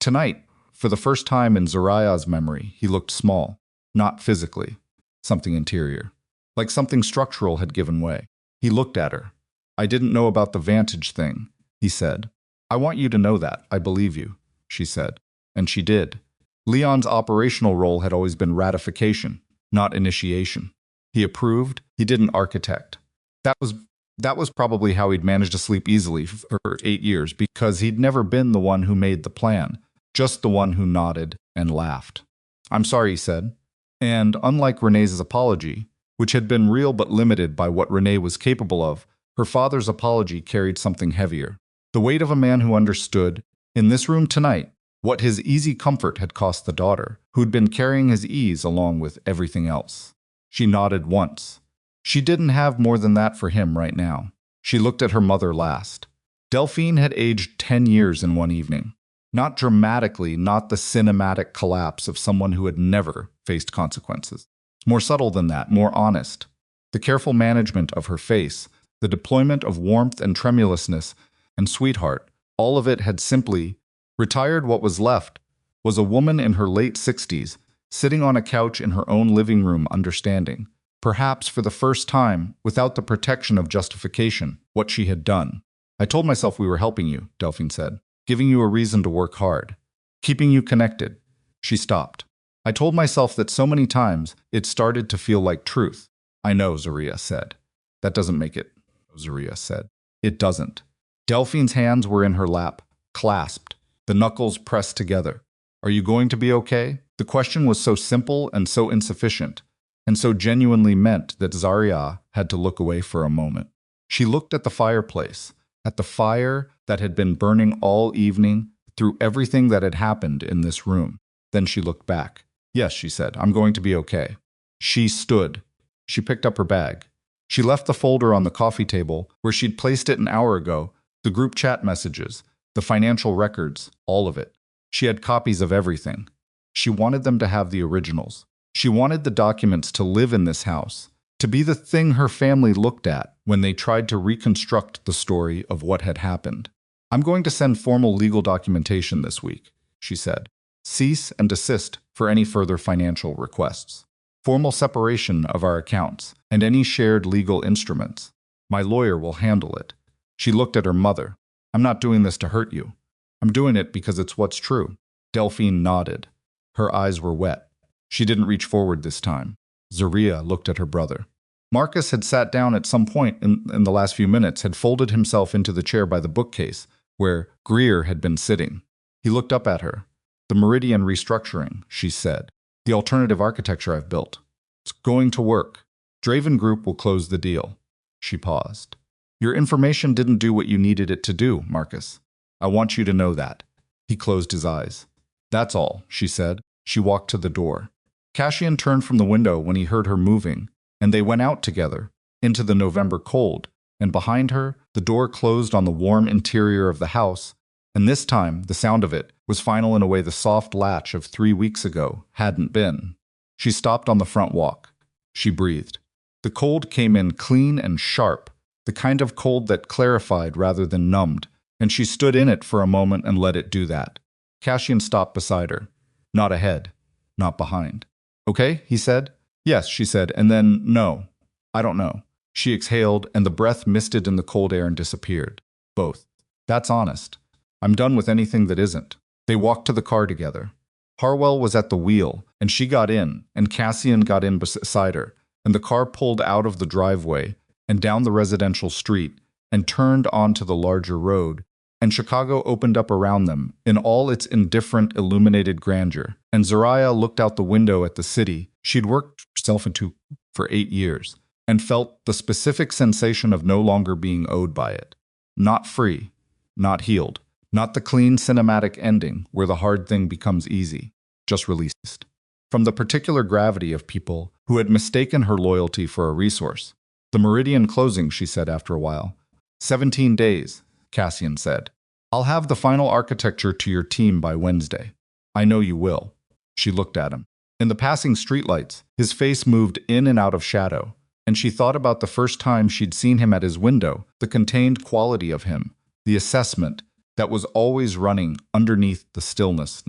Tonight, for the first time in Zariah's memory, he looked small, not physically, something interior. Like something structural had given way. He looked at her. "I didn't know about the Vantage thing," he said. "I want you to know that. I believe you," she said. And she did. Leon's operational role had always been ratification, not initiation. He approved, he didn't architect. That was probably how he'd managed to sleep easily for 8 years, because he'd never been the one who made the plan, just the one who nodded and laughed. "I'm sorry," he said. And unlike Renee's apology, which had been real but limited by what Renee was capable of, her father's apology carried something heavier. The weight of a man who understood, in this room tonight, what his easy comfort had cost the daughter, who'd been carrying his ease along with everything else. She nodded once. She didn't have more than that for him right now. She looked at her mother last. Delphine had aged 10 years in one evening. Not dramatically, not the cinematic collapse of someone who had never faced consequences. More subtle than that, more honest. The careful management of her face, the deployment of warmth and tremulousness, and sweetheart, all of it had simply retired. What was left was a woman in her late 60s, sitting on a couch in her own living room, understanding, perhaps for the first time, without the protection of justification, what she had done. "I told myself we were helping you," Delphine said, "giving you a reason to work hard, keeping you connected." She stopped. "I told myself that so many times it started to feel like truth." "I know," Zariah said. "That doesn't make it," Zariah said. "It doesn't." Delphine's hands were in her lap, clasped, the knuckles pressed together. "Are you going to be okay?" The question was so simple and so insufficient, and so genuinely meant that Zariah had to look away for a moment. She looked at the fireplace, at the fire that had been burning all evening, through everything that had happened in this room. Then she looked back. "Yes," she said, "I'm going to be okay." She stood. She picked up her bag. She left the folder on the coffee table where she'd placed it an hour ago, the group chat messages, the financial records, all of it. She had copies of everything. She wanted them to have the originals. She wanted the documents to live in this house, to be the thing her family looked at when they tried to reconstruct the story of what had happened. "I'm going to send formal legal documentation this week," she said. "Cease and desist for any further financial requests. Formal separation of our accounts and any shared legal instruments. My lawyer will handle it." She looked at her mother. "I'm not doing this to hurt you. I'm doing it because it's what's true." Delphine nodded. Her eyes were wet. She didn't reach forward this time. Zariah looked at her brother. Marcus had sat down at some point in the last few minutes, had folded himself into the chair by the bookcase where Greer had been sitting. He looked up at her. "The Meridian restructuring," she said. "The alternative architecture I've built. It's going to work. Draven Group will close the deal." She paused. "Your information didn't do what you needed it to do, Marcus. I want you to know that." He closed his eyes. "That's all," she said. She walked to the door. Cassian turned from the window when he heard her moving, and they went out together, into the November cold, and behind her, the door closed on the warm interior of the house, and this time, the sound of it was final in a way the soft latch of 3 weeks ago hadn't been. She stopped on the front walk. She breathed. The cold came in clean and sharp, the kind of cold that clarified rather than numbed, and she stood in it for a moment and let it do that. Cassian stopped beside her. Not ahead, not behind. "Okay," he said. "Yes," she said, and then, "No, I don't know." She exhaled, and the breath misted in the cold air and disappeared. "Both. That's honest. I'm done with anything that isn't." They walked to the car together. Harwell was at the wheel, and she got in, and Cassian got in beside her, and the car pulled out of the driveway and down the residential street and turned onto the larger road, and Chicago opened up around them in all its indifferent, illuminated grandeur. And Zariah looked out the window at the city she'd worked herself into for 8 years, and felt the specific sensation of no longer being owed by it. Not free, not healed, not the clean cinematic ending where the hard thing becomes easy, just released. From the particular gravity of people who had mistaken her loyalty for a resource. The meridian closing, she said after a while. 17 days, Cassian said. I'll have the final architecture to your team by Wednesday. I know you will. She looked at him. In the passing streetlights, his face moved in and out of shadow, and she thought about the first time she'd seen him at his window, the contained quality of him, the assessment that was always running underneath the stillness.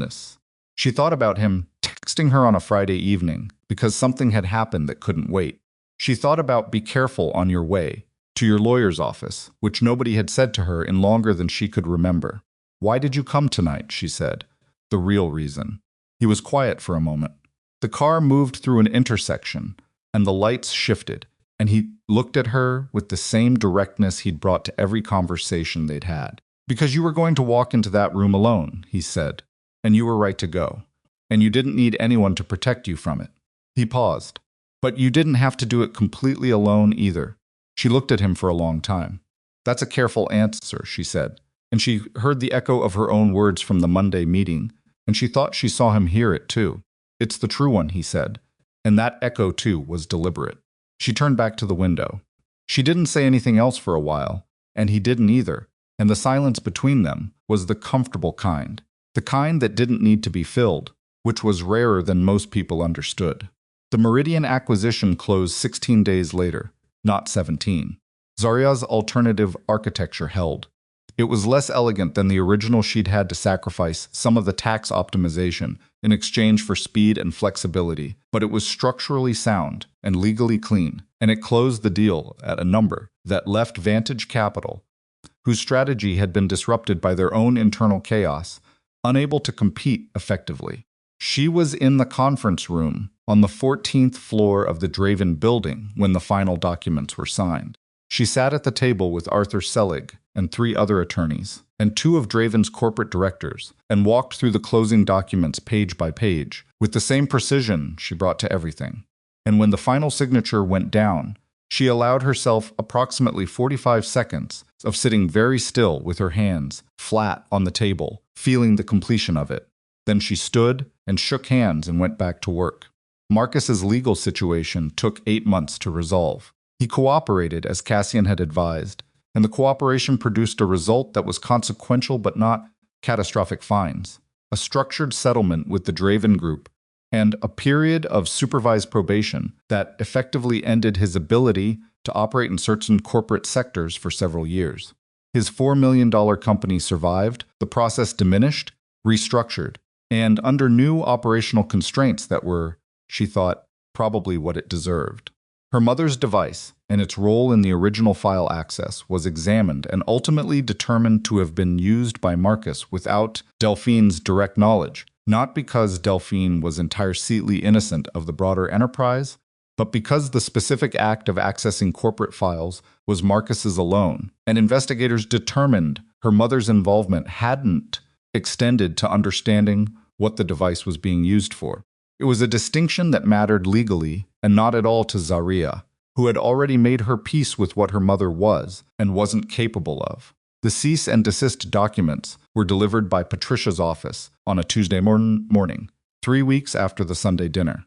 She thought about him texting her on a Friday evening because something had happened that couldn't wait. She thought about be careful on your way to your lawyer's office, which nobody had said to her in longer than she could remember. Why did you come tonight? She said. The real reason. He was quiet for a moment. The car moved through an intersection, and the lights shifted, and he looked at her with the same directness he'd brought to every conversation they'd had. Because you were going to walk into that room alone, he said, and you were right to go, and you didn't need anyone to protect you from it. He paused. But you didn't have to do it completely alone either. She looked at him for a long time. That's a careful answer, she said, and she heard the echo of her own words from the Monday meeting, and she thought she saw him hear it too. It's the true one, he said, and that echo too was deliberate. She turned back to the window. She didn't say anything else for a while, and he didn't either, and the silence between them was the comfortable kind, the kind that didn't need to be filled, which was rarer than most people understood. The Meridian acquisition closed 16 days later, not 17. Zariah's alternative architecture held. It was less elegant than the original. She'd had to sacrifice some of the tax optimization in exchange for speed and flexibility, but it was structurally sound and legally clean, and it closed the deal at a number that left Vantage Capital, whose strategy had been disrupted by their own internal chaos, unable to compete effectively. She was in the conference room on the 14th floor of the Draven building when the final documents were signed. She sat at the table with Arthur Selig and 3 other attorneys, and 2 of Draven's corporate directors, and walked through the closing documents page by page, with the same precision she brought to everything. And when the final signature went down, she allowed herself approximately 45 seconds of sitting very still with her hands flat on the table, feeling the completion of it. Then she stood and shook hands and went back to work. Marcus's legal situation took 8 months to resolve. He cooperated as Cassian had advised, and the cooperation produced a result that was consequential but not catastrophic fines, a structured settlement with the Draven Group, and a period of supervised probation that effectively ended his ability to operate in certain corporate sectors for several years. His $4 million company survived, the process diminished, restructured, and under new operational constraints that were, she thought, probably what it deserved. Her mother's device and its role in the original file access was examined and ultimately determined to have been used by Marcus without Delphine's direct knowledge, not because Delphine was entirely innocent of the broader enterprise, but because the specific act of accessing corporate files was Marcus's alone, and investigators determined her mother's involvement hadn't extended to understanding what the device was being used for. It was a distinction that mattered legally and not at all to Zariah, who had already made her peace with what her mother was and wasn't capable of. The cease and desist documents were delivered by Patricia's office on a Tuesday morning, 3 weeks after the Sunday dinner.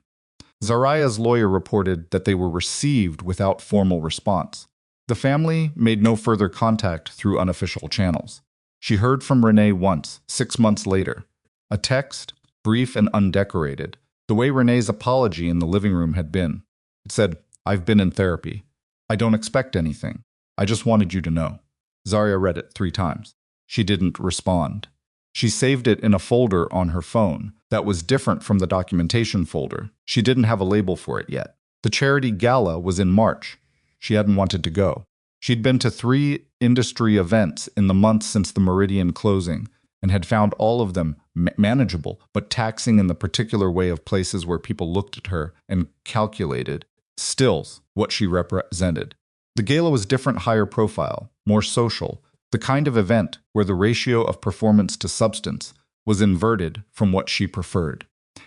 Zariah's lawyer reported that they were received without formal response. The family made no further contact through unofficial channels. She heard from Renee once, 6 months later. A text, brief and undecorated, the way Renee's apology in the living room had been. It said, "I've been in therapy. I don't expect anything. I just wanted you to know." Zariah read it 3 times. She didn't respond. She saved it in a folder on her phone that was different from the documentation folder. She didn't have a label for it yet. The charity gala was in March. She hadn't wanted to go. She'd been to 3 industry events in the months since the Meridian closing and had found all of them manageable, but taxing in the particular way of places where people looked at her and calculated stills what she represented. The gala was different, higher profile, more social, the kind of event where the ratio of performance to substance was inverted from what she preferred.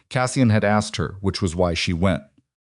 Cassian had asked her, which was why she went.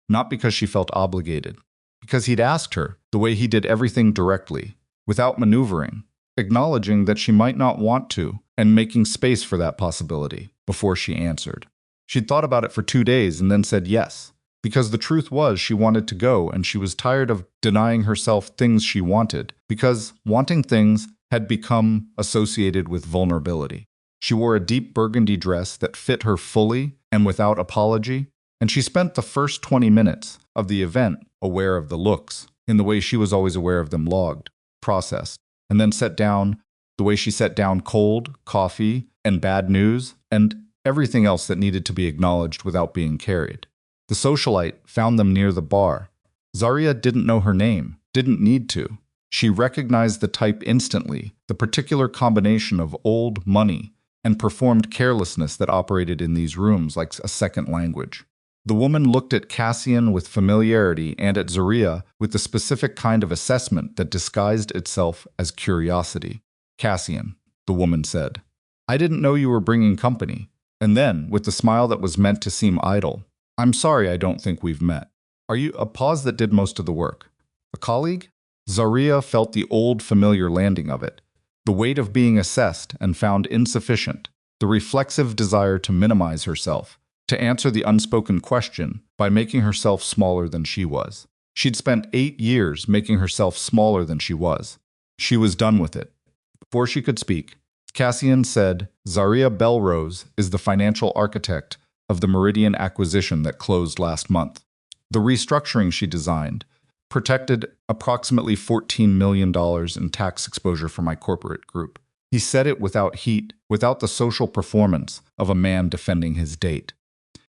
Not because she felt obligated, because he'd asked her, the way he did everything directly, without maneuvering, acknowledging that she might not want to, and making space for that possibility before she answered. She'd thought about it for 2 days and then said yes, because the truth was she wanted to go and she was tired of denying herself things she wanted, because wanting things had become associated with vulnerability. She wore a deep burgundy dress that fit her fully and without apology, and she spent the first 20 minutes of the event aware of the looks, in the way she was always aware of them, logged, processed, and then set down the way she set down cold, coffee, and bad news, and everything else that needed to be acknowledged without being carried. The socialite found them near the bar. Zariah didn't know her name, didn't need to. She recognized the type instantly, the particular combination of old money and performed carelessness that operated in these rooms like a second language. The woman looked at Cassian with familiarity and at Zariah with the specific kind of assessment that disguised itself as curiosity. "Cassian," the woman said, "I didn't know you were bringing company." And then, with the smile that was meant to seem idle, "I'm sorry I don't think we've met. Are you—" A pause that did most of the work. "A colleague?" Zariah felt the old familiar landing of it, the weight of being assessed and found insufficient, the reflexive desire to minimize herself, to answer the unspoken question by making herself smaller than she was. She'd spent 8 years making herself smaller than she was. She was done with it. Before she could speak, Cassian said, "Zariah Bellrose is the financial architect of the Meridian acquisition that closed last month. The restructuring she designed protected approximately $14 million in tax exposure for my corporate group." He said it without heat, without the social performance of a man defending his date.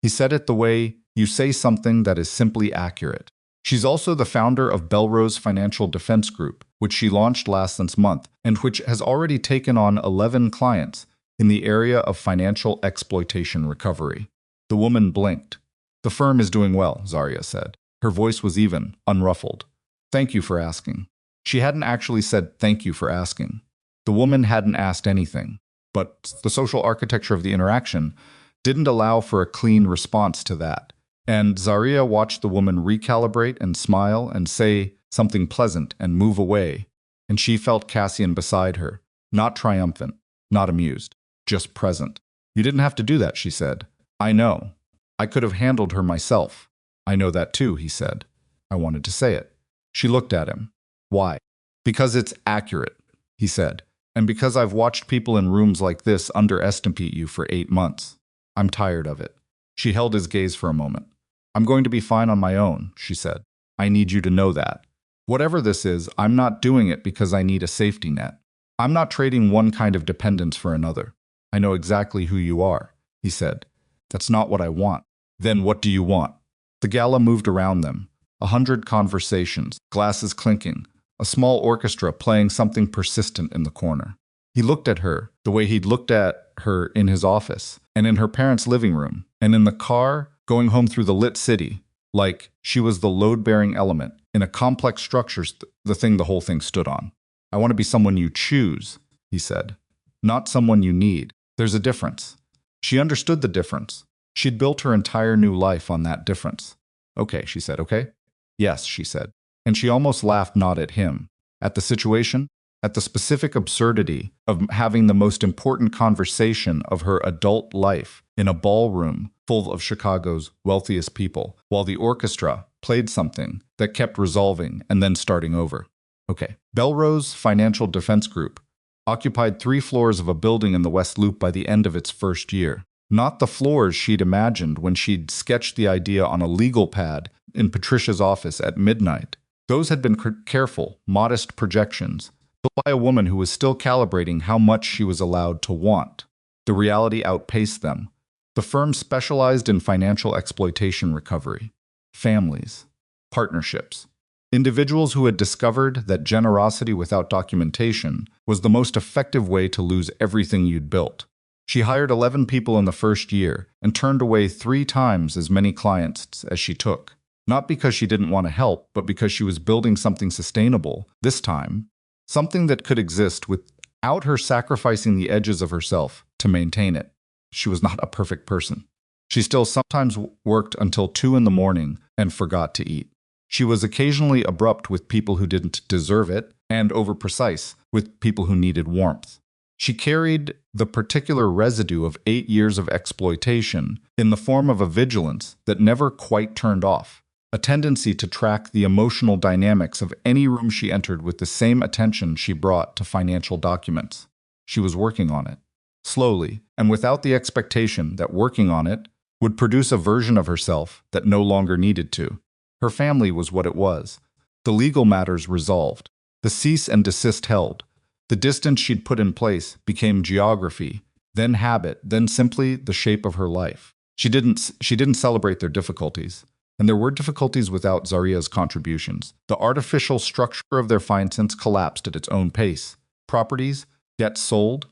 He said it the way you say something that is simply accurate. She's also the founder of Bellrose Financial Defense Group, which she launched last month and which has already taken on 11 clients in the area of financial exploitation recovery. The woman blinked. "The firm is doing well," Zariah said. Her voice was even, unruffled. "Thank you for asking." She hadn't actually said thank you for asking. The woman hadn't asked anything, but the social architecture of the interaction didn't allow for a clean response to that. And Zariah watched the woman recalibrate and smile and say something pleasant and move away, and she felt Cassian beside her, not triumphant, not amused, just present. "You didn't have to do that," she said. "I know. I could have handled her myself." "I know that too," he said. "I wanted to say it." She looked at him. "Why?" "Because it's accurate," he said, "and because I've watched people in rooms like this underestimate you for 8 months. I'm tired of it." She held his gaze for a moment. "I'm going to be fine on my own," she said. "I need you to know that. Whatever this is, I'm not doing it because I need a safety net. I'm not trading one kind of dependence for another. I know exactly who you are," he said. "That's not what I want." "Then what do you want?" The gala moved around them. 100 conversations, glasses clinking, a small orchestra playing something persistent in the corner. He looked at her the way he'd looked at her in his office, and in her parents' living room, and in the car going home through the lit city, like she was the load-bearing element in a complex structure, the thing the whole thing stood on. "I want to be someone you choose," he said, "not someone you need. There's a difference." She understood the difference. She'd built her entire new life on that difference. "Okay," she said. "Okay?" "Yes," she said. And she almost laughed, not at him, at the situation, at the specific absurdity of having the most important conversation of her adult life in a ballroom full of Chicago's wealthiest people, while the orchestra played something that kept resolving and then starting over. Okay. Bellrose Financial Defense Group occupied 3 floors of a building in the West Loop by the end of its first year. Not the floors she'd imagined when she'd sketched the idea on a legal pad in Patricia's office at midnight. Those had been careful, modest projections, built by a woman who was still calibrating how much she was allowed to want. The reality outpaced them. The firm specialized in financial exploitation recovery, families, partnerships, individuals who had discovered that generosity without documentation was the most effective way to lose everything you'd built. She hired 11 people in the first year and turned away 3 times as many clients as she took. Not because she didn't want to help, but because she was building something sustainable, this time, something that could exist without her sacrificing the edges of herself to maintain it. She was not a perfect person. She still sometimes worked until 2 in the morning and forgot to eat. She was occasionally abrupt with people who didn't deserve it, and over-precise with people who needed warmth. She carried the particular residue of 8 years of exploitation in the form of a vigilance that never quite turned off, a tendency to track the emotional dynamics of any room she entered with the same attention she brought to financial documents. She was working on it, slowly, and without the expectation that working on it would produce a version of herself that no longer needed to. Her family was what it was. The legal matters resolved. The cease and desist held. The distance she'd put in place became geography, then habit, then simply the shape of her life. She didn't celebrate their difficulties. And there were difficulties without Zariah's contributions. The artificial structure of their finances collapsed at its own pace. Properties, debts sold,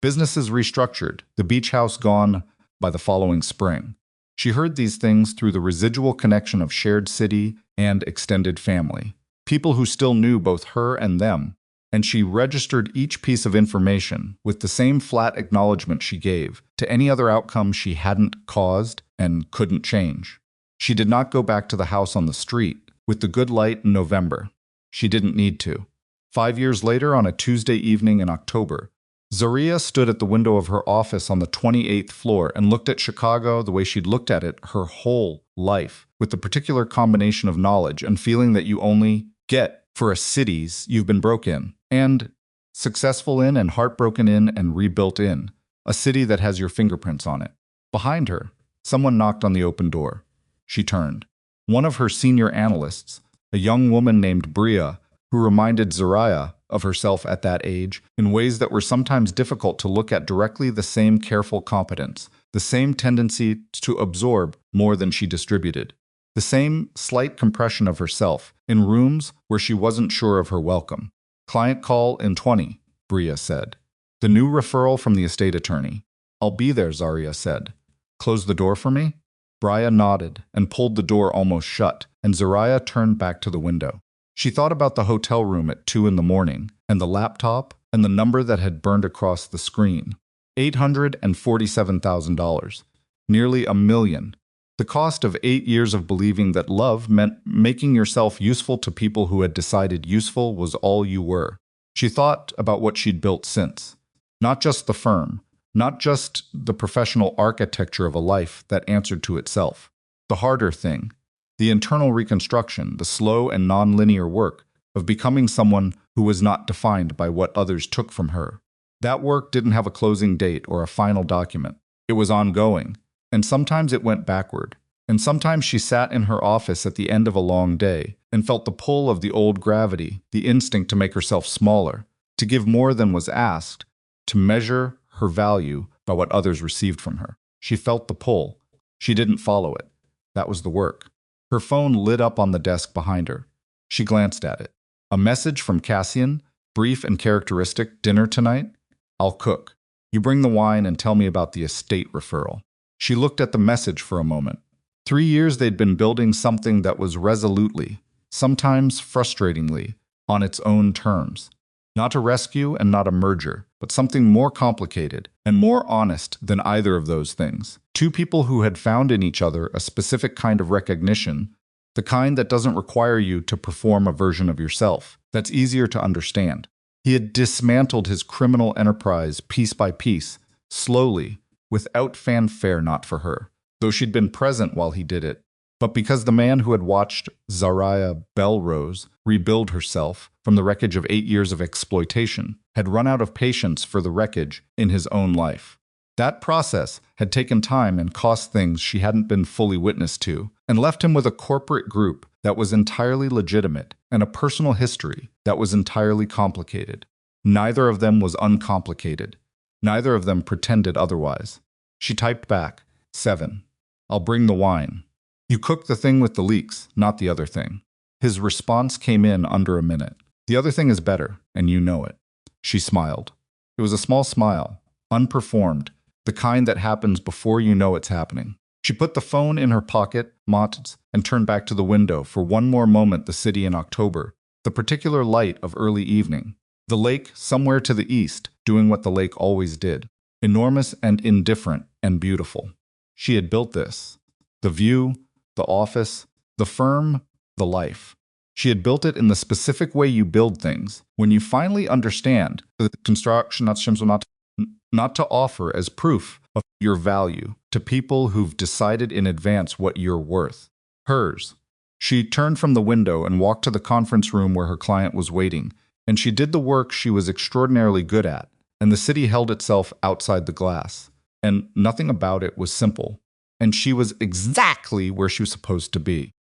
businesses restructured, the beach house gone by the following spring. She heard these things through the residual connection of shared city and extended family, people who still knew both her and them, and she registered each piece of information with the same flat acknowledgement she gave to any other outcome she hadn't caused and couldn't change. She did not go back to the house on the street with the good light in November. She didn't need to. 5 years later, on a Tuesday evening in October, Zariah stood at the window of her office on the 28th floor and looked at Chicago the way she'd looked at it her whole life, with the particular combination of knowledge and feeling that you only get for a cities you've been broke in, and successful in and heartbroken in and rebuilt in, a city that has your fingerprints on it. Behind her, someone knocked on the open door. She turned. One of her senior analysts, a young woman named Bria, who reminded Zariah of herself at that age in ways that were sometimes difficult to look at directly, the same careful competence, the same tendency to absorb more than she distributed, the same slight compression of herself in rooms where she wasn't sure of her welcome. "Client call in 20, Bria said. "The new referral from the estate attorney." "I'll be there," Zariah said. "Close the door for me?" Bria nodded and pulled the door almost shut, and Zariah turned back to the window. She thought about the hotel room at 2 in the morning, and the laptop, and the number that had burned across the screen. $847,000. Nearly $1 million. The cost of 8 years of believing that love meant making yourself useful to people who had decided useful was all you were. She thought about what she'd built since. Not just the firm, not just the professional architecture of a life that answered to itself. The harder thing, the internal reconstruction, the slow and non-linear work of becoming someone who was not defined by what others took from her. That work didn't have a closing date or a final document. It was ongoing, and sometimes it went backward. And sometimes she sat in her office at the end of a long day and felt the pull of the old gravity, the instinct to make herself smaller, to give more than was asked, to measure her value by what others received from her. She felt the pull. She didn't follow it. That was the work. Her phone lit up on the desk behind her. She glanced at it. A message from Cassian, brief and characteristic. "Dinner tonight? I'll cook. You bring the wine and tell me about the estate referral." She looked at the message for a moment. 3 years they'd been building something that was resolutely, sometimes frustratingly, on its own terms. Not a rescue and not a merger, but something more complicated and more honest than either of those things. Two people who had found in each other a specific kind of recognition, the kind that doesn't require you to perform a version of yourself, that's easier to understand. He had dismantled his criminal enterprise piece by piece, slowly, without fanfare, not for her, though she'd been present while he did it, but because the man who had watched Zariah Bellrose rebuild herself from the wreckage of 8 years of exploitation had run out of patience for the wreckage in his own life. That process had taken time and cost things she hadn't been fully witness to, and left him with a corporate group that was entirely legitimate and a personal history that was entirely complicated. Neither of them was uncomplicated. Neither of them pretended otherwise. She typed back, 7. "I'll bring the wine. You cook the thing with the leeks, not the other thing." His response came in under a minute. "The other thing is better, and you know it." She smiled. It was a small smile, unperformed, the kind that happens before you know it's happening. She put the phone in her pocket, and turned back to the window for one more moment. The city in October, the particular light of early evening, the lake somewhere to the east, doing what the lake always did, enormous and indifferent and beautiful. She had built this. The view, the office, the firm the life. She had built it in the specific way you build things. When you finally understand the construction not to offer as proof of your value to people who've decided in advance what you're worth. Hers. She turned from the window and walked to the conference room where her client was waiting, and she did the work she was extraordinarily good at, and the city held itself outside the glass. And nothing about it was simple, and she was exactly where she was supposed to be.